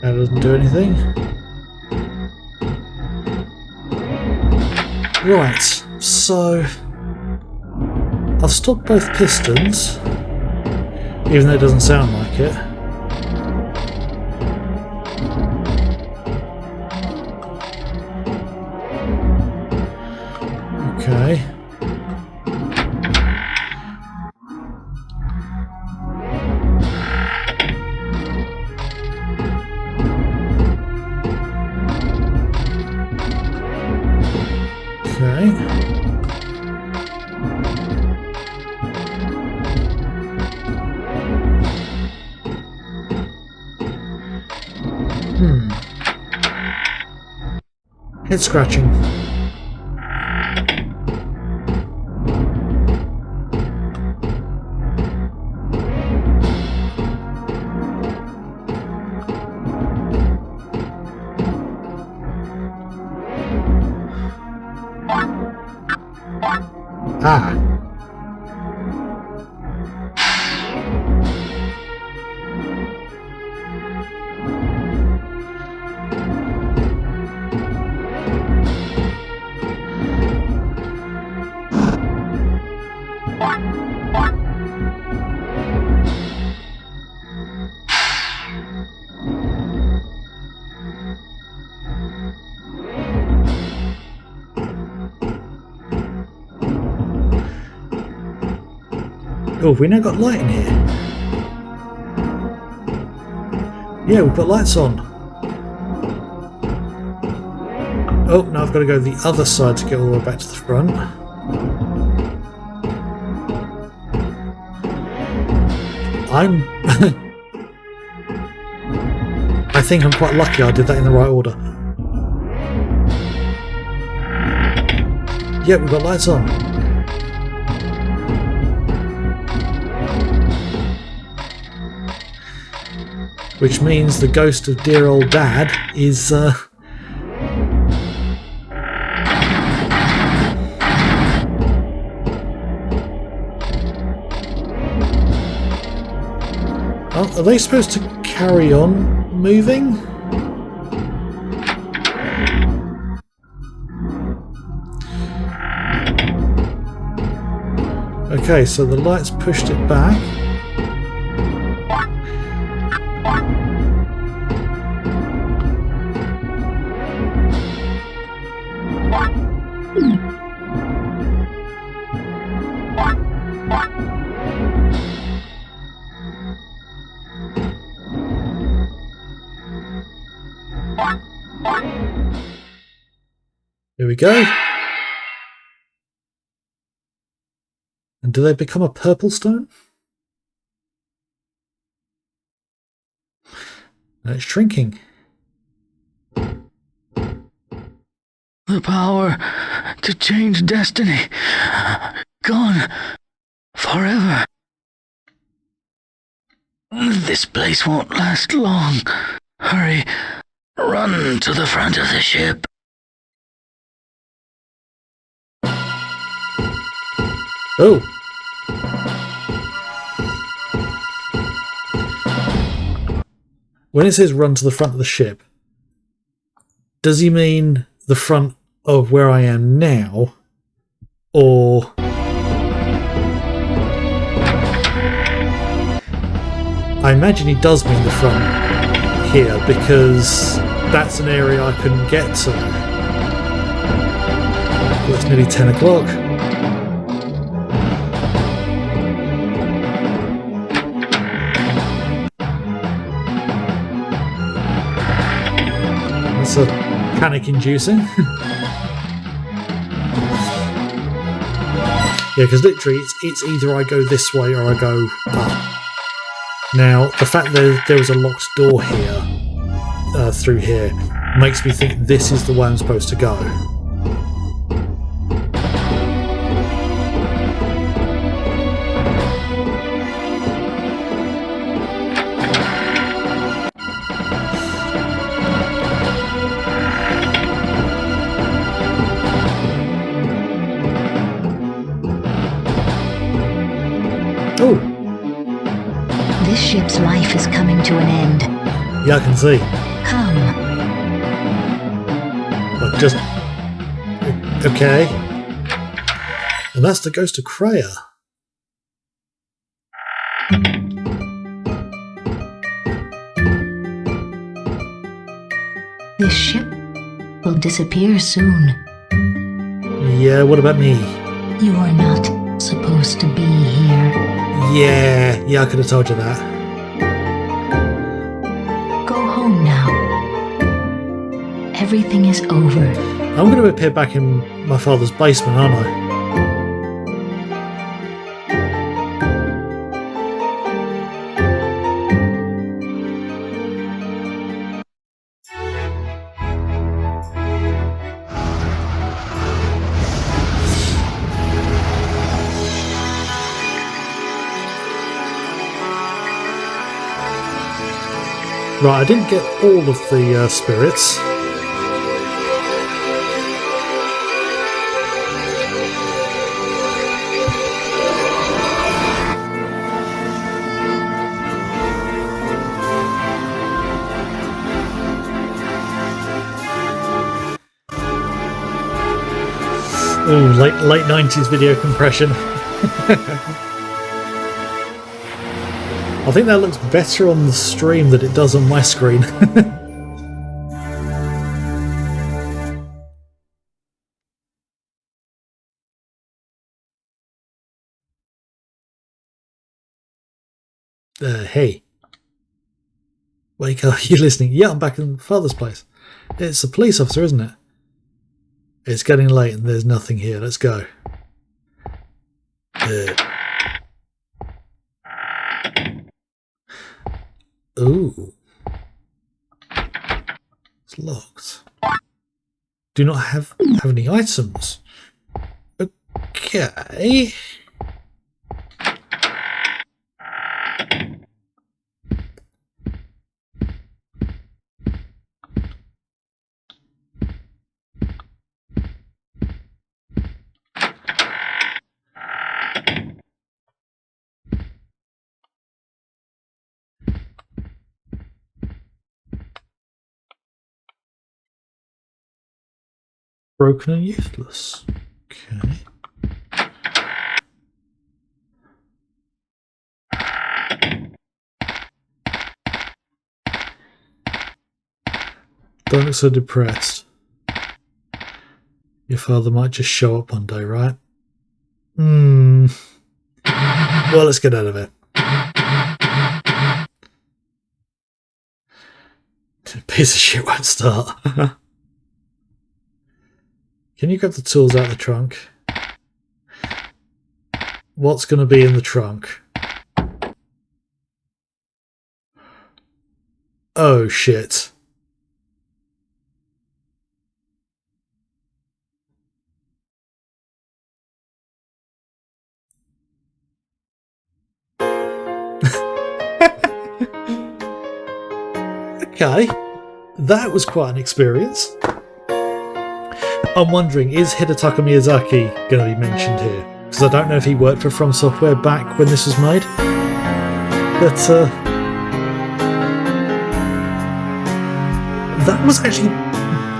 S1: That doesn't do anything. Right, so I've stopped both pistons, even though it doesn't sound like it. Okay. Okay. Head scratching. Ah. Oh, we now got light in here. Yeah, we've got lights on. Oh, now I've got to go the other side to get all the way back to the front. I think I'm quite lucky I did that in the right order. Yeah, we've got lights on. Which means the ghost of dear old Dad is, Oh, are they supposed to carry on moving? Okay, so the lights pushed it back. Here we go. And do they become a purple stone? No, it's shrinking.
S6: The power to change destiny. Gone. Forever. This place won't last long. Hurry. Run to the front of the ship.
S1: Oh. When it says run to the front of the ship, does he mean the front of where I am now, or... I imagine he does mean the front here, because that's an area I couldn't get to. Well, it's nearly 10 o'clock. That's a panic-inducing. Yeah, because literally it's either I go this way or I go up. Now, the fact that there was a locked door here, through here, makes me think this is the way I'm supposed to go. Oh,
S7: This ship's life is coming to an end.
S1: yeah, I can see.
S7: Come.
S1: But just... okay. And that's the ghost of Kreia.
S7: This ship will disappear soon.
S1: Yeah, what about me?
S7: You are not supposed to be here.
S1: Yeah, I could have told you that.
S7: Go home now. Everything is over.
S1: I'm going to appear back in my father's basement, aren't I? Right, I didn't get all of the spirits. Oh, late 90s video compression. I think that looks better on the stream than it does on my screen. Hey. Wake up, you listening? Yeah, I'm back in Father's place. It's a police officer, isn't it? It's getting late and there's nothing here. Let's go. Ooh. It's locked. Do not have any items. Okay. Broken and useless. Okay. Don't look so depressed. Your father might just show up one day, right? Well, let's get out of it. Piece of shit won't start. Can you grab the tools out of the trunk? What's going to be in the trunk? Oh, shit. Okay, that was quite an experience. I'm wondering, is Hidetaka Miyazaki going to be mentioned here? Because I don't know if he worked for From Software back when this was made. But that was actually,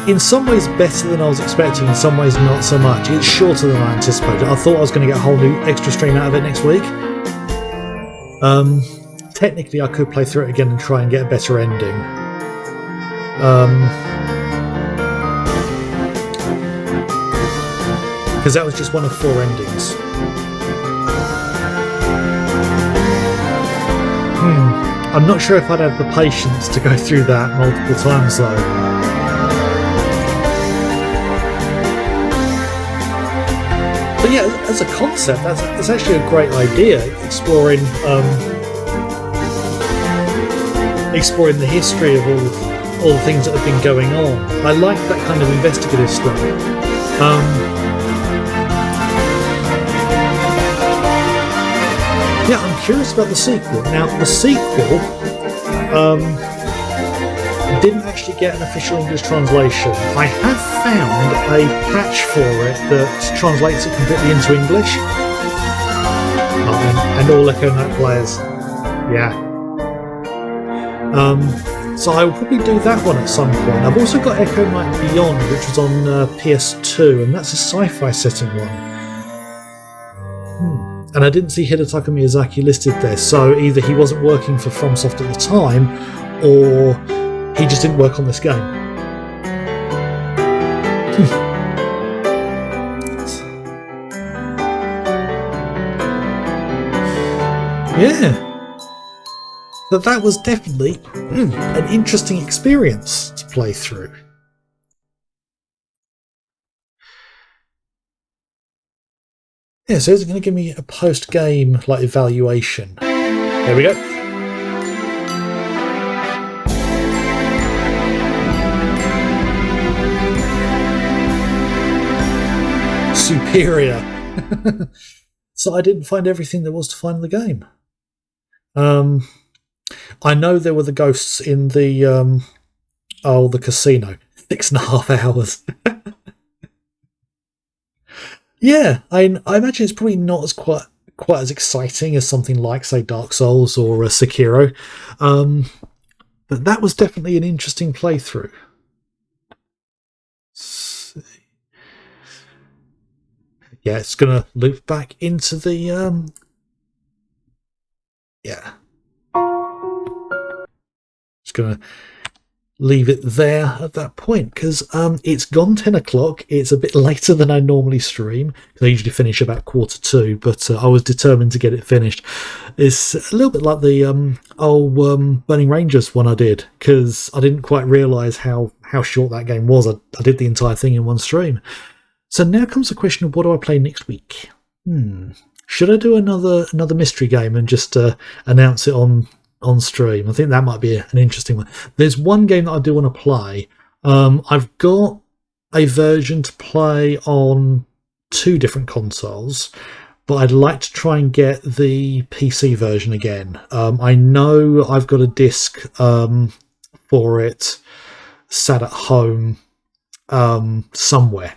S1: in some ways, better than I was expecting, in some ways not so much. It's shorter than I anticipated. I thought I was going to get a whole new extra stream out of it next week. technically I could play through it again and try and get a better ending. Because that was just one of 4 endings. I'm not sure if I'd have the patience to go through that multiple times though. But yeah, as a concept, that's actually a great idea, exploring the history of all the things that have been going on. I like that kind of investigative stuff. Yeah, I'm curious about the sequel. Now, the sequel didn't actually get an official English translation. I have found a patch for it that translates it completely into English. And all Echo Knight players. Yeah. So I will probably do that one at some point. I've also got Echo Knight Beyond, which was on PS2, and that's a sci-fi setting one. And I didn't see Hidetaka Miyazaki listed there, so either he wasn't working for FromSoft at the time, or he just didn't work on this game. Yeah. But that was definitely an interesting experience to play through. Yeah, so it's going to give me a post-game like evaluation. There we go. Superior. So I didn't find everything there was to find in the game. I know there were the ghosts in the the casino. 6.5 hours. Yeah, I imagine it's probably not as quite as exciting as something like, say, Dark Souls or Sekiro, but that was definitely an interesting playthrough. Let's see. Yeah, it's gonna loop back into the yeah. Just gonna leave it there at that point because it's gone 10 o'clock. It's a bit later than I normally stream because I usually finish about 1:45, but I was determined to get it finished. It's a little bit like the Burning Rangers one I did, because I didn't quite realise how short that game was. I did the entire thing in one stream. So now comes the question of what do I play next week? Should I do another mystery game and just announce it on stream? I think that might be an interesting one. There's one game that I do want to play. I've got a version to play on 2 different consoles, but I'd like to try and get the PC version again. I know I've got a disc for it sat at home somewhere.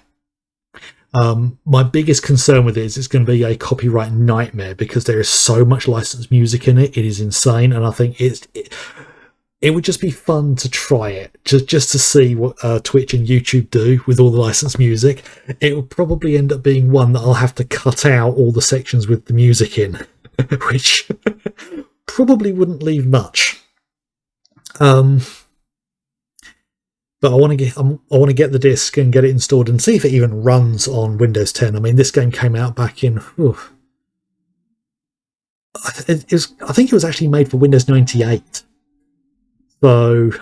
S1: My biggest concern with it is it's going to be a copyright nightmare because there is so much licensed music in it. It is insane, and I think it would just be fun to try it, just to see what Twitch and YouTube do with all the licensed music. It will probably end up being one that I'll have to cut out all the sections with the music in, which probably wouldn't leave much. But I want to get the disc and get it installed and see if it even runs on Windows 10. I mean, this game came out back in. I think it was actually made for Windows 98. So,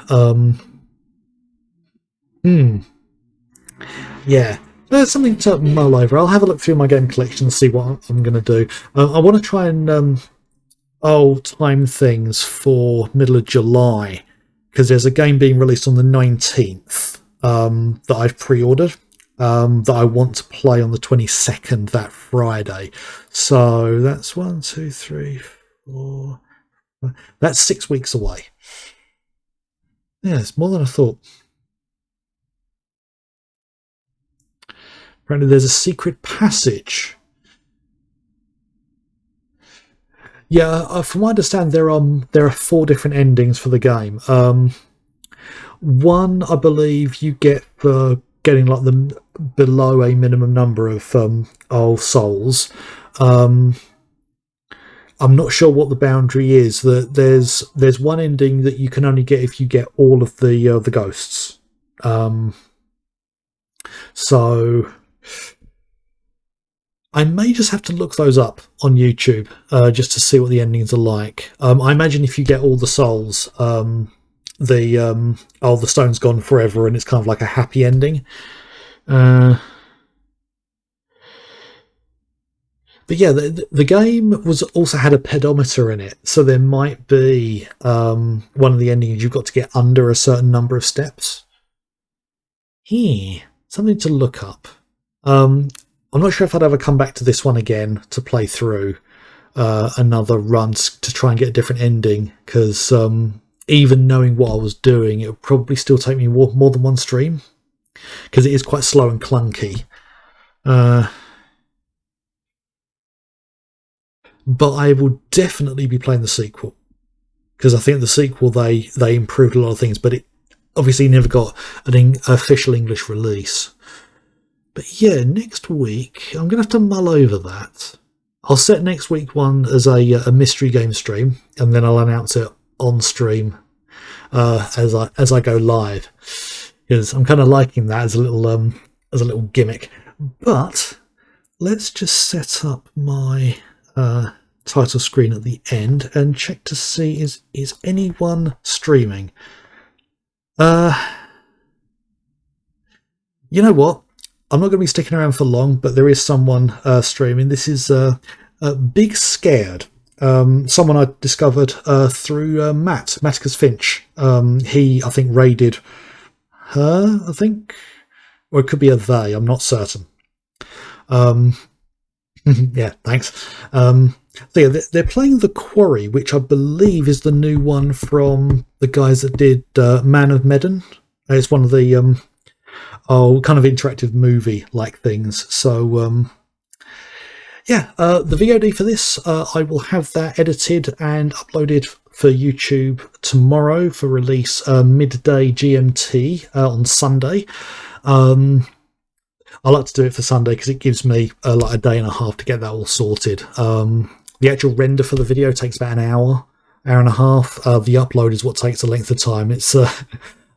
S1: yeah, there's something to mull over. I'll have a look through my game collection and see what I'm going to do. I want to try and time things for middle of July, because there's a game being released on the 19th that I've pre-ordered that I want to play on the 22nd, that Friday. So that's 1, 2, 3, 4. That's 6 weeks away. Yeah, it's more than I thought. Apparently there's a secret passage. Yeah, from what I understand, there are 4 different endings for the game. One, I believe, you get for getting like them below a minimum number of souls. I'm not sure what the boundary is. That there's one ending that you can only get if you get all of the ghosts. So I may just have to look those up on YouTube just to see what the endings are like. I imagine if you get all the souls, the stone's gone forever, and it's kind of like a happy ending. But yeah, the game also had a pedometer in it, so there might be one of the endings you've got to get under a certain number of steps. Something to look up. I'm not sure if I'd ever come back to this one again to play through another run to try and get a different ending, because even knowing what I was doing, it would probably still take me more than one stream, because it is quite slow and clunky. But I will definitely be playing the sequel, because I think the sequel they improved a lot of things, but it obviously never got an official English release. But yeah, next week I'm gonna have to mull over that. I'll set next week one as a mystery game stream, and then I'll announce it on stream as I go live, because I'm kind of liking that as a little gimmick. But let's just set up my title screen at the end and check to see is anyone streaming. You know what? I'm not going to be sticking around for long, but there is someone streaming. This is Big Scared. Someone I discovered through Matt, Matticus Finch. He, I think, raided her, I think. Or it could be a they, I'm not certain. Yeah, thanks. So yeah, they're playing The Quarry, which I believe is the new one from the guys that did Man of Medan. It's one of the kind of interactive movie-like things. So yeah, the VOD for this, I will have that edited and uploaded for YouTube tomorrow for release midday GMT on Sunday. I like to do it for Sunday because it gives me like a day and a half to get that all sorted. The actual render for the video takes about an hour and a half. The upload is what takes the length of time. It's a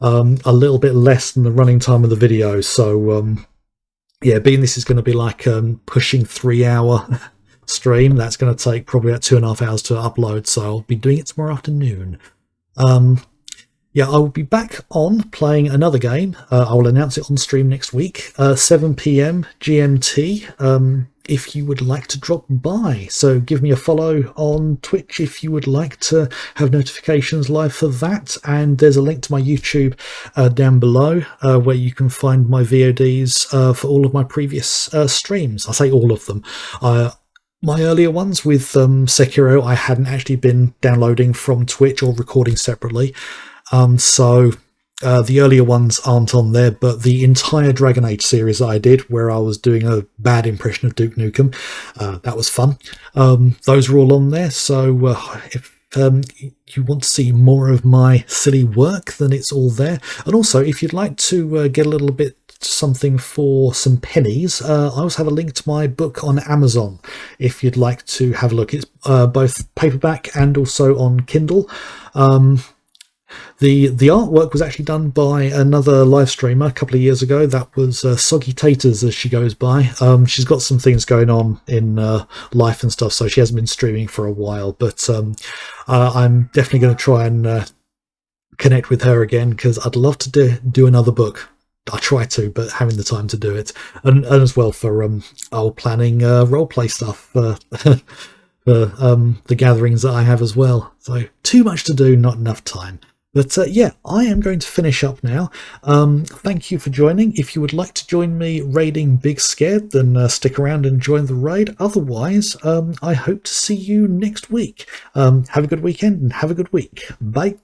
S1: little bit less than the running time of the video. So yeah, being this is going to be like pushing 3-hour stream, that's going to take probably about 2.5 hours to upload. So I'll be doing it tomorrow afternoon. Yeah, I will be back on playing another game. I will announce it on stream next week, 7 PM GMT, if you would like to drop by. So give me a follow on Twitch if you would like to have notifications live for that. And there's a link to my YouTube down below where you can find my VODs for all of my previous streams. I say all of them. My earlier ones with Sekiro, I hadn't actually been downloading from Twitch or recording separately. So the earlier ones aren't on there, but the entire Dragon Age series I did, where I was doing a bad impression of Duke Nukem, that was fun. Those are all on there, so if you want to see more of my silly work, then it's all there. And also, if you'd like to get a little bit something for some pennies, I also have a link to my book on Amazon if you'd like to have a look. It's both paperback and also on Kindle. The artwork was actually done by another live streamer a couple of years ago. That was Soggy Taters, as she goes by. She's got some things going on in life and stuff, so she hasn't been streaming for a while. But I'm definitely going to try and connect with her again, because I'd love to do another book. I try to, but having the time to do it, and as well for planning roleplay stuff for the gatherings that I have as well. So too much to do, not enough time. But yeah, I am going to finish up now. Thank you for joining. If you would like to join me raiding Big Scared, then stick around and join the raid. Otherwise, I hope to see you next week. Have a good weekend and have a good week. Bye.